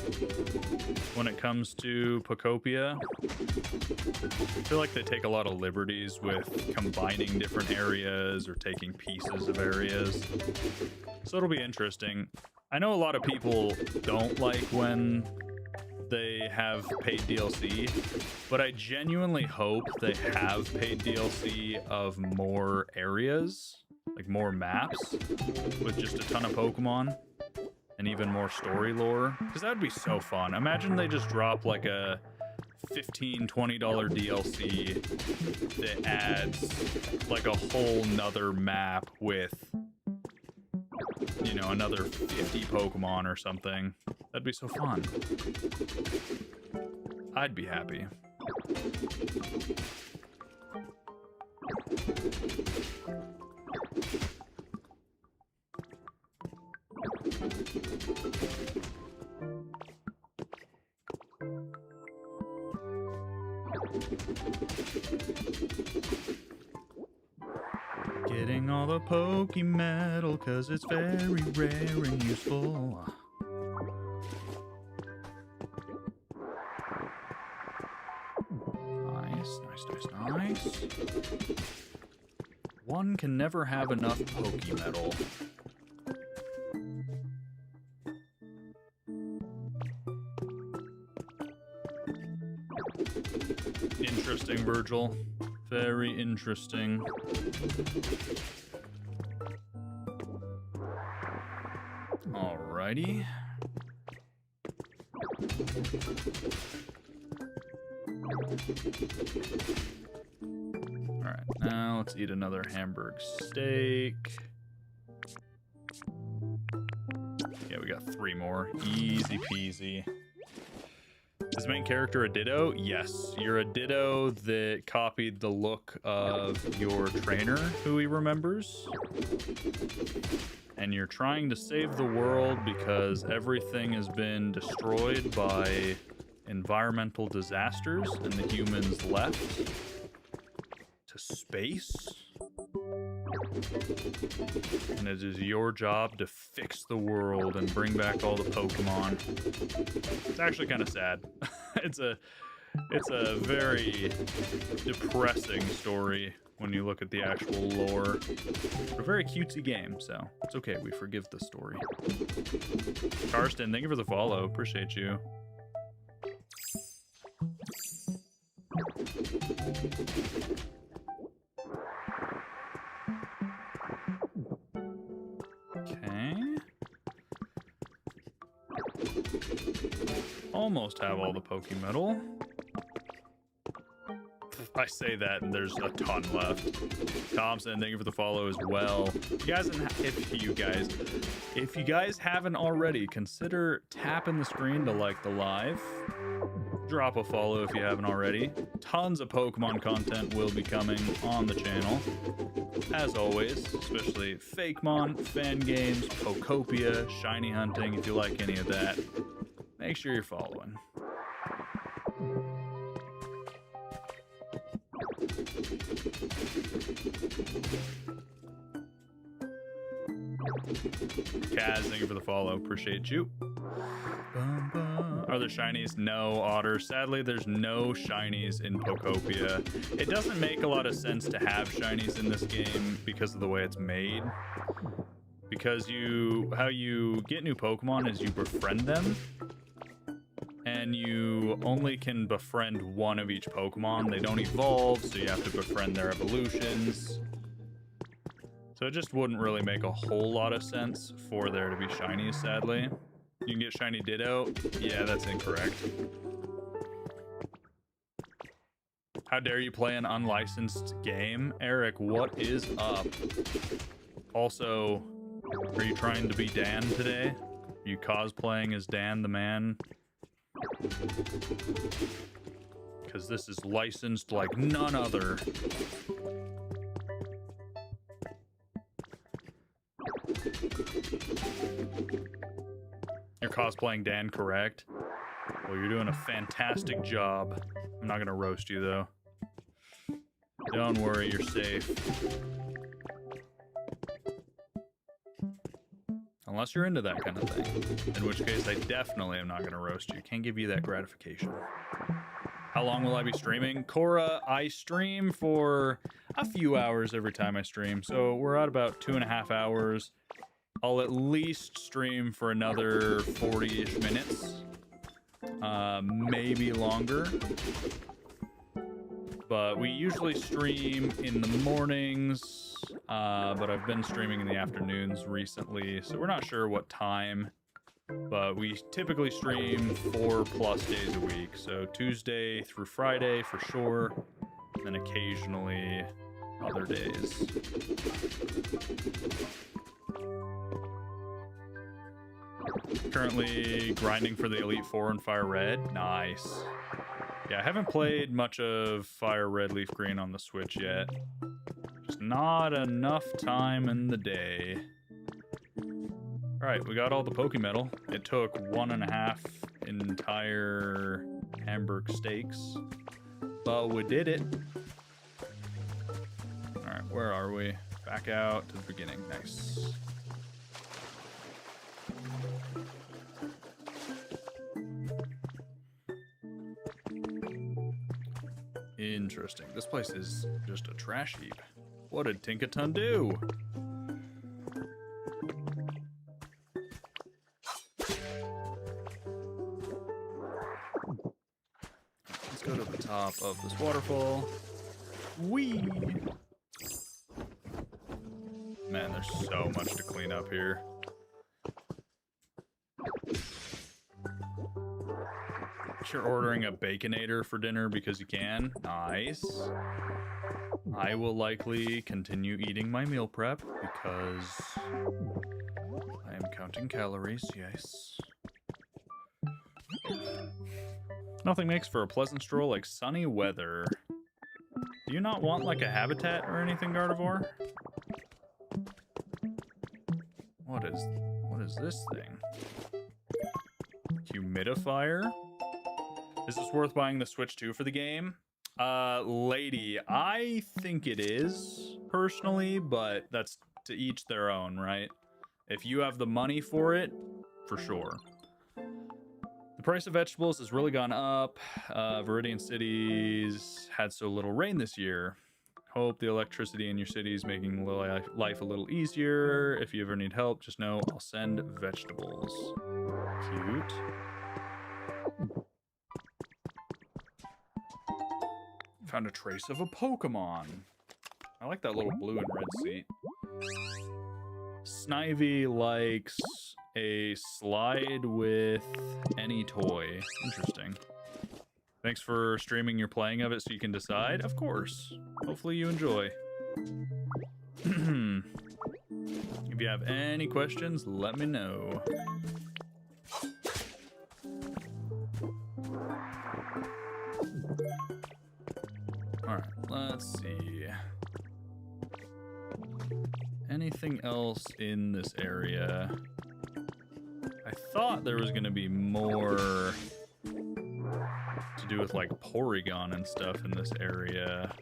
when it comes to Pokopia. I feel like they take a lot of liberties with combining different areas or taking pieces of areas. So it'll be interesting. I know a lot of people don't like when they have paid DLC, but I genuinely hope they have paid DLC of more areas, like more maps with just a ton of Pokemon and even more story lore, because that would be so fun. Imagine they just drop like a $15, $20 DLC that adds like a whole nother map with, you know, another 50 Pokemon or something. That'd be so fun. I'd be happy. Getting all the Poke Metal, cause it's very rare and useful. Nice. One can never have enough Poke Metal. Interesting, Virgil. Very interesting. Alrighty. Alright, now let's eat another Hamburg steak. Yeah, we got 3 more. Easy peasy. Is the main character a Ditto? Yes, you're a Ditto that copied the look of your trainer, who he remembers. And you're trying to save the world because everything has been destroyed by environmental disasters and the humans left to space. And it is your job to fix the world and bring back all the Pokemon. It's actually kind of sad. It's a very depressing story when you look at the actual lore. A very cutesy game, so it's okay. We forgive the story. Karsten, thank you for the follow. Appreciate you. Okay. Almost have all the Poke Metal. I say that and there's a ton left. Thompson, thank you for the follow as well. If you guys haven't already, consider tapping the screen to like the live. Drop a follow if you haven't already. Tons of Pokemon content will be coming on the channel. As always, especially Fakemon, fan games, Pokopia, shiny hunting. If you like any of that, make sure you're following. Kaz, thank you for the follow. Appreciate you. Are there shinies? No, Otter. Sadly, there's no shinies in Pokopia. It doesn't make a lot of sense to have shinies in this game because of the way it's made. Because how you get new Pokemon is you befriend them. And you only can befriend one of each Pokemon. They don't evolve, so you have to befriend their evolutions. So it just wouldn't really make a whole lot of sense for there to be shinies, sadly. You can get shiny Ditto. Yeah, that's incorrect. How dare you play an unlicensed game? Eric, what is up? Also, are you trying to be Dan today? Are you cosplaying as Dan the man? Because this is licensed like none other. You're cosplaying Dan, correct? Well, you're doing a fantastic job. I'm not gonna roast you, though. Don't worry, you're safe. Unless you're into that kind of thing. In which case, I definitely am not gonna roast you. Can't give you that gratification. How long will I be streaming? Cora, I stream for a few hours every time I stream. So we're at about 2.5 hours. I'll at least stream for another 40-ish minutes. Maybe longer. But we usually stream in the mornings. But I've been streaming in the afternoons recently. So we're not sure what time. But we typically stream 4+ days a week. So Tuesday through Friday for sure. And then occasionally other days. Currently grinding for the Elite Four in Fire Red. Nice. Yeah, I haven't played much of Fire Red Leaf Green on the Switch yet. Just not enough time in the day. Alright, we got all the Pokemetal. It took 1.5 entire Hamburg steaks. But we did it. Alright, where are we? Back out to the beginning. Nice. Interesting. This place is just a trash heap. What did Tinkaton do? Let's go to the top of this waterfall. Whee! Man, there's so much to clean up here. You're ordering a Baconator for dinner because you can. Nice. I will likely continue eating my meal prep because I am counting calories, yes. Nothing makes for a pleasant stroll like sunny weather. Do you not want like a habitat or anything, Gardevoir? What is this thing? Humidifier? Is this worth buying the Switch 2 for the game? Lady, I think it is, personally, but that's to each their own, right? If you have the money for it, for sure. The price of vegetables has really gone up. Viridian cities had so little rain this year. Hope the electricity in your city is making life a little easier. If you ever need help, just know I'll send vegetables. Cute. Found a trace of a Pokemon. I like that little blue and red seat. Snivy likes a slide with any toy. Interesting. Thanks for streaming your playing of it so you can decide. Of course. Hopefully you enjoy. If you have any questions, let me know. Alright, let's see. Anything else in this area? I thought there was going to be more to do with like Porygon and stuff in this area.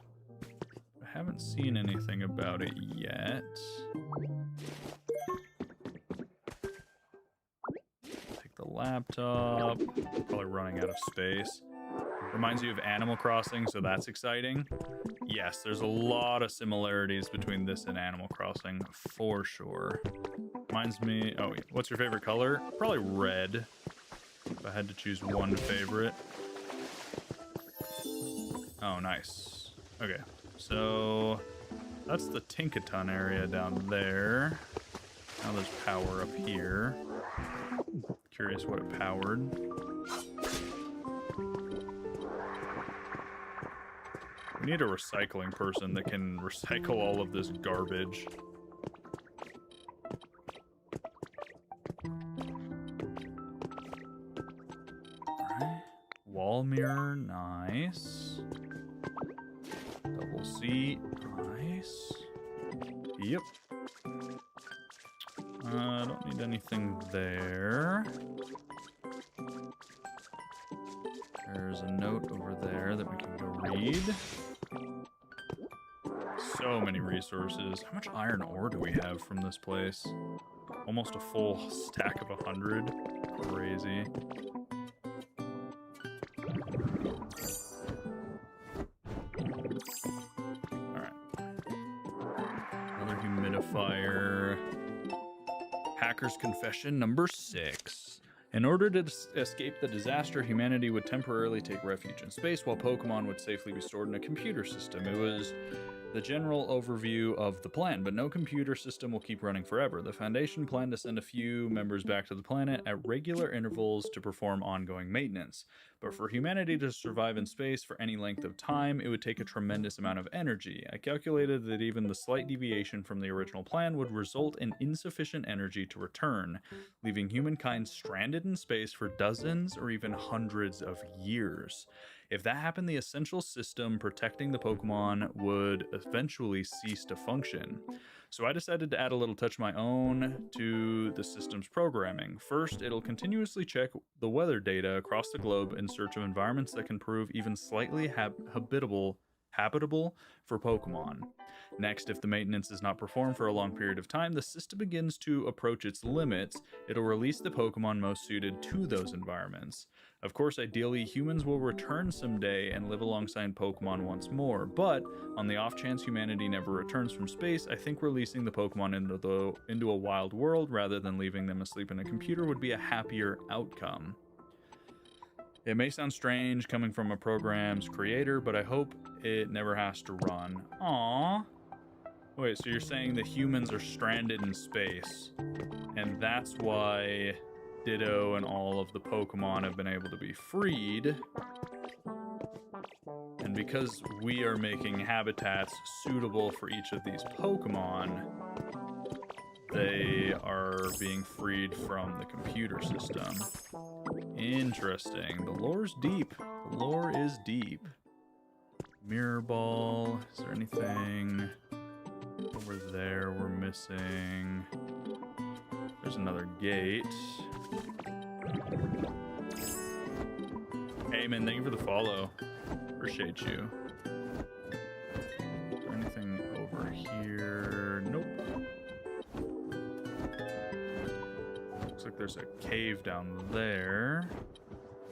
I haven't seen anything about it yet. Take the laptop. Probably running out of space. Reminds you of Animal Crossing, so that's exciting. Yes, there's a lot of similarities between this and Animal Crossing, for sure. Reminds me... Oh, what's your favorite color? Probably red, if I had to choose one favorite. Oh, nice. Okay, so that's the Tinkaton area down there. Now there's power up here. Curious what it powered. We need a recycling person that can recycle all of this garbage. Alright. Wall mirror, nice. Double seat, nice. Yep. I don't need anything there. breed. So many resources. How much iron ore do we have from this place? Almost a full stack of 100. Crazy. Alright. Another humidifier. Hacker's Confession number 6. In order to escape the disaster, humanity would temporarily take refuge in space while Pokemon would safely be stored in a computer system. It was the general overview of the plan, but no computer system will keep running forever. The Foundation planned to send a few members back to the planet at regular intervals to perform ongoing maintenance. But for humanity to survive in space for any length of time, it would take a tremendous amount of energy. I calculated that even the slight deviation from the original plan would result in insufficient energy to return, leaving humankind stranded in space for dozens or even hundreds of years. If that happened, the essential system protecting the Pokemon would eventually cease to function. So I decided to add a little touch of my own to the system's programming. First, it'll continuously check the weather data across the globe in search of environments that can prove even slightly habitable for Pokemon. Next, if the maintenance is not performed for a long period of time, the system begins to approach its limits. It'll release the Pokemon most suited to those environments. Of course, ideally, humans will return someday and live alongside Pokemon once more, but on the off chance humanity never returns from space, I think releasing the Pokemon into a wild world rather than leaving them asleep in a computer would be a happier outcome. It may sound strange coming from a program's creator, but I hope it never has to run. Aww. Wait, so you're saying the humans are stranded in space, and that's why Ditto and all of the Pokemon have been able to be freed. And because we are making habitats suitable for each of these Pokemon, they are being freed from the computer system. Interesting. The lore's deep. The lore is deep. Mirror Ball. Is there anything over there we're missing? There's another gate. Hey man, thank you for the follow. Appreciate you. Is there anything over here? Nope. Looks like there's a cave down there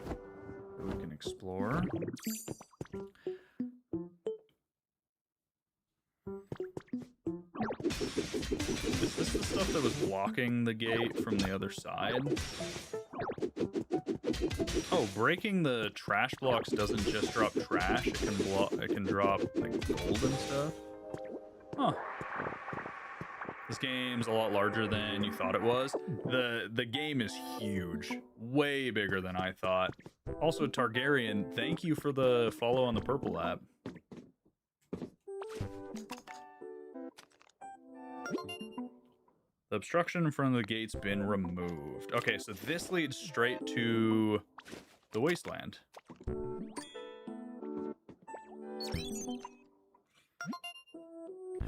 that we can explore. Is this the stuff that was blocking the gate from the other side? Oh, breaking the trash blocks doesn't just drop trash, it can drop like gold and stuff. Huh. This game's a lot larger than you thought it was. The game is huge. Way bigger than I thought. Also, Targaryen, thank you for the follow on the purple app. The obstruction in front of the gate's been removed. Okay, so this leads straight to the wasteland.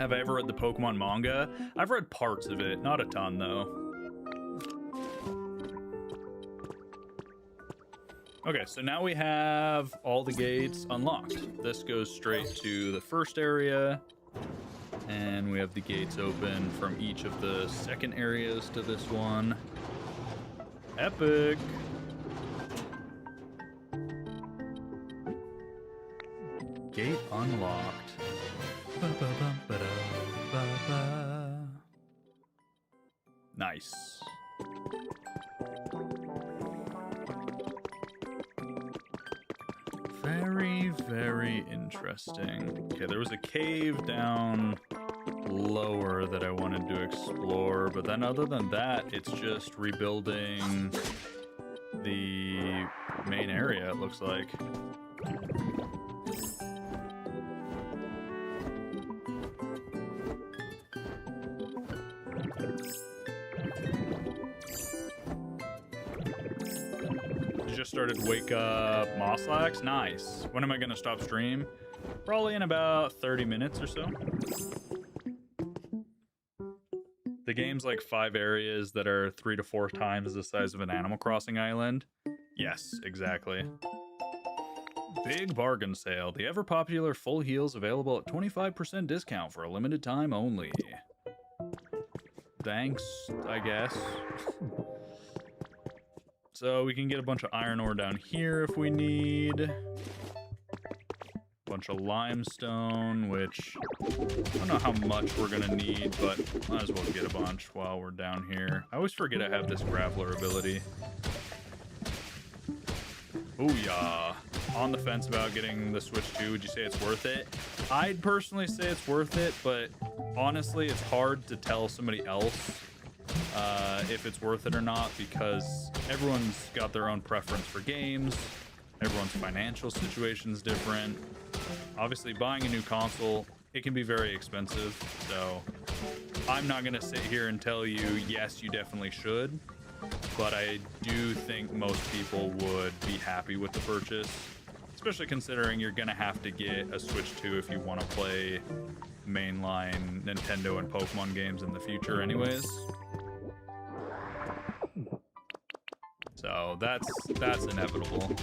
Have I ever read the Pokemon manga? I've read parts of it, not a ton though. Okay, so now we have all the gates unlocked. This goes straight to the first area. And we have the gates open from each of the second areas to this one. Epic! Gate unlocked. Nice. Very, very interesting. Okay, there was a cave down lower that I wanted to explore, but then other than that, it's just rebuilding the main area, it looks like. Just started to wake up Mosslax. Nice. When am I gonna stop stream? Probably in about 30 minutes or so. The game's like 5 areas that are 3 to 4 times the size of an Animal Crossing island. Yes, exactly. Big bargain sale. The ever popular full heals available at 25% discount for a limited time only. Thanks, I guess. So we can get a bunch of iron ore down here if we need. A bunch of limestone, which I don't know how much we're gonna need, but might as well get a bunch while we're down here. I always forget I have this graveler ability. Booyah. On the fence about getting the Switch 2. Would you say it's worth it? I'd personally say it's worth it, but honestly, it's hard to tell somebody else if it's worth it or not, because everyone's got their own preference for games. Everyone's financial situation's different. Obviously, buying a new console, it can be very expensive, so I'm not going to sit here and tell you, yes, you definitely should. But I do think most people would be happy with the purchase, especially considering you're going to have to get a Switch 2 if you want to play mainline Nintendo and Pokemon games in the future anyways. So that's inevitable.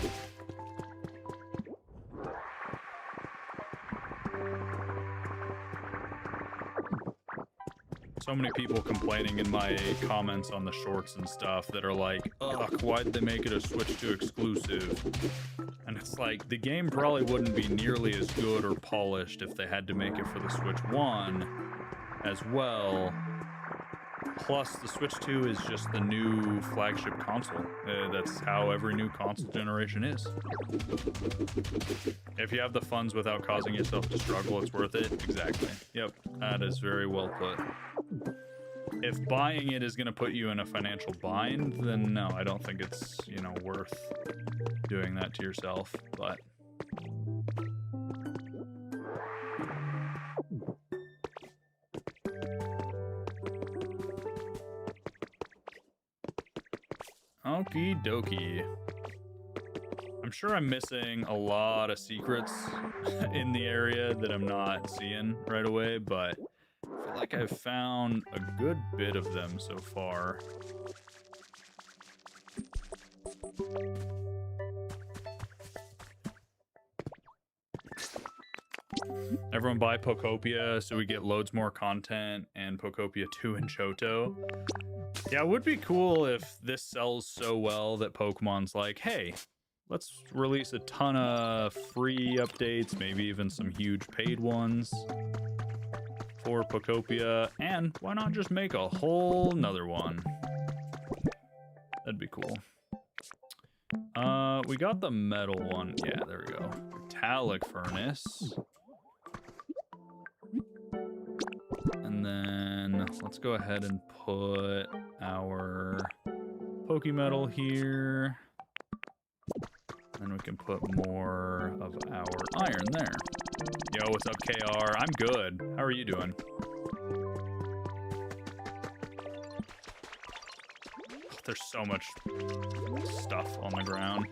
So many people complaining in my comments on the shorts and stuff that are like, ugh, why'd they make it a Switch 2 exclusive? And it's like, the game probably wouldn't be nearly as good or polished if they had to make it for the Switch 1 as well. Plus, the Switch 2 is just the new flagship console. That's how every new console generation is. If you have the funds without causing yourself to struggle, it's worth it. Exactly. Yep, that is very well put. If buying it is going to put you in a financial bind, then no, I don't think it's, you know, worth doing that to yourself, but... Okie dokie. I'm sure I'm missing a lot of secrets in the area that I'm not seeing right away, but I feel like I've found a good bit of them so far. Everyone buy Pokopia so we get loads more content and Pokopia 2 and Johto. Yeah, it would be cool if this sells so well that Pokemon's like, hey, let's release a ton of free updates, maybe even some huge paid ones for Pokopia, and why not just make a whole nother one? That'd be cool. We got the metal one. Yeah, there we go. Metallic furnace. And then let's go ahead and put our Pokemetal here. And we can put more of our iron there. Yo, what's up, KR? I'm good. How are you doing? Oh, there's so much stuff on the ground.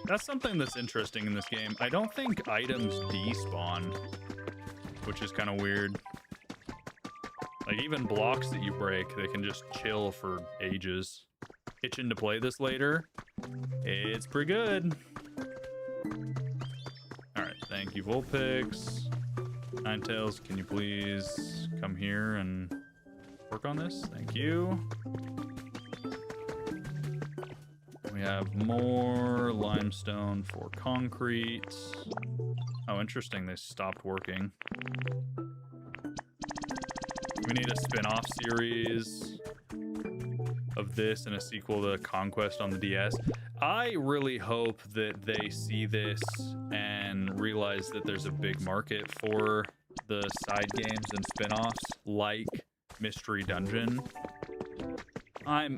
That's something that's interesting in this game. I don't think items despawn, which is kind of weird. Like, even blocks that you break, they can just chill for ages. Itching to play this later? It's pretty good. Alright, thank you, Vulpix. Ninetales, can you please come here and work on this? Thank you. We have more limestone for concrete. Oh, interesting, they stopped working. We need a spin-off series of this and a sequel to Conquest on the DS. I really hope that they see this and realize that there's a big market for the side games and spin-offs like Mystery Dungeon. I'm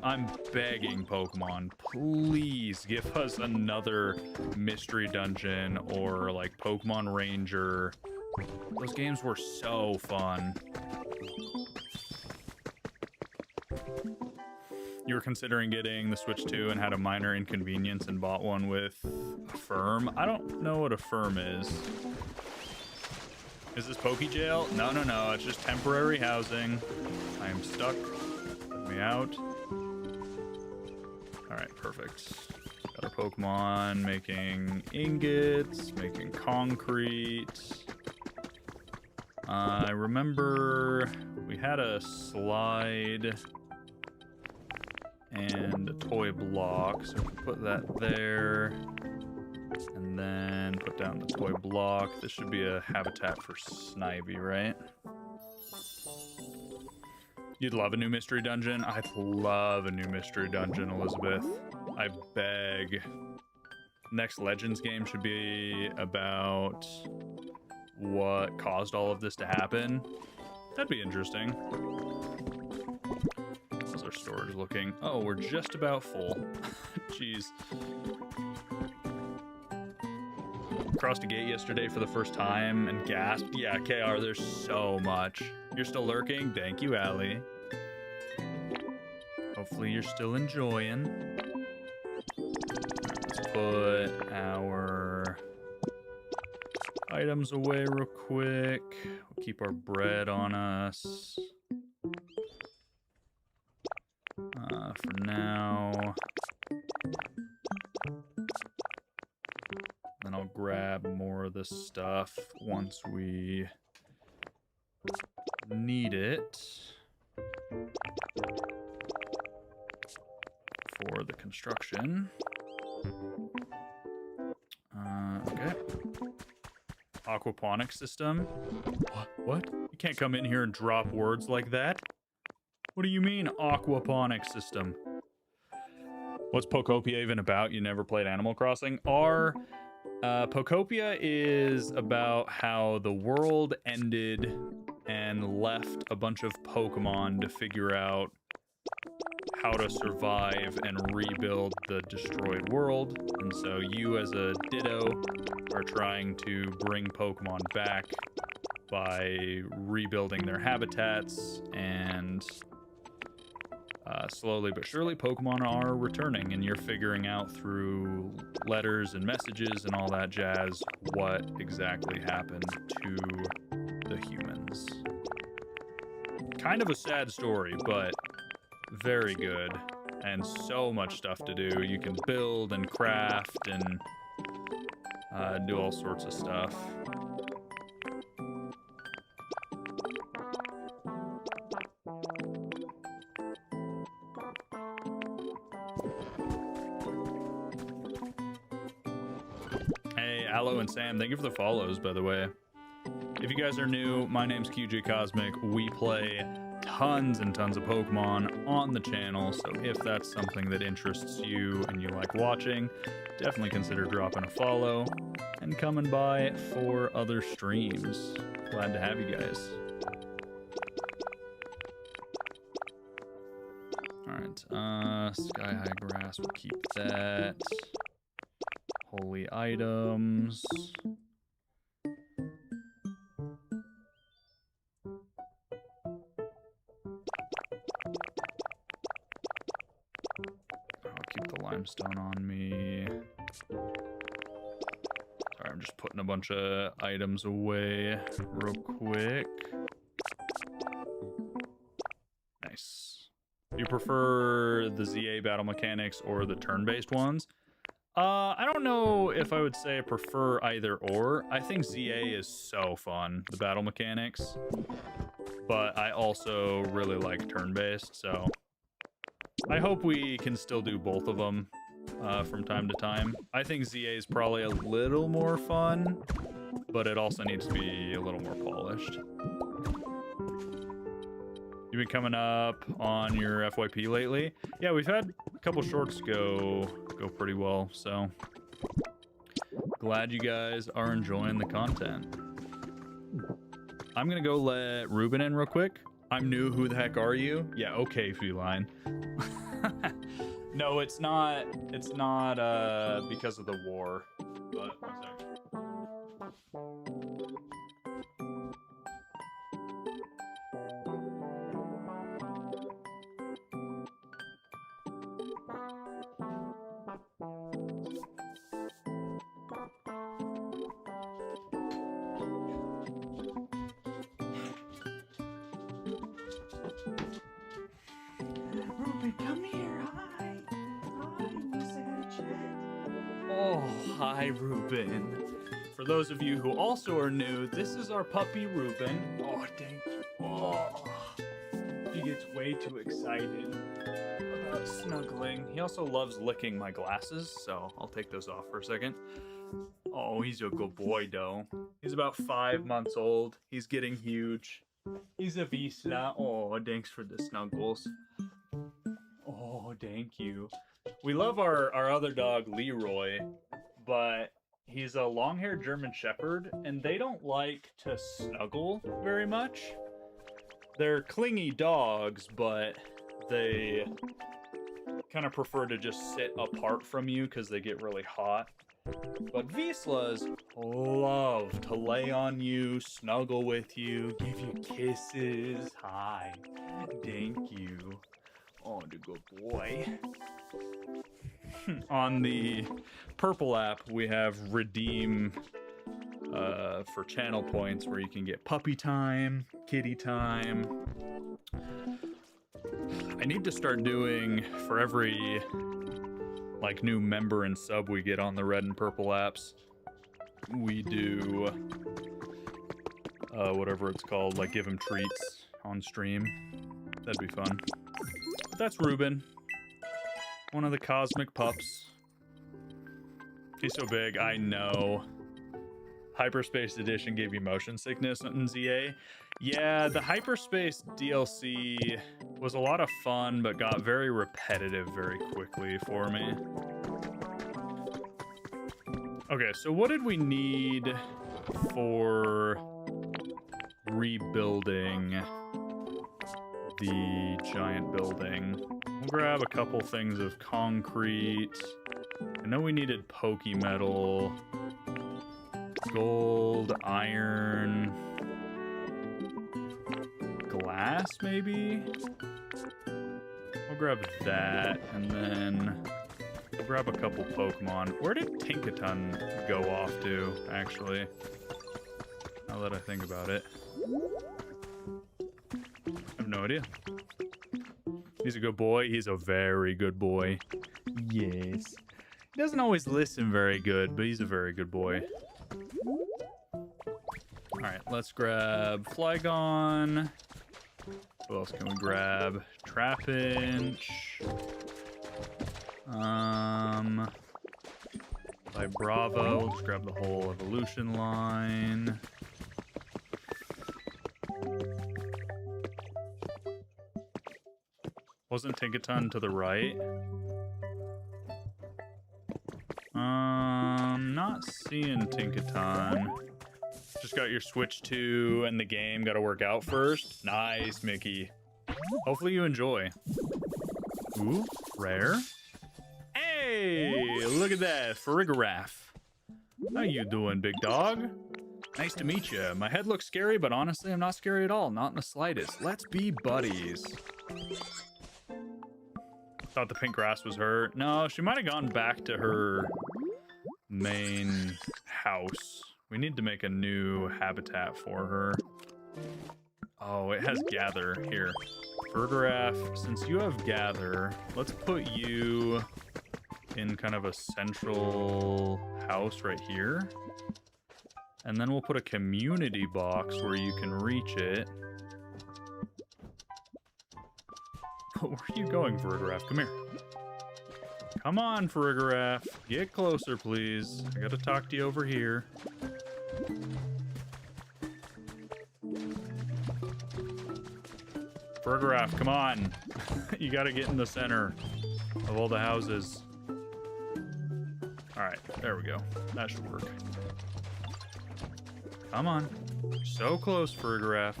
begging Pokemon, please give us another Mystery Dungeon or like Pokemon Ranger. Those games were so fun. You were considering getting the Switch 2 and had a minor inconvenience and bought one with a firm. I don't know what a firm is. Is this Pokejail? No, no, no. It's just temporary housing. I am stuck. Let me out. All right, perfect. Got our Pokemon making ingots, making concrete. I remember we had a slide and a toy block, so we can put that there. And then put down the toy block. This should be a habitat for Snivy, right? You'd love a new mystery dungeon? I'd love a new mystery dungeon, Elizabeth. I beg. Next Legends game should be about what caused all of this to happen. That'd be interesting. How's our storage looking? Oh, we're just about full. Jeez. Crossed a gate yesterday for the first time and gasped. Yeah, KR, there's so much. You're still lurking? Thank you, Allie. Hopefully you're still enjoying. Let's put our items away real quick. We'll keep our bread on us. For now. Then I'll grab more of this stuff once we need it for the construction. Okay. Aquaponics system. What? You can't come in here and drop words like that. What do you mean, aquaponics system? What's Pokopia even about? You never played Animal Crossing? Pokopia is about how the world ended and left a bunch of Pokemon to figure out how to survive and rebuild the destroyed world. And so you as a Ditto are trying to bring Pokemon back by rebuilding their habitats, and slowly but surely Pokemon are returning, and you're figuring out through letters and messages and all that jazz what exactly happened to the humans. Kind of a sad story, but very good, and so much stuff to do. You can build and craft and do all sorts of stuff. Hey, Aloe and Sam, thank you for the follows, by the way. If you guys are new, my name's QJ Cosmic. We play tons and tons of Pokemon on the channel, so if that's something that interests you and you like watching, definitely consider dropping a follow and coming by for other streams. Glad to have you guys. Alright, Sky High Grass, we'll keep that. Holy items. I'll keep the limestone on me. Sorry, I'm just putting a bunch of items away real quick. Nice. Do you prefer the ZA battle mechanics or the turn-based ones? I don't know if I would say I prefer either or. I think ZA is so fun, the battle mechanics. But I also really like turn-based, so I hope we can still do both of them from time to time. I think ZA is probably a little more fun, but it also needs to be a little more polished. You've been coming up on your FYP lately? Yeah, we've had a couple shorts go pretty well, so glad you guys are enjoying the content. I'm gonna go let Ruben in real quick. I'm new, who the heck are you? Yeah, okay, Feline. No, it's not because of the war, but one sec. Ruben, come here. Hi. Hi. You said hi, chat. hi, Ruben. For those of you who also are new, this is our puppy, Ruben. Oh, thank you. Oh, he gets way too excited about snuggling. He also loves licking my glasses, so I'll take those off for a second. Oh, he's a good boy, though. He's about 5 months old. He's getting huge. He's a Visla. Oh, thanks for the snuggles. Oh, thank you. We love our other dog, Leroy, but he's a long-haired German Shepherd, and they don't like to snuggle very much. They're clingy dogs, but they kind of prefer to just sit apart from you because they get really hot. But Vislas love to lay on you, snuggle with you, give you kisses. Hi, thank you. Oh, the good boy. On the Purple app, we have redeem for channel points where you can get puppy time, kitty time. I need to start doing for every like new member and sub we get on the red and purple apps. We do whatever it's called, like give him treats on stream. That'd be fun. But that's Ruben, one of the cosmic pups. He's so big, I know. Hyperspace Edition gave you motion sickness in ZA. Yeah, the Hyperspace DLC was a lot of fun, but got very repetitive very quickly for me. Okay, so what did we need for rebuilding the giant building? We'll grab a couple things of concrete. I know we needed pokey metal, gold, iron, glass maybe? We'll grab that, and then we'll grab a couple Pokemon. Where did Tinkaton go off to, actually? Now that I think about it. I have no idea. He's a good boy. He's a very good boy. Yes. He doesn't always listen very good, but he's a very good boy. Alright, let's grab Flygon. What else can we grab? Trapinch. By Bravo. We'll just grab the whole evolution line. Wasn't Tinkaton to the right? Not seeing Tinkaton. Just got your Switch 2 and the game. Got to work out first. Nice, Mickey. Hopefully you enjoy. Ooh, rare. Hey, look at that. Farigiraf. How you doing, big dog? Nice to meet you. My head looks scary, but honestly, I'm not scary at all. Not in the slightest. Let's be buddies. Thought the pink grass was her. No, she might have gone back to her main house. We need to make a new habitat for her. Oh, it has gather here. Farigiraf, since you have gather, let's put you in kind of a central house right here. And then we'll put a community box where you can reach it. Where are you going, Farigiraf? Come here. Come on, Farigiraf. Get closer, please. I gotta talk to you over here. Farigiraf, come on. You gotta get in the center of all the houses. Alright, there we go. That should work. Come on. So close, Farigiraf.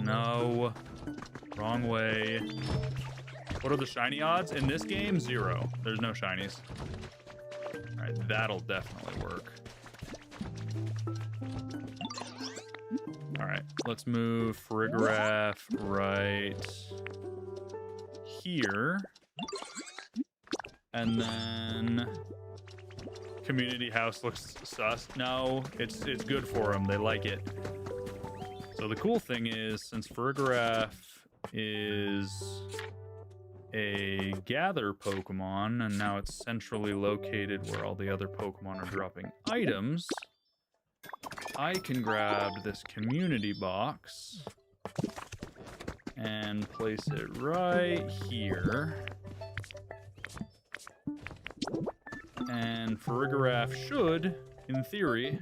No. Wrong way. What are the shiny odds? In this game, 0. There's no shinies. Alright, that'll definitely work. Alright, let's move Farigiraf right here. And then community house looks sus. No, it's good for them. They like it. So the cool thing is, since Farigiraf is a gather Pokemon, and now it's centrally located where all the other Pokemon are dropping items, I can grab this community box and place it right here. And Farigiraf should, in theory,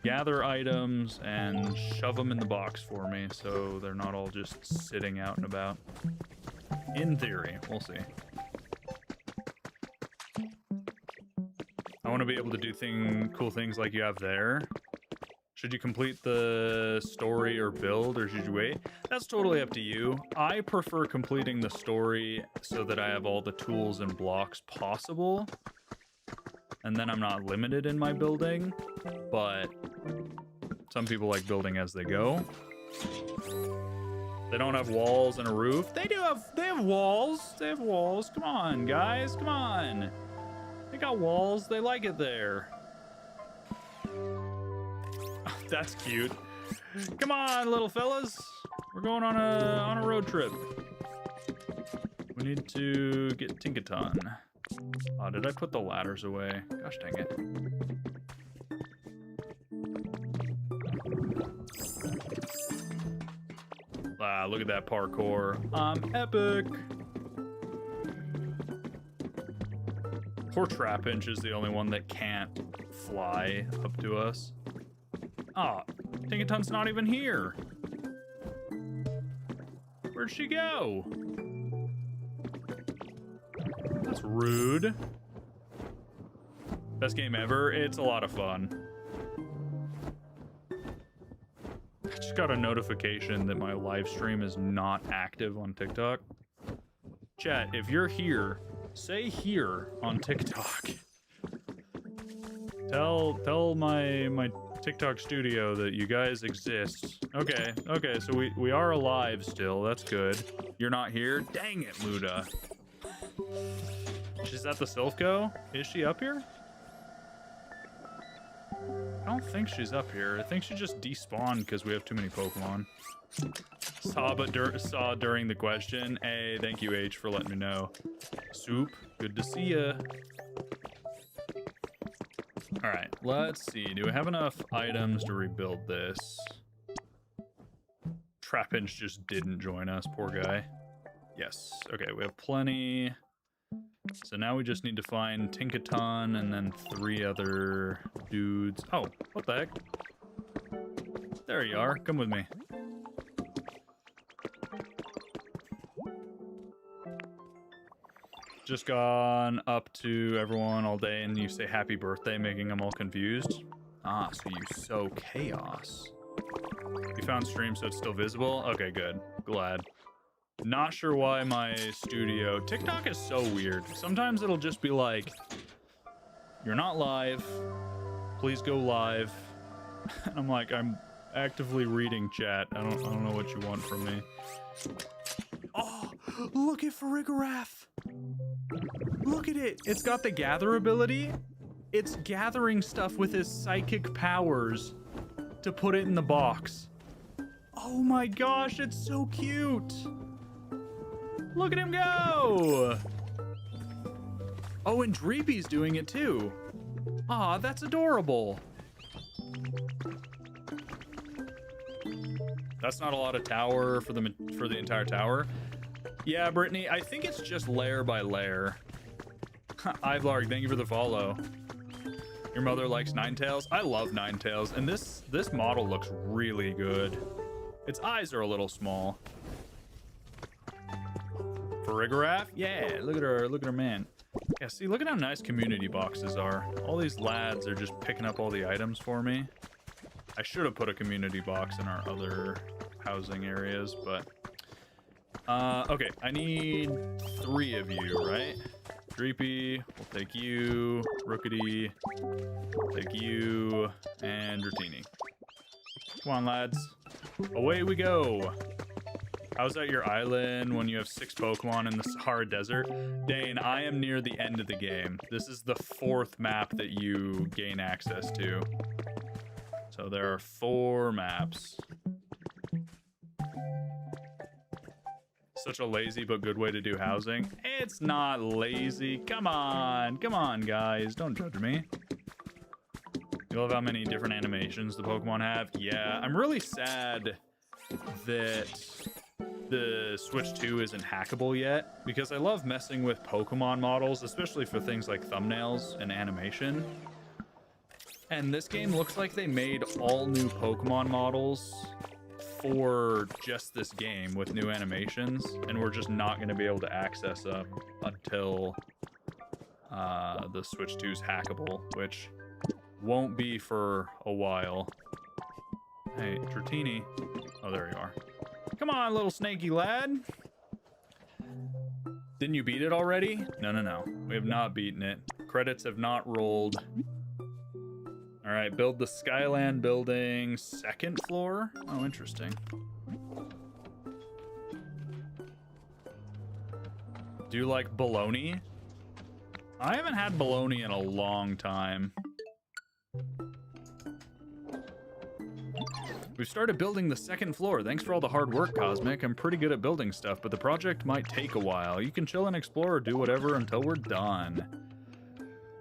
gather items and shove them in the box for me so they're not all just sitting out and about. In theory, we'll see. I want to be able to do cool things like you have there. Should you complete the story or build, or should you wait? That's totally up to you. I prefer completing the story so that I have all the tools and blocks possible. And then I'm not limited in my building. But some people like building as they go. They don't have walls and a roof. They have walls. They have walls. Come on, guys. Come on. They got walls. They like it there. That's cute. Come on, little fellas. We're going on a road trip. We need to get Tinkaton. Oh, did I put the ladders away? Gosh dang it. Ah, look at that parkour. Epic. Poor Trapinch is the only one that can't fly up to us. Ah, Tinkaton's not even here. Where'd she go? That's rude. Best game ever. It's a lot of fun. I just got a notification that my live stream is not active on TikTok. Chat, if you're here, say here on TikTok. Tell my TikTok studio that you guys exist. Okay, so we are alive still. That's good. You're not here? Dang it, Muda. She's at the Silphco? Is she up here? I don't think she's up here. I think she just despawned because we have too many Pokemon. Saw during the question. Hey, thank you, H, for letting me know. Soup, good to see ya. All right, let's see. Do we have enough items to rebuild this? Trapinch just didn't join us, poor guy. Yes, okay, we have plenty. So now we just need to find Tinkaton and then 3 other dudes. Oh, what the heck? There you are, come with me. Just gone up to everyone all day and you say happy birthday, making them all confused. Ah, so you sow chaos. You found stream so it's still visible? Okay, good. Glad. Not sure why my studio... TikTok is so weird. Sometimes it'll just be like, you're not live. Please go live. And I'm like, I'm actively reading chat. I don't know what you want from me. Oh, look at Farigiraf. Look at it. It's got the gather ability. It's gathering stuff with his psychic powers to put it in the box. Oh my gosh, it's so cute. Look at him go. Oh, and Dreepy's doing it too. Aw, that's adorable. That's not a lot of tower for the entire tower. Yeah, Brittany, I think it's just layer by layer. Ivlarg, thank you for the follow. Your mother likes Ninetales? I love Ninetales, and this model looks really good. Its eyes are a little small. Farigiraf? Yeah, look at her man. Yeah, see, look at how nice community boxes are. All these lads are just picking up all the items for me. I should have put a community box in our other housing areas, but... okay, I need 3 of you, right? Dreepy, we'll take you. Rookity, we'll take you. And Dratini. Come on, lads. Away we go. How's that your island when you have 6 Pokemon in the Sahara Desert? Dane, I am near the end of the game. This is the 4th map that you gain access to. So there are 4 maps. Such a lazy but good way to do housing. It's not lazy. Come on, guys. Don't judge me. You love how many different animations the Pokemon have? Yeah, I'm really sad that the Switch 2 isn't hackable yet, because I love messing with Pokemon models, especially for things like thumbnails and animation. And this game looks like they made all new Pokemon models for just this game with new animations, and we're just not going to be able to access them until the Switch 2's hackable, which won't be for a while. Hey, Dratini. Oh, there you are. Come on, little snaky lad. Didn't you beat it already? No. We have not beaten it. Credits have not rolled. All right, build the Skyland building, 2nd floor. Oh, interesting. Do you like bologna? I haven't had bologna in a long time. We've started building the 2nd floor. Thanks for all the hard work, Cosmic. I'm pretty good at building stuff, but the project might take a while. You can chill and explore or do whatever until we're done.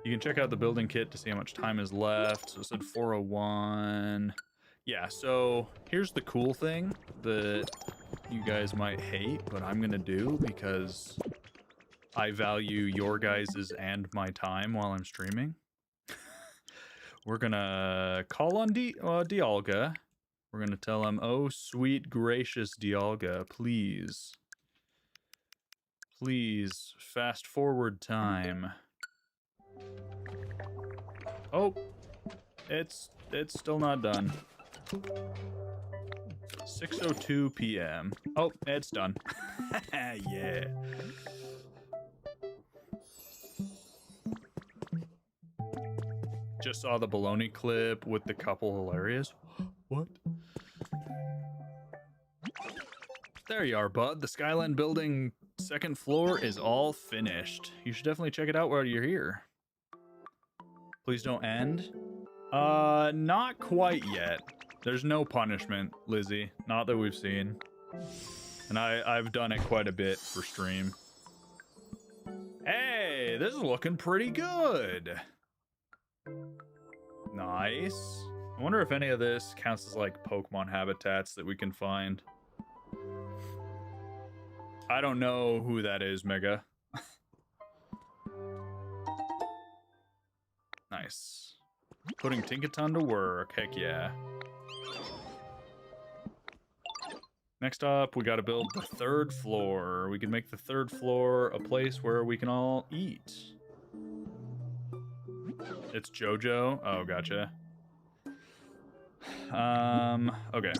You can check out the building kit to see how much time is left. So it said 401. Yeah, so here's the cool thing that you guys might hate, but I'm going to do because I value your guys's and my time while I'm streaming. We're going to call on Dialga. We're going to tell him, oh, sweet, gracious Dialga, please. Please, fast forward time. Oh, it's still not done. 6:02 p.m. Oh, it's done. Yeah. Just saw the baloney clip with the couple hilarious. What? There you are, bud. The Skyland building 2nd floor is all finished. You should definitely check it out while you're here. Please don't end. Not quite yet. There's no punishment, Lizzie. Not that we've seen. And I've done it quite a bit for stream. Hey, this is looking pretty good. Nice. I wonder if any of this counts as like Pokemon habitats that we can find. I don't know who that is, Mega. Nice. Putting Tinkaton to work. Heck yeah. Next up, we gotta build the 3rd floor. We can make the 3rd floor a place where we can all eat. It's JoJo. Oh, gotcha. Okay.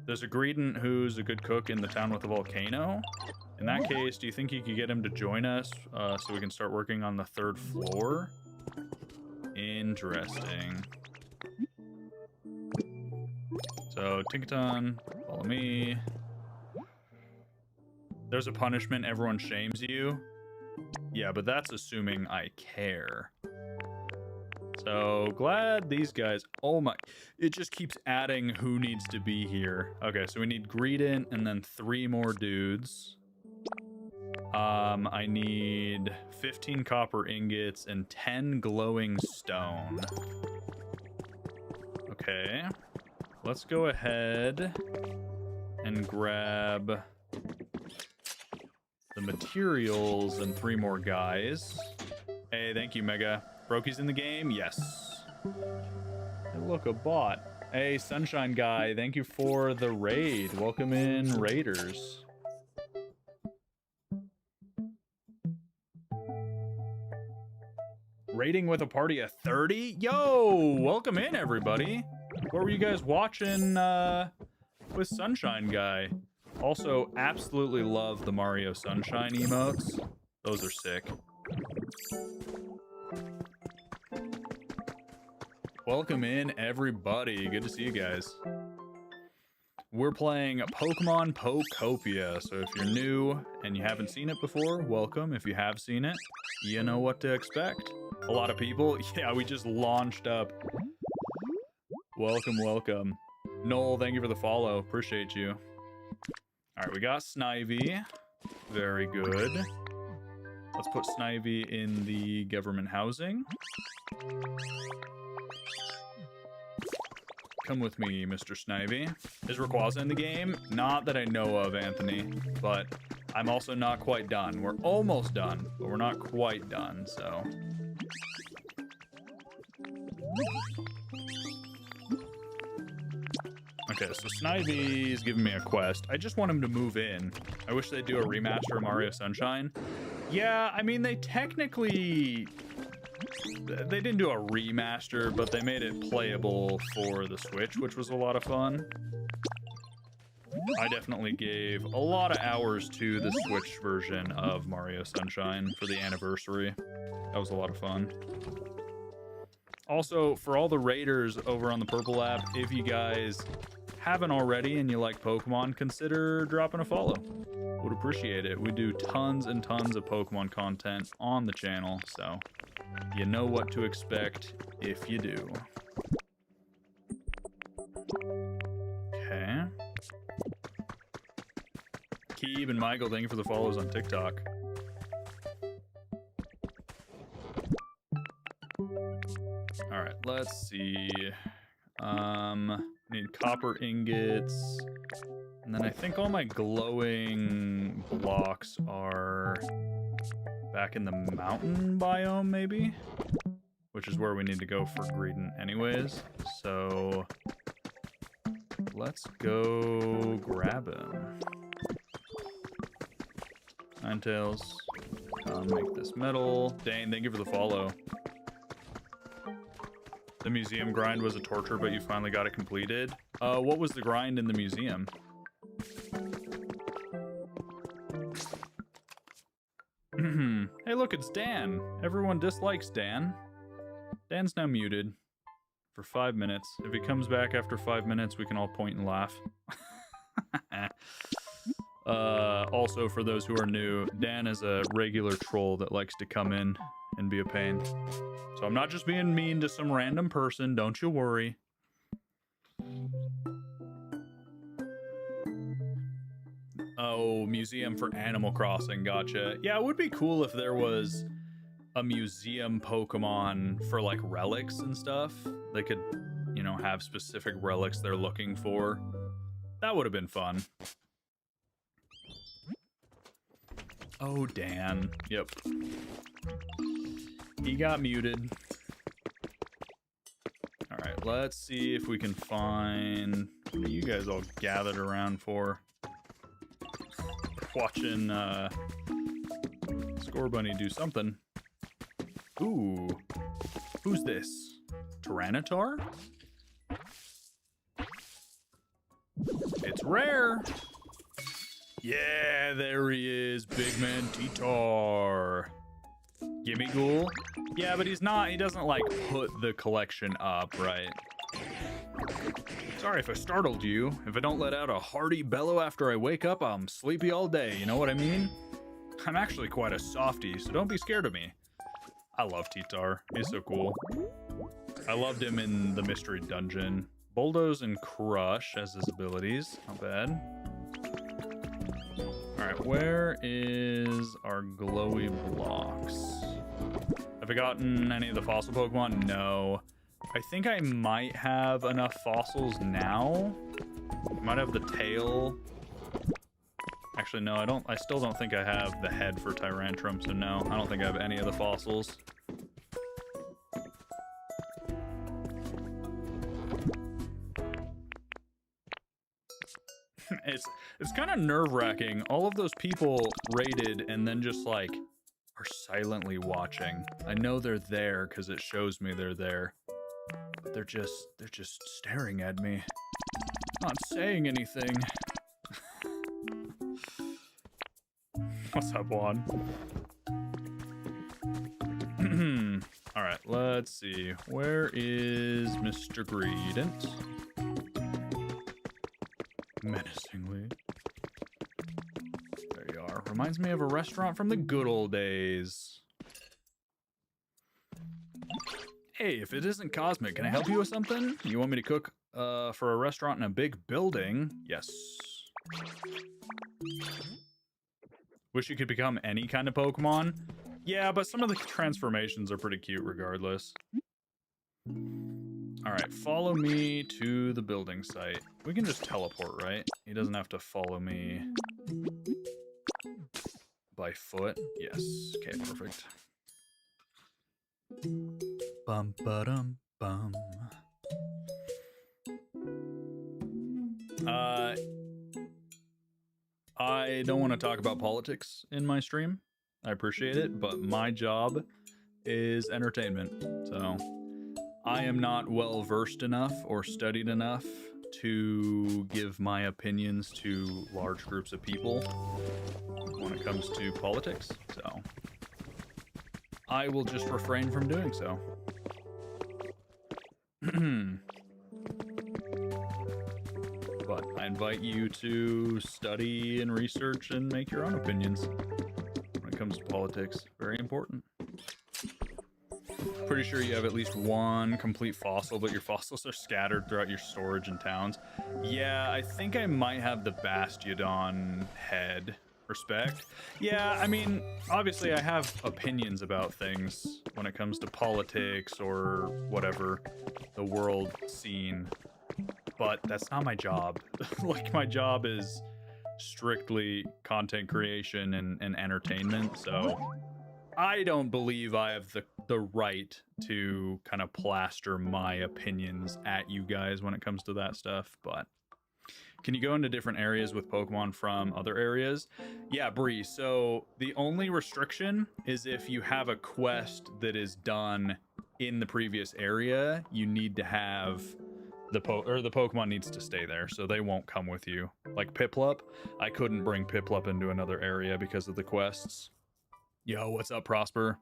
There's a Greedent who's a good cook in the town with the volcano. In that case, do you think you could get him to join us so we can start working on the 3rd floor? Interesting. So, Tinkaton, follow me. There's a punishment, everyone shames you. Yeah, but that's assuming I care. So, glad these guys... Oh my... It just keeps adding who needs to be here. Okay, so we need Greedent and then 3 more dudes. I need 15 copper ingots and 10 glowing stone. Okay. Let's go ahead and grab the materials and 3 more guys. Hey, thank you, Mega. Brokey's in the game? Yes. Hey, look, a bot. Hey, Sunshine Guy, thank you for the raid. Welcome in, Raiders. Raiding with a party of 30? Yo, welcome in, everybody. What were you guys watching with Sunshine Guy? Also, absolutely love the Mario Sunshine emotes. Those are sick. Welcome in, everybody. Good to see you guys. We're playing Pokemon Pokopia, so if you're new and you haven't seen it before, welcome. If you have seen it, you know what to expect. A lot of people, yeah, we just launched up. Welcome, welcome. Noel, thank you for the follow. Appreciate you. All right, we got Snivy. Very good. Let's put Snivy in the government housing. Come with me, Mr. Snivy. Is Rayquaza in the game? Not that I know of, Anthony, but I'm also not quite done. We're almost done, but we're not quite done, so. Okay, so Snivy's giving me a quest. I just want him to move in. I wish they'd do a remaster of Mario Sunshine. Yeah, I mean, they technically... They didn't do a remaster, but they made it playable for the Switch, which was a lot of fun. I definitely gave a lot of hours to the Switch version of Mario Sunshine for the anniversary. That was a lot of fun. Also, for all the raiders over on the Purple app, if you guys haven't already and you like Pokemon, consider dropping a follow. Would appreciate it. We do tons and tons of Pokemon content on the channel, so you know what to expect if you do. Okay. Keeb and Michael, thank you for the follows on TikTok. All right, let's see. Need copper ingots. And then I think all my glowing blocks are back in the mountain biome, maybe? Which is where we need to go for Greedent anyways. So let's go grab him. Ninetales, make this metal. Dane, thank you for the follow. The museum grind was a torture, but you finally got it completed. What was the grind in the museum? Hey, look, it's Dan. Everyone dislikes Dan. Dan's now muted for 5 minutes. If he comes back after 5 minutes, we can all point and laugh. Also, for those who are new, Dan is a regular troll that likes to come in and be a pain. So I'm not just being mean to some random person, don't you worry. Oh, museum for Animal Crossing, gotcha. Yeah, it would be cool if there was a museum Pokemon for like relics and stuff. They could, you know, have specific relics they're looking for. That would have been fun. Oh, Dan. Yep. He got muted. All right, let's see if we can find... What are you guys all gathered around for? Watching Score Bunny do something. Ooh. Who's this? Tyranitar? It's rare. Yeah, there he is. Big Man Titar. Gimme Ghoul? Yeah, but he's not, he doesn't like put the collection up, right? Sorry if I startled you. If I don't let out a hearty bellow after I wake up, I'm sleepy all day, you know what I mean? I'm actually quite a softie, so don't be scared of me. I love Titar, he's so cool. I loved him in the Mystery Dungeon. Bulldoze and Crush as his abilities, not bad. Alright, where is our glowy blocks? Have I gotten any of the fossil Pokemon? No. I think I might have enough fossils now. I might have the tail. Actually, no, I don't. I still don't think I have the head for Tyrantrum, so no, I don't think I have any of the fossils. It's kind of nerve-wracking. All of those people raided and then just like are silently watching. I know they're there because it shows me they're there. But they're just staring at me. Not saying anything. What's up, Juan? Alright, let's see. Where is Mr. Greedent? Menacingly. There you are. Reminds me of a restaurant from the good old days. Hey, if it isn't Cosmic, can I help you with something? You want me to cook for a restaurant in a big building? Yes. Wish you could become any kind of Pokemon. Yeah, but some of the transformations are pretty cute regardless. Alright, follow me to the building site. We can just teleport, right? He doesn't have to follow me by foot. Yes. Okay, perfect. Bum ba-dum bum. I don't want to talk about politics in my stream. I appreciate it, but my job is entertainment. So I am not well versed enough or studied enough to give my opinions to large groups of people when it comes to politics. So I will just refrain from doing so. But I invite you to study and research and make your own opinions when it comes to politics. Very important. Pretty sure you have at least one complete fossil, but your fossils are scattered throughout your storage and towns. Yeah, I think I might have the Bastiodon head. Respect. Yeah, I mean, obviously I have opinions about things when it comes to politics or whatever, the world scene. But that's not my job. Like, my job is strictly content creation and entertainment, so I don't believe I have the right to kind of plaster my opinions at you guys when it comes to that stuff. But can you go into different areas with Pokemon from other areas? Yeah, Bree, so the only restriction is if you have a quest that is done in the previous area, you need to have the Pokemon needs to stay there, so they won't come with you. Like Piplup, I couldn't bring Piplup into another area because of the quests. Yo, what's up, Prosper?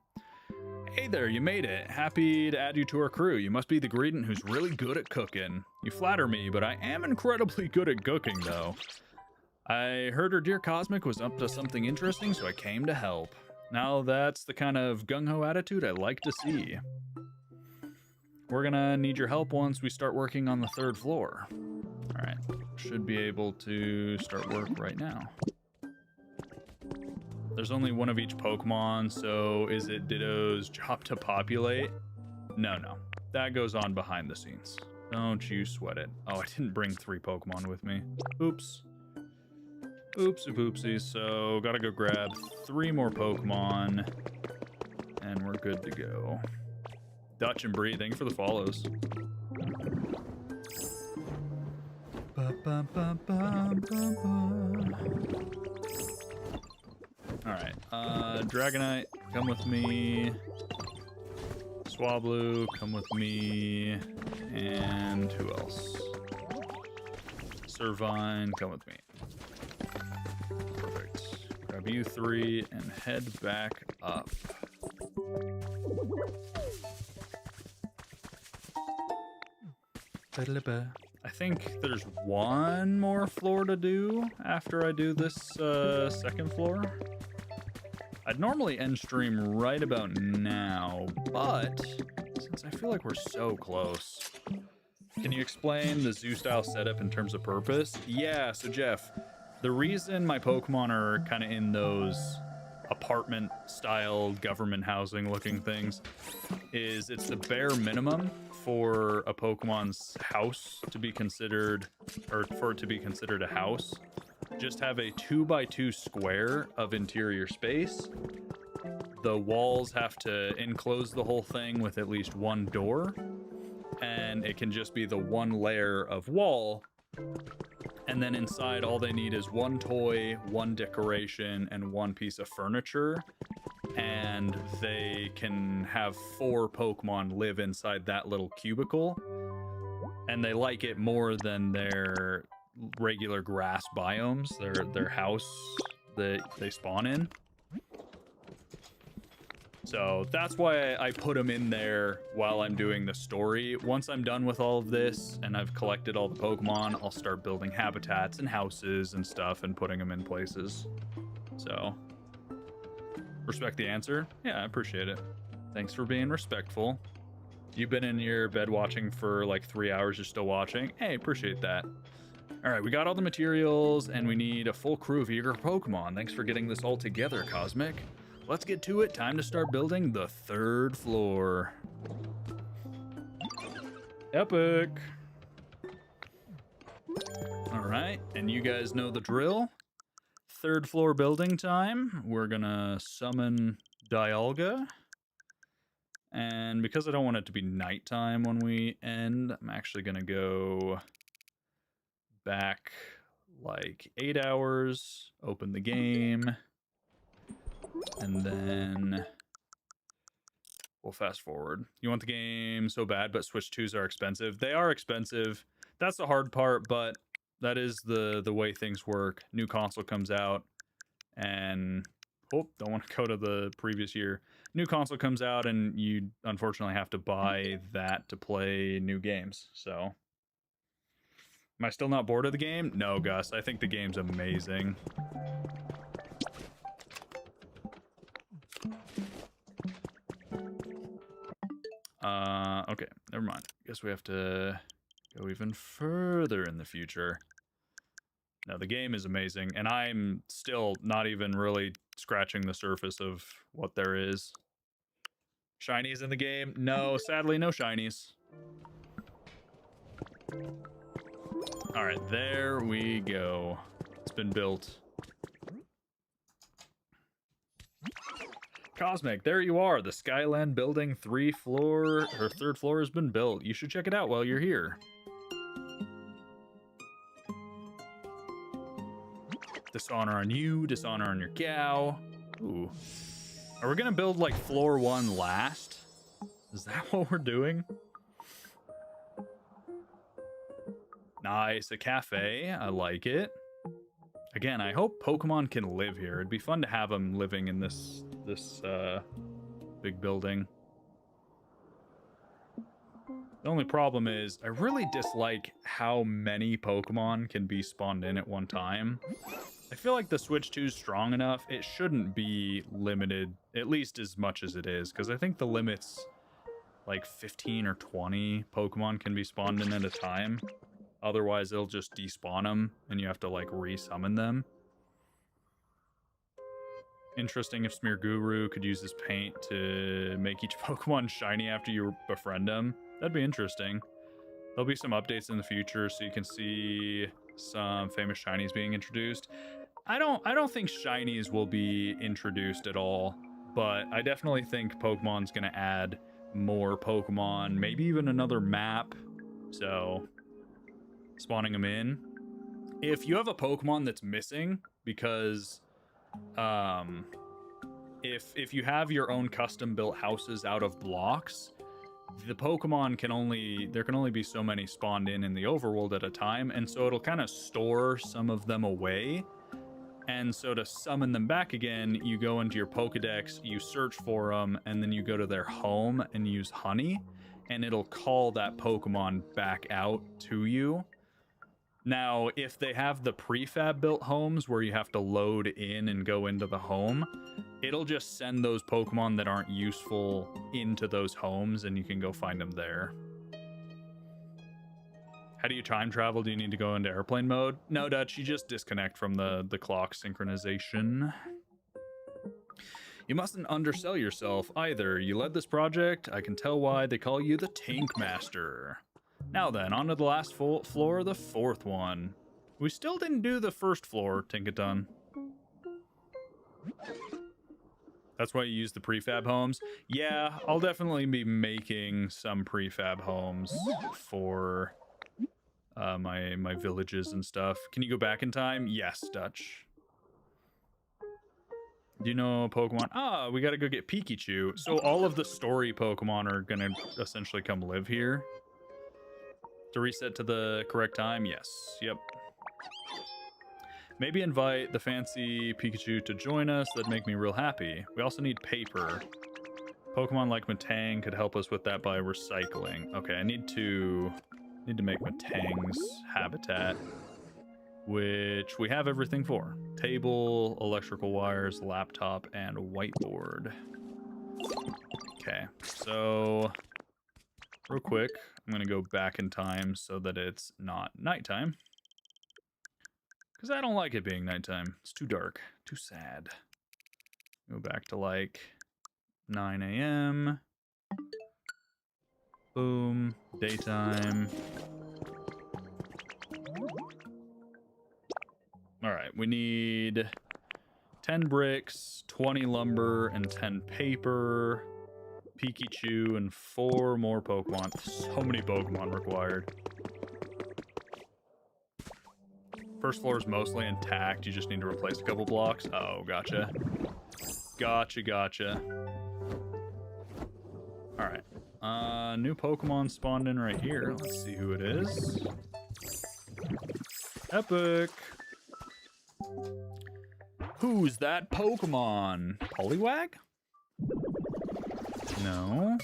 Hey there, you made it. Happy to add you to our crew. You must be the Greedent who's really good at cooking. You flatter me, but I am incredibly good at cooking, though. I heard her dear Cosmic was up to something interesting, so I came to help. Now that's the kind of gung-ho attitude I like to see. We're gonna need your help once we start working on the 3rd floor. Alright, should be able to start work right now. There's only one of each Pokemon, so is it Ditto's job to populate? No, that goes on behind the scenes. Don't you sweat it. Oh, I didn't bring 3 Pokemon with me. Oops. Oopsie poopsie, so gotta go grab 3 more Pokemon, and we're good to go. Dutch and Bree, thank you for the follows. Alright, Dragonite, come with me. Swablu, come with me. And who else? Servine, come with me. Perfect. Grab you 3 and head back up. I think there's one more floor to do after I do this 2nd floor. I'd normally end stream right about now, but since I feel like we're so close, can you explain the zoo-style setup in terms of purpose? Yeah, so Jeff, the reason my Pokemon are kind of in those apartment-style government housing-looking things is it's the bare minimum for a Pokemon's house to be considered, or for it to be considered a house. Just have a 2x2 square of interior space. The walls have to enclose the whole thing with at least 1 door, and it can just be the 1 layer of wall. And then inside, all they need is 1 toy, 1 decoration, and 1 piece of furniture. And they can have 4 Pokemon live inside that little cubicle. And they like it more than their regular grass biomes, their house that they spawn in. So that's why I put them in there while I'm doing the story. Once I'm done with all of this and I've collected all the Pokemon, I'll start building habitats and houses and stuff and putting them in places. So, respect the answer? Yeah, I appreciate it. Thanks for being respectful. You've been in your bed watching for like 3 hours, you're still watching? Hey, appreciate that. All right, we got all the materials, and we need a full crew of eager Pokemon. Thanks for getting this all together, Cosmic. Let's get to it. Time to start building the 3rd floor. Epic. All right, and you guys know the drill. 3rd floor building time. We're gonna summon Dialga. And because I don't want it to be nighttime when we end, I'm actually gonna go back like 8 hours, open the game, and then we'll fast forward. You want the game so bad, but Switch 2s are expensive. They are expensive. That's the hard part, but that is the way things work. New console comes out, and don't want to go to the previous year. New console comes out, and you unfortunately have to buy that to play new games. So, am I still not bored of the game? No, Gus. I think the game's amazing. Okay, never mind. Guess we have to go even further in the future. No, the game is amazing, and I'm still not even really scratching the surface of what there is. Shinies in the game? No, sadly, no shinies. All right, there we go. It's been built. Cosmic, there you are. The Skyland building 3rd floor has been built. You should check it out while you're here. Dishonor on you, dishonor on your cow. Ooh. Are we gonna build like floor 1 last? Is that what we're doing? Nice, a cafe. I like it. Again, I hope Pokemon can live here. It'd be fun to have them living in this big building. The only problem is I really dislike how many Pokemon can be spawned in at one time. I feel like the Switch 2 is strong enough. It shouldn't be limited, at least as much as it is, because I think the limit's like 15 or 20 Pokemon can be spawned in at a time. Otherwise, it'll just despawn them, and you have to, like, resummon them. Interesting if Smearguru could use his paint to make each Pokemon shiny after you befriend them. That'd be interesting. There'll be some updates in the future, so you can see some famous shinies being introduced. I don't think shinies will be introduced at all, but I definitely think Pokemon's gonna add more Pokemon, maybe even another map. So, spawning them in. If you have a Pokemon that's missing, because if you have your own custom built houses out of blocks, the Pokemon there can only be so many spawned in the overworld at a time, and so it'll kind of store some of them away. And so to summon them back again, you go into your Pokedex, you search for them, and then you go to their home and use honey, and it'll call that Pokemon back out to you. Now, if they have the prefab built homes where you have to load in and go into the home, it'll just send those Pokemon that aren't useful into those homes, and you can go find them there. How do you time travel? Do you need to go into airplane mode? No, Dutch, you just disconnect from the clock synchronization. You mustn't undersell yourself either. You led this project. I can tell why they call you the Tank Master. Now then, on to the last floor, the 4th one. We still didn't do the 1st floor, Tinkaton. That's why you use the prefab homes? Yeah, I'll definitely be making some prefab homes for my villages and stuff. Can you go back in time? Yes, Dutch. Do you know Pokemon? Ah, we gotta go get Pikachu. So all of the story Pokemon are gonna essentially come live here. To reset to the correct time? Yes. Yep. Maybe invite the fancy Pikachu to join us. That'd make me real happy. We also need paper. Pokemon like Metang could help us with that by recycling. Okay, I need to make Metang's habitat, which we have everything for. Table, electrical wires, laptop, and whiteboard. Okay, so real quick, I'm gonna go back in time so that it's not nighttime. Because I don't like it being nighttime. It's too dark. Too sad. Go back to like 9 a.m. Boom. Daytime. Alright, we need 10 bricks, 20 lumber, and 10 paper. Pikachu, and 4 more Pokemon. So many Pokemon required. First floor is mostly intact. You just need to replace a couple blocks. Oh, gotcha. Gotcha. Alright. New Pokemon spawned in right here. Let's see who it is. Epic. Who's that Pokemon? Poliwag? No.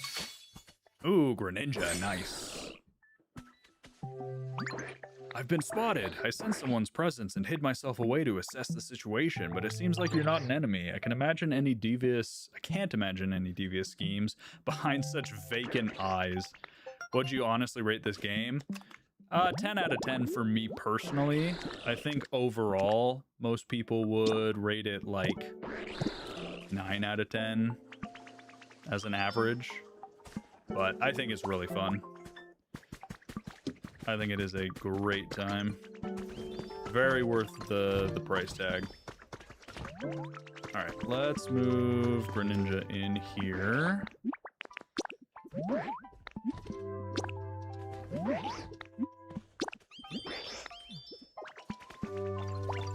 Ooh, Greninja, nice. I've been spotted. I sensed someone's presence and hid myself away to assess the situation, but it seems like you're not an enemy. I can't imagine any devious schemes behind such vacant eyes. Would you honestly rate this game? 10 out of 10 for me personally. I think overall, most people would rate it like 9 out of 10 as an average. But I think it's really fun. I think it is a great time. Very worth the price tag. Alright, let's move Greninja in here.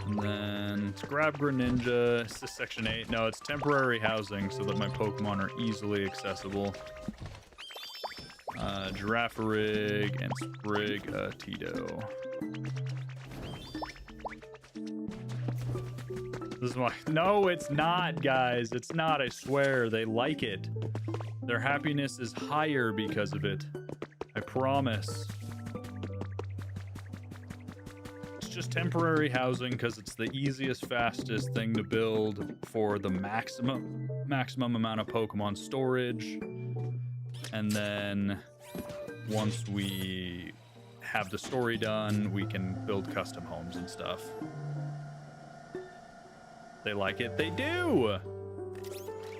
And then let's grab Greninja. Is this section 8? No, it's temporary housing so that my Pokemon are easily accessible. Girafarig and Sprigatito. This is why. No, it's not, guys. It's not, I swear. They like it. Their happiness is higher because of it. I promise. It's just temporary housing because it's the easiest, fastest thing to build for the maximum amount of Pokemon storage. And then once we have the story done, we can build custom homes and stuff. They like it. They do!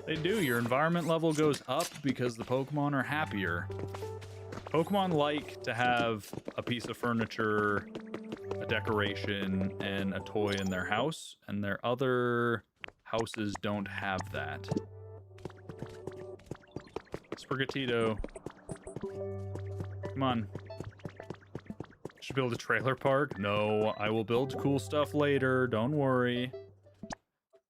They do. Your environment level goes up because the Pokemon are happier. Pokemon like to have a piece of furniture, a decoration, and a toy in their house, and their other houses don't have that. Sprigatito. Come on. Should build a trailer park? No, I will build cool stuff later. Don't worry.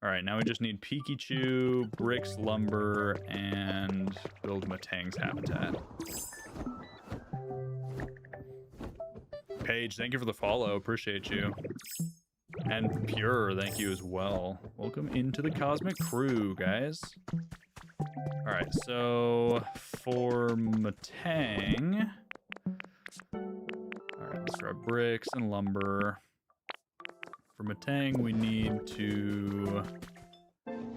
Alright, now we just need Pikachu, bricks, lumber, and build Matang's habitat. Paige, thank you for the follow. Appreciate you. And Pure, thank you as well. Welcome into the Cosmic Crew, guys. Alright, so for Matang... Alright, let's grab bricks and lumber. For Matang, we need to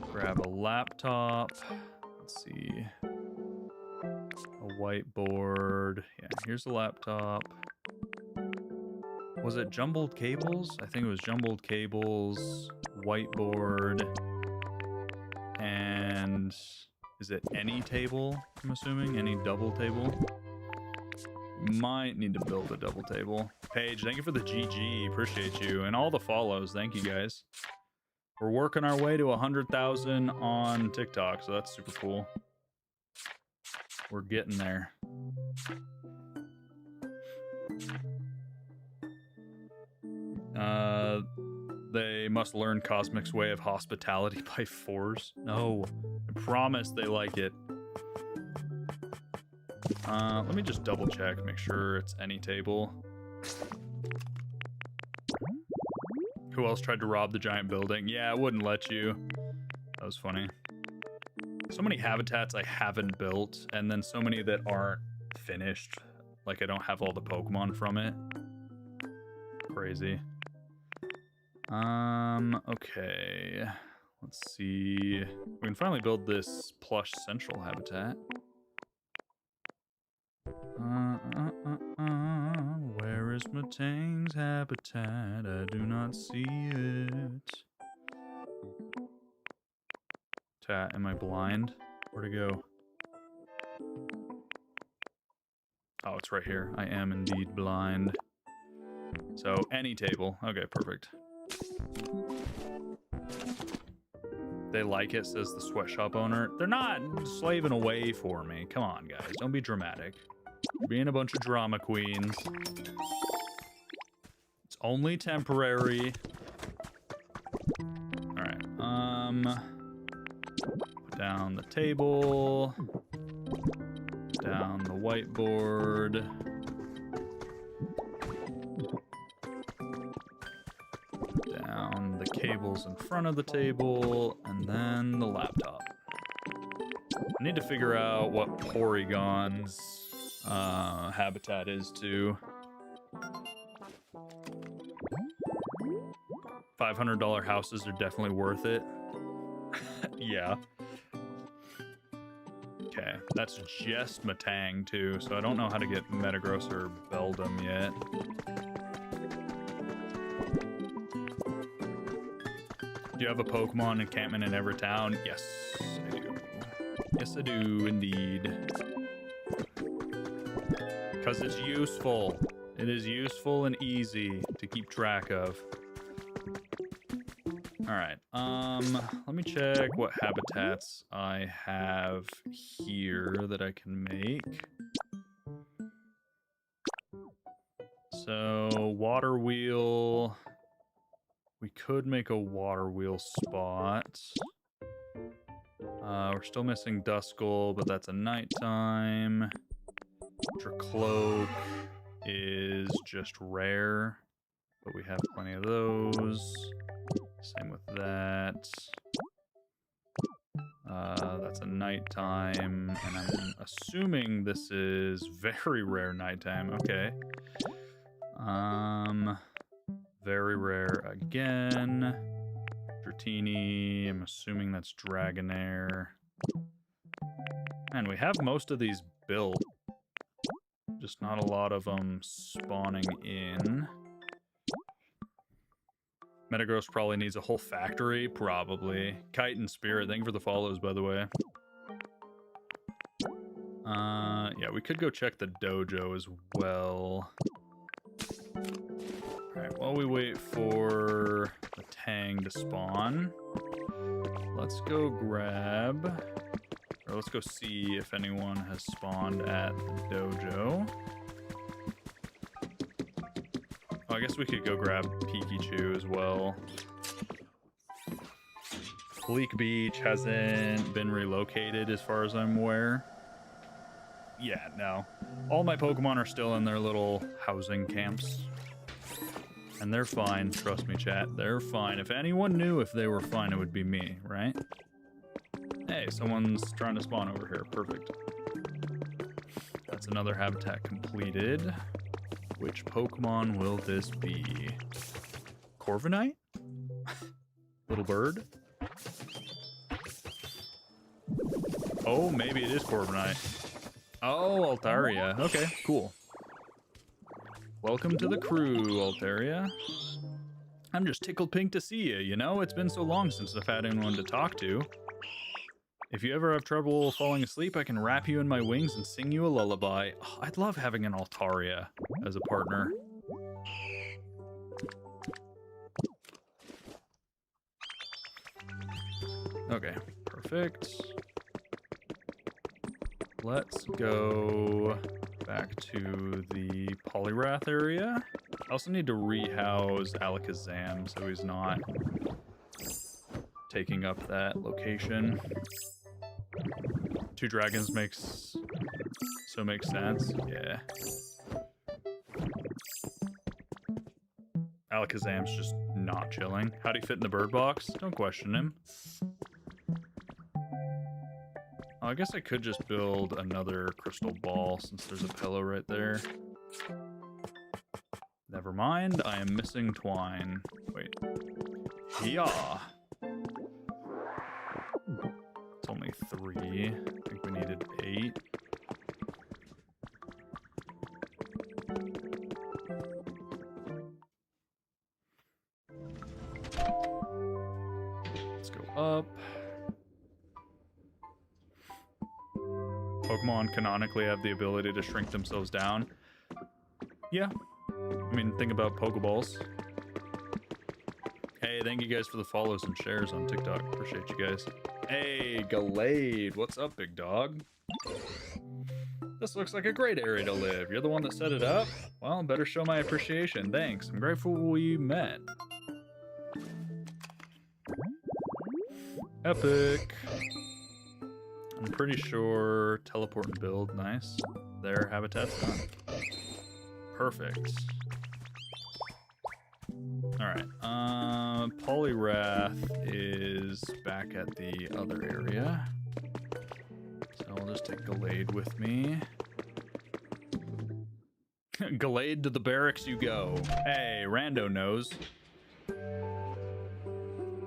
grab a laptop. Let's see. A whiteboard. Yeah, here's a laptop. Was it jumbled cables? I think it was jumbled cables, whiteboard, and is it any table? I'm assuming any double table. Might need to build a double table. Paige, thank you for the GG. Appreciate you. And all the follows. Thank you, guys. We're working our way to 100,000 on TikTok, so that's super cool. We're getting there. They must learn Cosmic's way of hospitality by force. No, I promise they like it. Let me just double check, make sure it's any table. Who else tried to rob the giant building? Yeah, it wouldn't let you. That was funny. So many habitats I haven't built, and then so many that aren't finished. Like I don't have all the Pokemon from it. Crazy. Okay. Let's see. We can finally build this plush central habitat. Where is my Matang's habitat, I do not see it. Am I blind? Where'd it go? Oh, it's right here. I am indeed blind. So, any table. Okay, perfect. They like it, says the sweatshop owner. They're not slaving away for me. Come on, guys. Don't be dramatic. You're being a bunch of drama queens. It's only temporary. Alright, put down the table. Down the whiteboard. Down the cables in front of the table, and then the laptop. I need to figure out what Porygon's habitat is too. $500 houses are definitely worth it. Yeah. Okay, that's just Matang too, so I don't know how to get Metagross or Beldum yet. Do you have a Pokemon encampment in every town? Yes, I do. Yes, I do, indeed. Because it's useful. It is useful and easy to keep track of. Alright, let me check what habitats I have here that I can make. So, water wheel. We could make a water wheel spot. We're still missing Duskull, but that's a nighttime. Dracloak is just rare, but we have plenty of those. Same with that. That's a nighttime, and I'm assuming this is very rare nighttime. Okay. Very rare again. Dratini, I'm assuming that's Dragonair. And we have most of these built. Just not a lot of them spawning in. Metagross probably needs a whole factory, probably. Kite and Spirit, thank you for the follows, by the way. Yeah, we could go check the dojo as well. Alright, while we wait for the Tang to spawn, let's go grab, or let's go see if anyone has spawned at the dojo. Oh, I guess we could go grab Pikachu as well. Bleak Beach hasn't been relocated as far as I'm aware. Yeah, no. All my Pokemon are still in their little housing camps. And they're fine, trust me, chat. They're fine. If anyone knew if they were fine, it would be me, right? Hey, someone's trying to spawn over here. Perfect. That's another habitat completed. Which Pokemon will this be? Corviknight? Little bird? Oh, maybe it is Corviknight. Oh, Altaria. Okay, cool. Welcome to the crew, Altaria. I'm just tickled pink to see you, you know? It's been so long since I've had anyone to talk to. If you ever have trouble falling asleep, I can wrap you in my wings and sing you a lullaby. Oh, I'd love having an Altaria as a partner. Okay, perfect. Let's go back to the Poliwrath area. I also need to rehouse Alakazam so he's not taking up that location. 2 dragons makes sense. Yeah. Alakazam's just not chilling. How'd he fit in the bird box? Don't question him. Oh, I guess I could just build another crystal ball since there's a pillow right there. Never mind, I am missing twine. Wait. Yeah. It's only 3. I think we needed 8. up. Pokemon canonically have the ability to shrink themselves down. Yeah. I mean, think about Pokeballs. Hey, thank you guys for the follows and shares on TikTok. Appreciate you guys. Hey, Galade. What's up, big dog? This looks like a great area to live. You're the one that set it up? Well, better show my appreciation. Thanks. I'm grateful we met. Epic. I'm pretty sure teleport and build. Nice. Their habitat's done. Perfect. Alright. Poliwrath is back at the other area. So I'll just take Galade with me. Galade, to the barracks you go. Hey, Rando knows.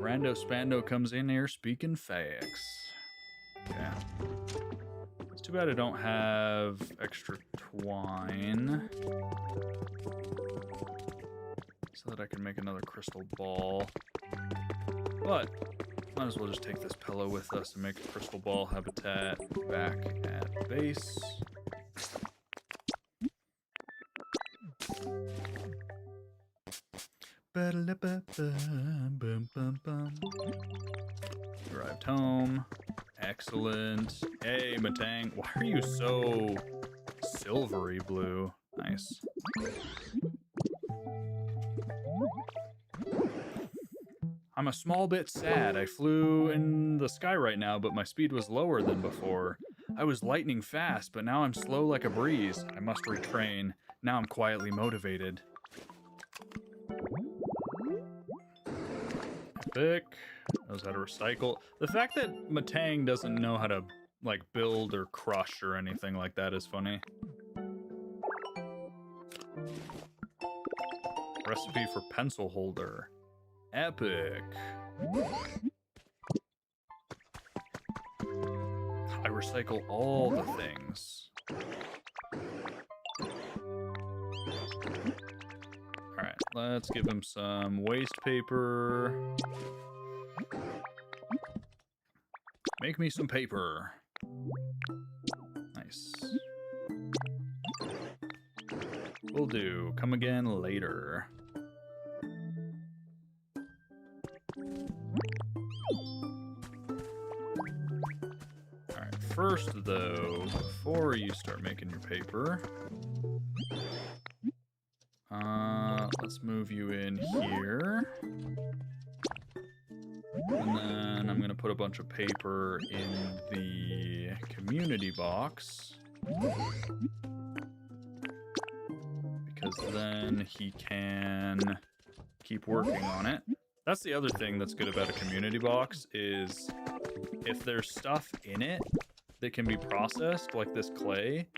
Rando Spando comes in here speaking facts. Okay. It's too bad I don't have extra twine. So that I can make another crystal ball. But might as well just take this pillow with us and make a crystal ball habitat back at base. Arrived home. Excellent. Hey, Matang. Why are you so silvery blue? Nice. I'm a small bit sad. I flew in the sky right now, but my speed was lower than before. I was lightning fast, but now I'm slow like a breeze. I must retrain. Now I'm quietly motivated. Epic. Knows how to recycle. The fact that Matang doesn't know how to, like, build or crush or anything like that is funny. Recipe for pencil holder. Epic. I recycle all the things. Alright, let's give him some waste paper. Make me some paper. Nice. Will do. Come again later. Alright, first though, before you start making your paper, let's move you in here. And then I'm gonna put a bunch of paper in the community box. Because then he can keep working on it. That's the other thing that's good about a community box is if there's stuff in it that can be processed, like this clay,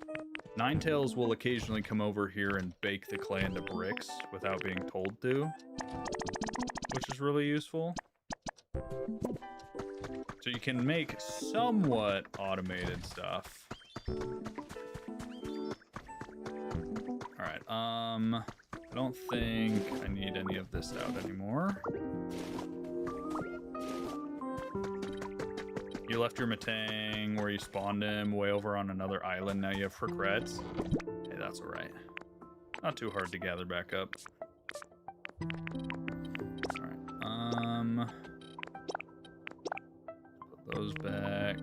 Ninetales will occasionally come over here and bake the clay into bricks without being told to, which is really useful. So you can make somewhat automated stuff. Alright, I don't think I need any of this out anymore. You left your Matang where you spawned him way over on another island. Now you have regrets. Hey, that's alright. Not too hard to gather back up. Alright, put those back.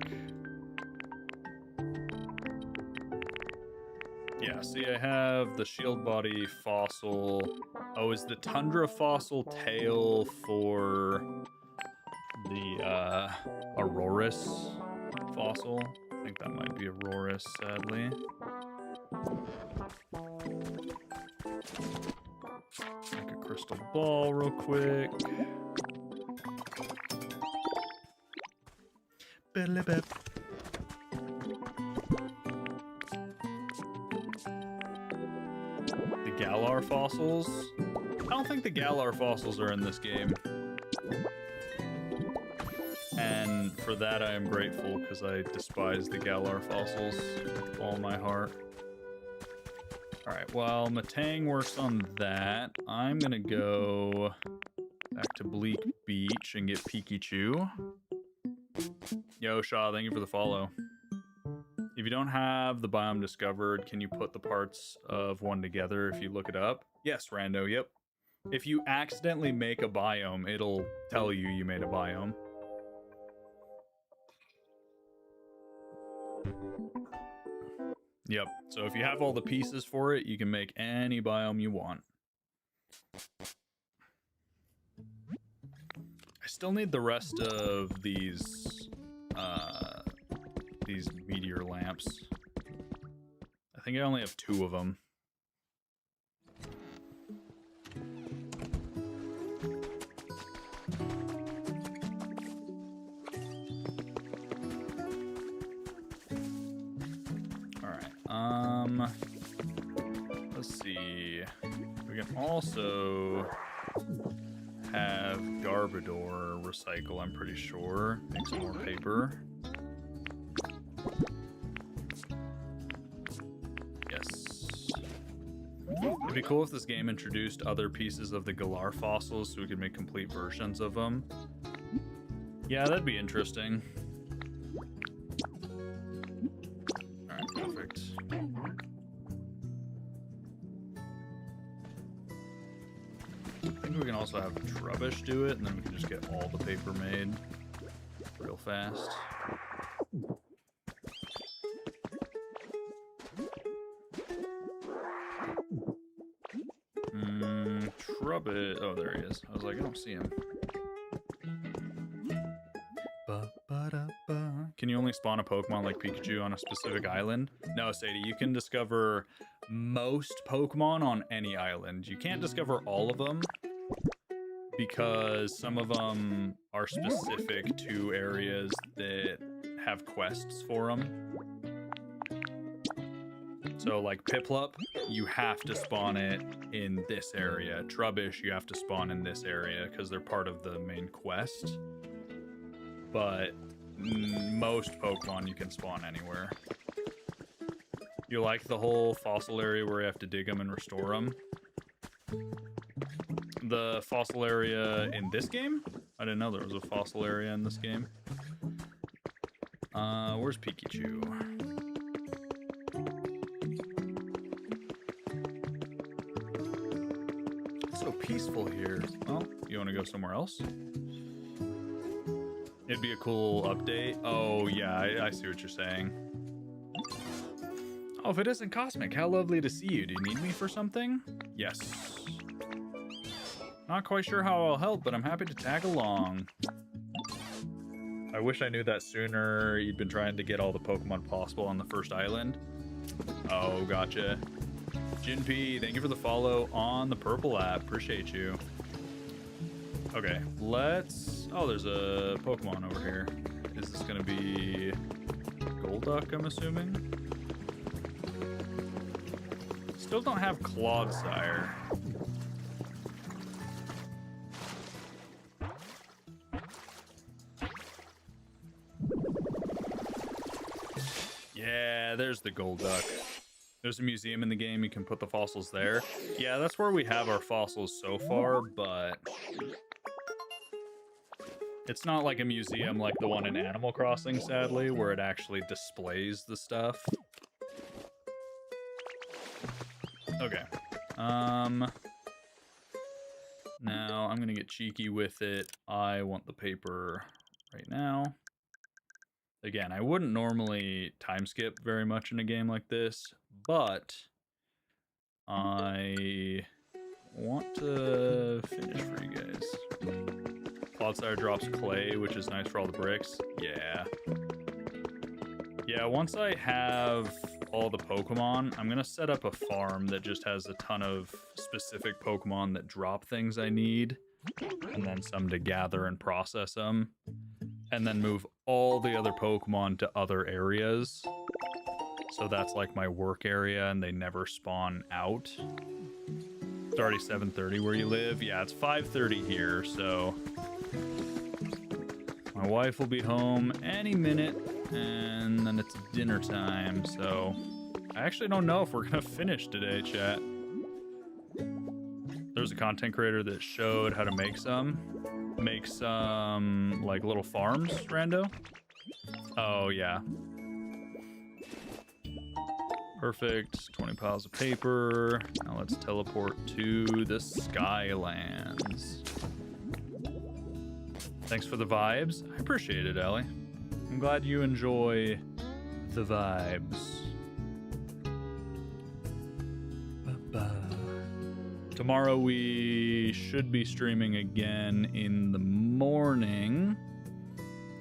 Yeah, see, I have the shield body fossil. Oh, is the tundra fossil tail for the Auroris fossil? I think that might be Auroris, sadly. Make a crystal ball real quick. The Galar fossils? I don't think the Galar fossils are in this game. And for that I am grateful, because I despise the Galar fossils with all my heart. Alright, while Matang works on that, I'm gonna go Back to Bleak Beach and get Pikachu. Yo, Shaw, thank you for the follow. If you don't have the biome discovered, can you put the parts of one together if you look it up? Yes, Rando, yep. If you accidentally make a biome, it'll tell you made a biome. Yep, so if you have all the pieces for it, you can make any biome you want. I still need the rest of these meteor lamps. I think I only have 2 of them. Let's see. We can also have Garbodor recycle, I'm pretty sure. Make some more paper. Yes. It'd be cool if this game introduced other pieces of the Galar fossils so we could make complete versions of them. Yeah, that'd be interesting. Alright, perfect. I think we can also have Trubbish do it, and then we can just get all the paper made real fast. Trubbish. Oh, there he is. I was like, I don't see him. Can you only spawn a Pokemon like Pikachu on a specific island? No, Sadie, you can discover most Pokemon on any island. You can't discover all of them because some of them are specific to areas that have quests for them. So like Piplup, you have to spawn it in this area. Trubbish, you have to spawn in this area because they're part of the main quest. But most Pokemon you can spawn anywhere. You like the whole fossil area where you have to dig them and restore them? The fossil area in this game? I didn't know there was a fossil area in this game. Where's Pikachu? It's so peaceful here. Oh, you want to go somewhere else? It'd be a cool update. Oh, yeah, I see what you're saying. Oh, if it isn't Cosmic, how lovely to see you. Do you need me for something? Yes. Not quite sure how I'll help, but I'm happy to tag along. I wish I knew that sooner. You'd been trying to get all the Pokemon possible on the first island. Oh, gotcha. Jinpy, thank you for the follow on the Purple app. Appreciate you. Okay, let's... Oh, there's a Pokemon over here. Is this going to be Golduck, I'm assuming? Still don't have Clodsire. Yeah, there's the Golduck. There's a museum in the game. You can put the fossils there. Yeah, that's where we have our fossils so far, but... It's not like a museum like the one in Animal Crossing, sadly, where it actually displays the stuff. Okay. Now I'm gonna get cheeky with it. I want the paper right now. Again, I wouldn't normally time skip very much in a game like this, but I want to finish for you guys. Clodsire drops clay, which is nice for all the bricks. Yeah. Yeah, once I have all the Pokemon, I'm going to set up a farm that just has a ton of specific Pokemon that drop things I need, and then some to gather and process them, and then move all the other Pokemon to other areas. So that's like my work area, and they never spawn out. It's already 7:30 where you live. Yeah, it's 5:30 here, so... My wife will be home any minute, and then it's dinner time, so... I actually don't know if we're gonna finish today, chat. There's a content creator that showed how to make some like little farms, rando. Oh yeah. Perfect. 20 piles of paper. Now let's teleport to the Skylands. Thanks for the vibes. I appreciate it, Ellie. I'm glad you enjoy the vibes. Tomorrow we should be streaming again in the morning.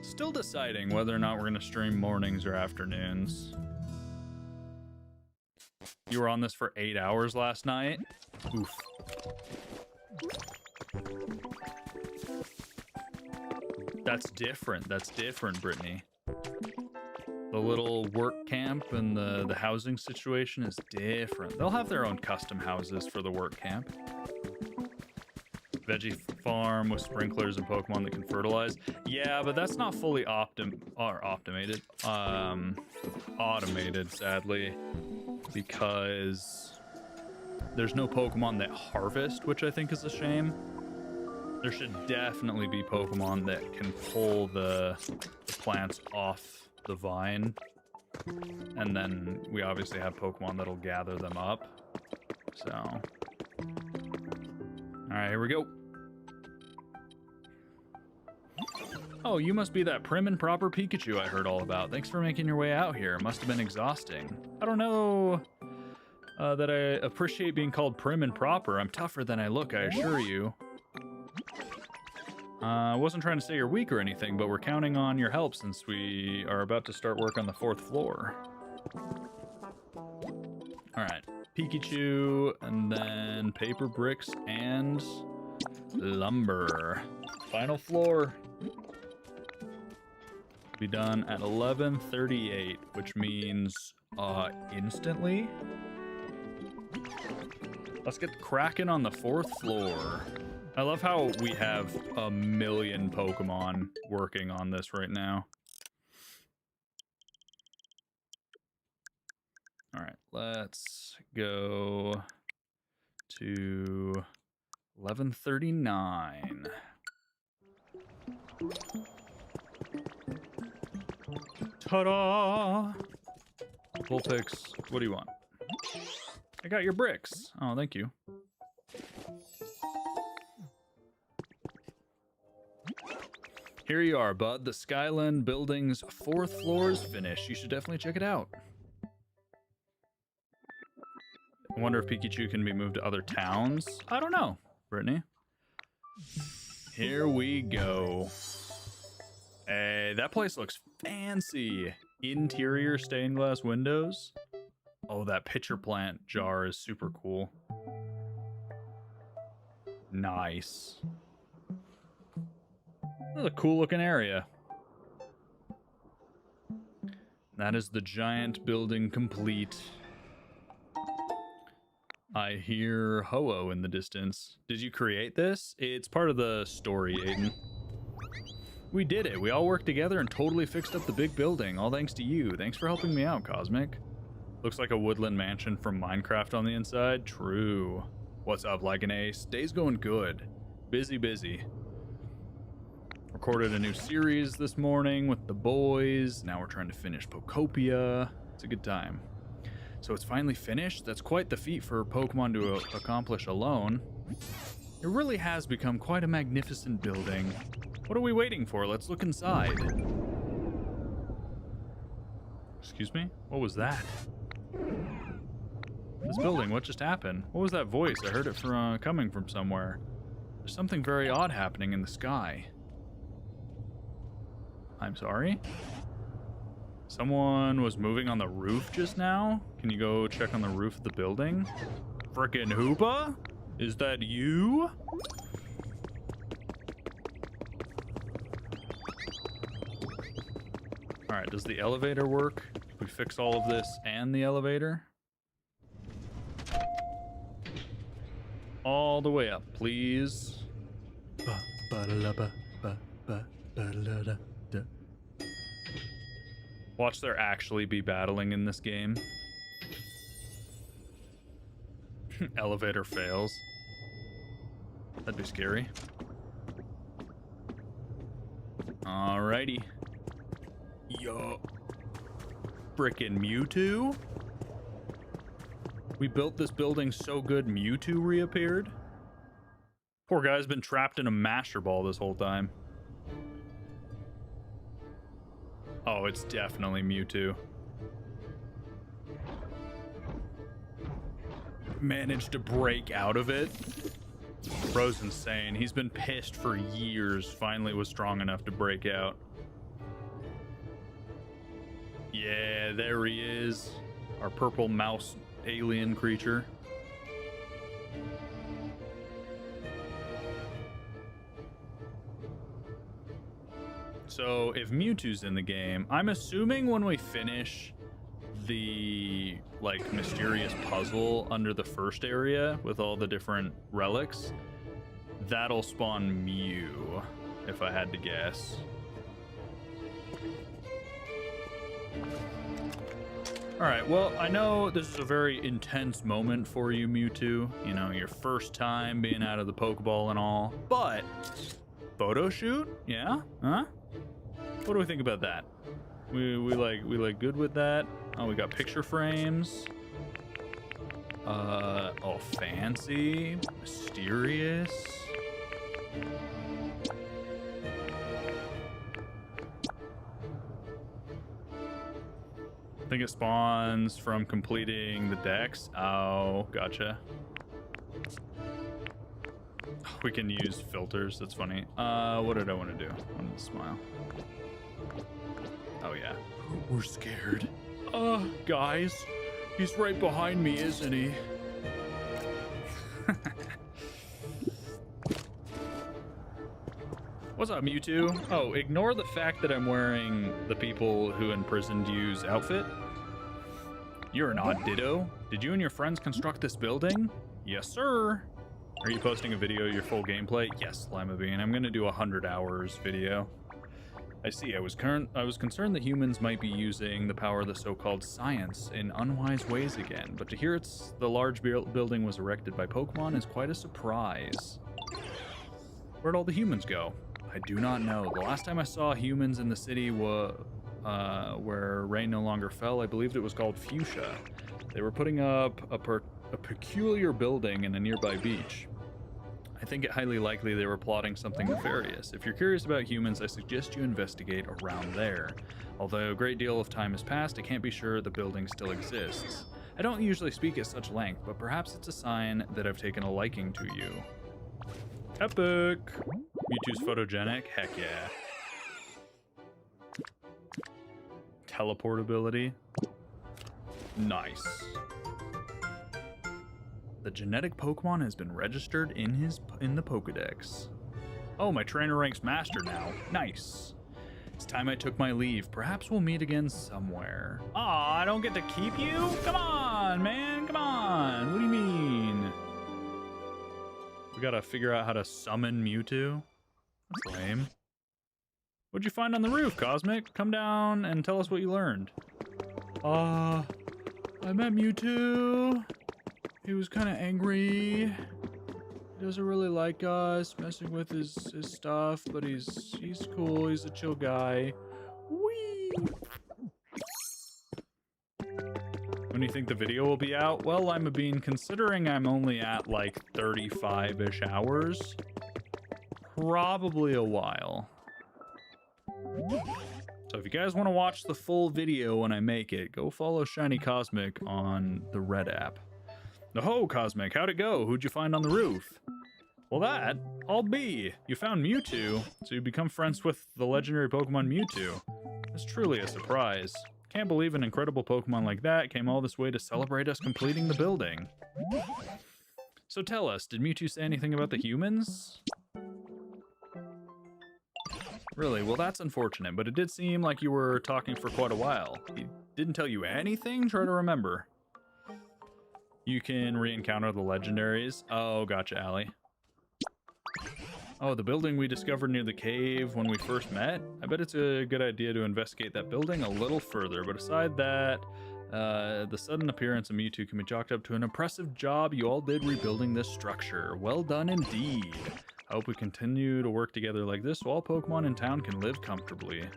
Still deciding whether or not we're going to stream mornings or afternoons. You were on this for 8 hours last night? Oof. That's different. That's different, Brittany. The little work camp and the housing situation is different. They'll have their own custom houses for the work camp. Veggie farm with sprinklers and Pokemon that can fertilize. Yeah, but that's not fully automated, sadly, because there's no Pokemon that harvest, which I think is a shame. There should definitely be Pokemon that can pull the plants off the vine, and then we obviously have Pokemon that'll gather them up. So, all right, here we go. Oh, you must be that prim and proper Pikachu I heard all about. Thanks for making your way out here. Must have been exhausting. I don't know that I appreciate being called prim and proper. I'm tougher than I look, I assure you. I wasn't trying to say you're weak or anything, but we're counting on your help since we are about to start work on the 4th floor. Alright, Pikachu, and then paper bricks and lumber. Final floor. Be done at 11:38, which means instantly. Let's get cracking on the 4th floor. I love how we have a million Pokemon working on this right now. All right, let's go to 11:39. Ta-da! Vulpix, what do you want? I got your bricks. Oh, thank you. Here you are, bud. The Skyland building's 4th floor is finished. You should definitely check it out. I wonder if Pikachu can be moved to other towns. I don't know, Brittany. Here we go. Hey, that place looks fancy. Interior stained glass windows. Oh, that pitcher plant jar is super cool. Nice. That's a cool looking area. That is the giant building complete. I hear Ho-Oh in the distance. Did you create this? It's part of the story, Aiden. We did it. We all worked together and totally fixed up the big building. All thanks to you. Thanks for helping me out, Cosmic. Looks like a woodland mansion from Minecraft on the inside. True. What's up, like an ace? Day's going good. Busy, busy. Recorded a new series this morning with the boys. Now we're trying to finish Pokopia. It's a good time. So it's finally finished? That's quite the feat for Pokemon to accomplish alone. It really has become quite a magnificent building. What are we waiting for? Let's look inside. Excuse me? What was that? This building, what just happened? What was that voice? I heard it from coming from somewhere. There's something very odd happening in the sky. I'm sorry? Someone was moving on the roof just now? Can you go check on the roof of the building? Frickin' Hoopa? Is that you? Alright, does the elevator work? We fix all of this and the elevator? All the way up, please. Watch there actually be battling in this game. Elevator fails. That'd be scary. Alrighty. Yo. Frickin' Mewtwo? We built this building so good Mewtwo reappeared? Poor guy's been trapped in a Master Ball this whole time. Oh, it's definitely Mewtwo. Managed to break out of it. Bro's insane. He's been pissed for years. Finally was strong enough to break out. Yeah, there he is. Our purple mouse alien creature. So if Mewtwo's in the game, I'm assuming when we finish the like mysterious puzzle under the first area with all the different relics, that'll spawn Mew, if I had to guess. Alright, well, I know this is a very intense moment for you, Mewtwo. You know, your first time being out of the Pokeball and all. But, photo shoot? Yeah? Huh? What do we think about that? We like good with that? Oh, we got picture frames. Oh, fancy. Mysterious. I think it spawns from completing the decks. Oh, gotcha. We can use filters. That's funny. What did I want to do? I wanted to smile. Oh, yeah. We're scared. Guys. He's right behind me, isn't he? What's up, Mewtwo? Oh, ignore the fact that I'm wearing the people who imprisoned you's outfit. You're an odd ditto. Did you and your friends construct this building? Yes, sir. Are you posting a video of your full gameplay? Yes, Lima Bean. I'm gonna do 100 hours video. I see. I was concerned that humans might be using the power of the so-called science in unwise ways again, but to hear the large building was erected by Pokemon is quite a surprise. Where'd all the humans go? I do not know. The last time I saw humans in the city where rain no longer fell, I believed it was called Fuchsia. They were putting up a peculiar building in a nearby beach. I think it highly likely they were plotting something nefarious. If you're curious about humans, I suggest you investigate around there. Although a great deal of time has passed, I can't be sure the building still exists. I don't usually speak at such length, but perhaps it's a sign that I've taken a liking to you. Epic! Mewtwo's photogenic? Heck yeah. Teleportability? Nice. The genetic Pokemon has been registered in the Pokedex. Oh, my trainer ranks Master now. Nice. It's time I took my leave. Perhaps we'll meet again somewhere. Aw, I don't get to keep you? Come on, man. Come on. What do you mean? We gotta figure out how to summon Mewtwo? That's lame. What'd you find on the roof, Cosmic? Come down and tell us what you learned. I met Mewtwo. He was kind of angry. He doesn't really like us messing with his stuff, but he's cool. He's a chill guy. Whee! When do you think the video will be out? Well, I'm a bean. Considering I'm only at like 35-ish hours, probably a while. So if you guys want to watch the full video when I make it, go follow Shiny Cosmic on the Red app. Oh, Cosmic, how'd it go? Who'd you find on the roof? Well, I'll be. You found Mewtwo, so you become friends with the legendary Pokemon Mewtwo. It's truly a surprise. Can't believe an incredible Pokemon like that came all this way to celebrate us completing the building. So tell us, did Mewtwo say anything about the humans? Really? Well, that's unfortunate, but it did seem like you were talking for quite a while. He didn't tell you anything? Try to remember. You can re-encounter the legendaries. Oh, gotcha, Allie. Oh, the building we discovered near the cave when we first met? I bet it's a good idea to investigate that building a little further, but aside that, The sudden appearance of Mewtwo can be chalked up to an impressive job you all did rebuilding this structure. Well done indeed. I hope we continue to work together like this so all Pokemon in town can live comfortably.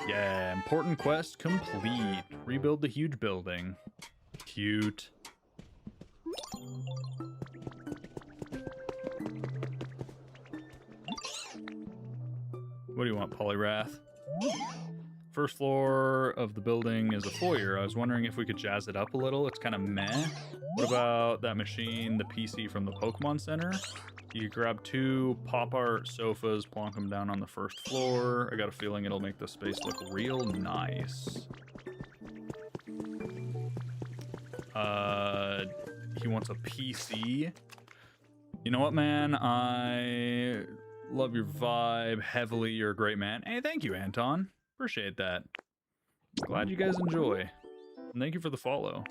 Yeah, important quest complete. Rebuild the huge building. Cute. What do you want, Poliwrath? First floor of the building is a foyer. I was wondering if we could jazz it up a little. It's kind of meh. What about that machine, the PC from the Pokemon Center? You grab 2 pop art sofas, plonk them down on the first floor. I got a feeling it'll make the space look real nice. He wants a PC. You know what, man? I love your vibe heavily. You're a great man. Hey, thank you, Anton. Appreciate that. Glad you guys enjoy. And thank you for the follow.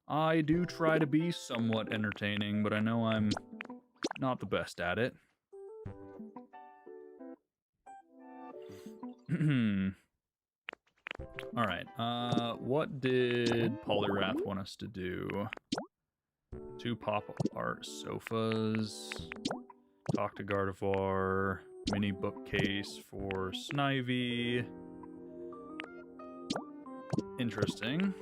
I do try to be somewhat entertaining, but I know I'm not the best at it. Alright, what did Poliwrath want us to do? 2 pop art sofas. Talk to Gardevoir. Mini bookcase for Snivy. Interesting.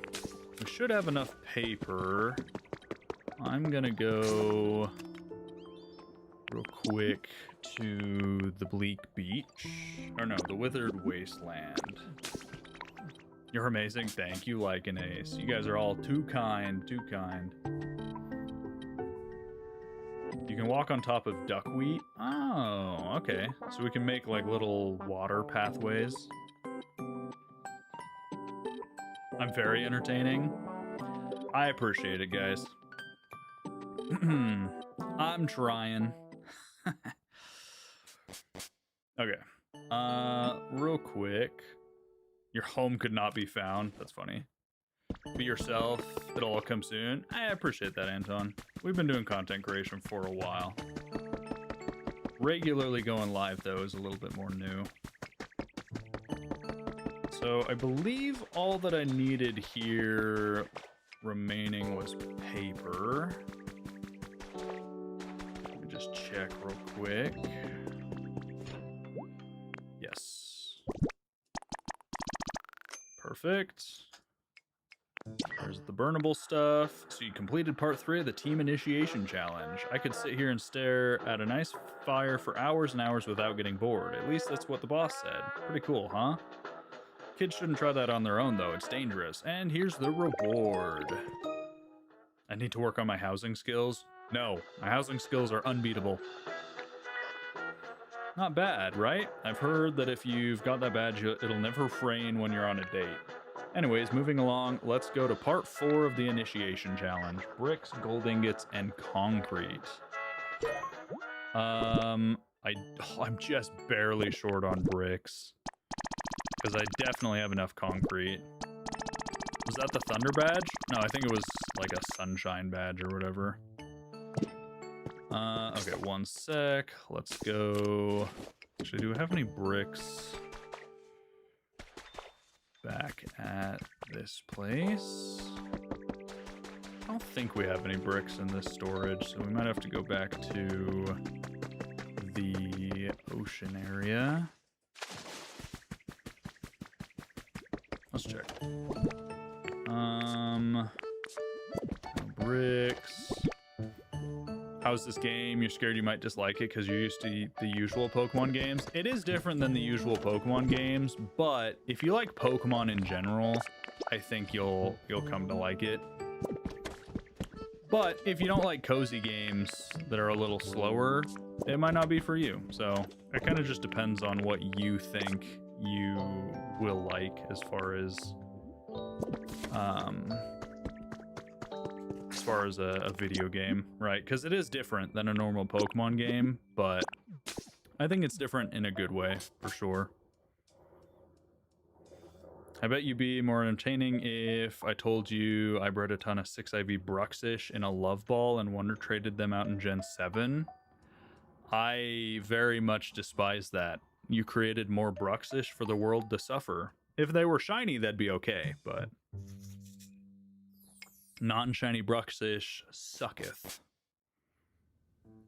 We should have enough paper. I'm gonna go real quick to the Bleak Beach. Or no, the Withered Wasteland. You're amazing. Thank you, Lycan Ace. You guys are all too kind, too kind. You can walk on top of duckweed. Oh, okay. So we can make like little water pathways. I'm very entertaining. I appreciate it, guys. I'm trying. Okay. Real quick. Your home could not be found. That's funny. Be yourself. It'll all come soon. I appreciate that, Anton. We've been doing content creation for a while. Regularly going live, though, is a little bit more new. So I believe all that I needed here remaining was paper. Let me just check real quick. Yes. Perfect. There's the burnable stuff. So you completed part 3 of the team initiation challenge. I could sit here and stare at a nice fire for hours and hours without getting bored. At least that's what the boss said. Pretty cool, huh? Kids shouldn't try that on their own, though. It's dangerous. And here's the reward. I need to work on my housing skills. No, my housing skills are unbeatable. Not bad, right? I've heard that if you've got that badge, it'll never rain when you're on a date. Anyways, moving along, let's go to part 4 of the initiation challenge. Bricks, gold ingots, and concrete. I'm just barely short on bricks. Because I definitely have enough concrete. Was that the Thunder badge? No, I think it was like a Sunshine badge or whatever. Okay, one sec. Let's go. Actually, do we have any bricks back at this place? I don't think we have any bricks in this storage, so we might have to go back to the ocean area. Let's check. Bricks. How's this game? You're scared you might dislike it because you're used to the usual Pokemon games. It is different than the usual Pokemon games, but if you like Pokemon in general, I think you'll come to like it. But if you don't like cozy games that are a little slower, it might not be for you. So it kind of just depends on what you think you will like as far as a video game, right? Because it is different than a normal Pokemon game, but I think it's different in a good way, for sure. I bet you'd be more entertaining if I told you I bred a ton of 6IV Bruxish in a Love Ball and Wonder Traded them out in Gen 7. I very much despise that. you created more Bruxish for the world to suffer. If they were shiny, that'd be okay, but non-shiny Bruxish sucketh.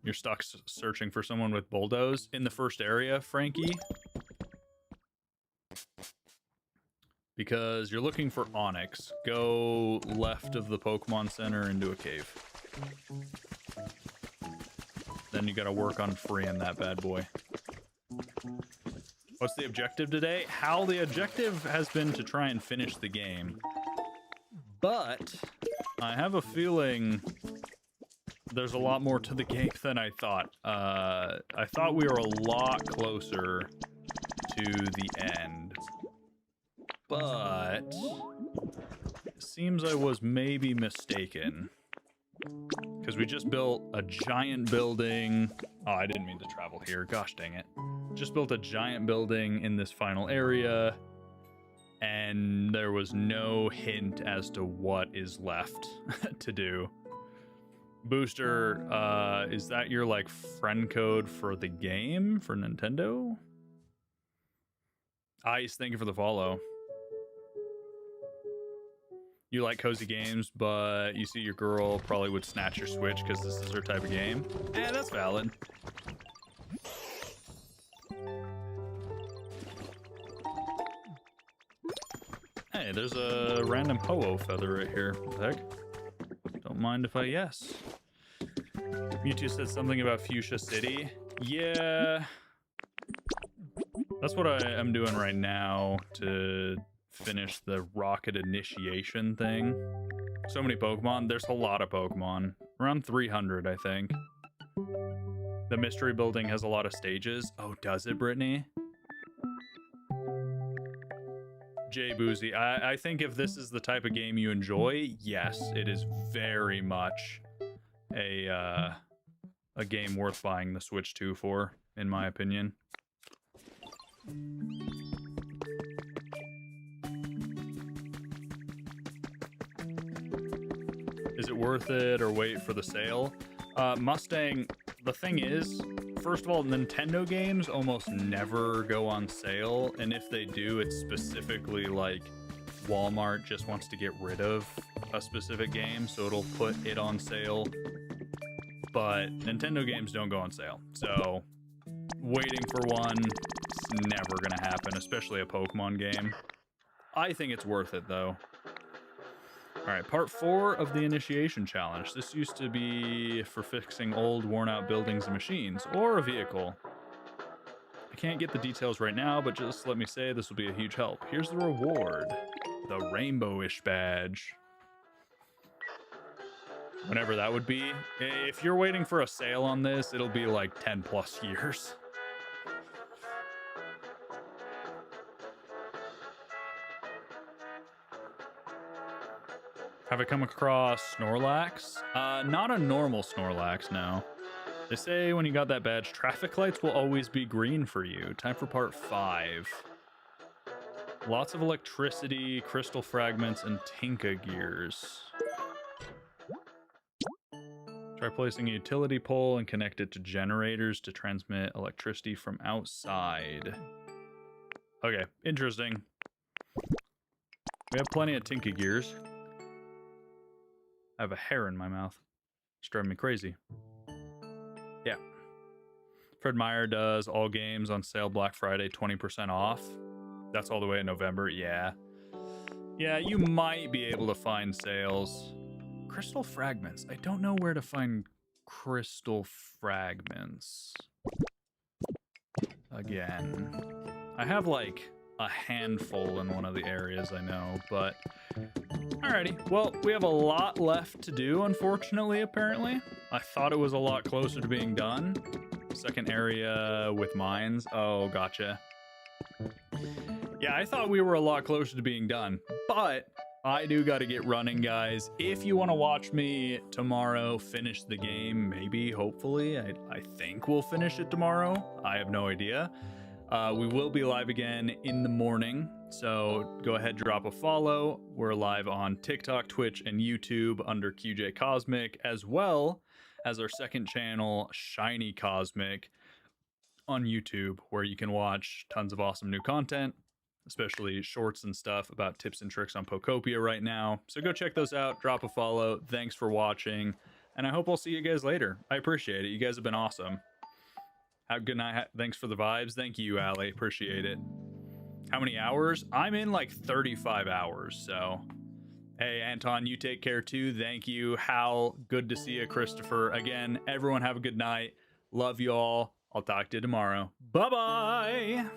You're stuck searching for someone with bulldoze in the first area, Frankie, because you're looking for Onyx. Go left of the Pokemon Center into a cave. Then you gotta work on freeing that bad boy. What's the objective today? Hal, the objective has been to try and finish the game. But I have a feeling there's a lot more to the game than I thought. I thought we were a lot closer to the end. But it seems I was maybe mistaken. Because we just built a giant building. Oh, I didn't mean to travel here. Gosh dang it. Just built a giant building in this final area. And there was no hint as to what is left to do. Booster, is that your like friend code for the game for Nintendo? Ice, thank you for the follow. You like cozy games, but you see your girl probably would snatch your Switch because this is her type of game. Eh, that's valid. Hey, there's a random Ho-Oh feather right here. What the heck? Don't mind if I yes. Mewtwo said something about Fuchsia City. Yeah. That's what I'm doing right now to finish the rocket initiation thing. So many Pokemon. There's a lot of Pokemon. Around 300, I think. The mystery building has a lot of stages. Oh, does it, Brittany? Jay Boozy, I think if this is the type of game you enjoy, yes, it is very much a game worth buying the Switch 2 for, in my opinion. Is it worth it or wait for the sale? Mustang, the thing is, first of all, Nintendo games almost never go on sale, and if they do, it's specifically like Walmart just wants to get rid of a specific game, so it'll put it on sale. But Nintendo games don't go on sale, so waiting for one is never gonna happen, especially a Pokemon game. I think it's worth it, though. Alright, part 4 of the initiation challenge. This used to be for fixing old, worn-out buildings and machines, or a vehicle. I can't get the details right now, but just let me say this will be a huge help. Here's the reward. The Rainbow-ish badge. Whenever that would be. If you're waiting for a sale on this, it'll be like 10 plus years. Have I come across Snorlax? Not a normal Snorlax, no. They say when you got that badge, traffic lights will always be green for you. Time for part 5. Lots of electricity, crystal fragments, and Tinka gears. Try placing a utility pole and connect it to generators to transmit electricity from outside. Okay, interesting. We have plenty of Tinka gears. I have a hair in my mouth. It's driving me crazy. Yeah. Fred Meyer does all games on sale Black Friday, 20% off. That's all the way in November. Yeah. Yeah, you might be able to find sales. Crystal fragments. I don't know where to find crystal fragments. Again. I have like a handful in one of the areas I know, but alrighty. Well, we have a lot left to do, unfortunately, apparently. I thought it was a lot closer to being done. Second area with mines. Oh, gotcha. Yeah, I thought we were a lot closer to being done, but I do got to get running, guys. If you want to watch me tomorrow finish the game, maybe, hopefully, I think we'll finish it tomorrow. I have no idea. We will be live again in the morning, so go ahead, drop a follow. We're live on TikTok, Twitch, and YouTube under QJ Cosmic, as well as our second channel, Shiny Cosmic. on YouTube, where you can watch tons of awesome new content, especially shorts and stuff about tips and tricks on Pokopia right now. So go check those out, drop a follow. Thanks for watching, and I hope I'll see you guys later. I appreciate it. You guys have been awesome. Have a good night. Thanks for the vibes. Thank you, Allie. Appreciate it. How many hours? I'm in like 35 hours, so... Hey, Anton, you take care too. Thank you. Hal, good to see you. Christopher, again, everyone have a good night. Love you all. I'll talk to you tomorrow. Bye-bye.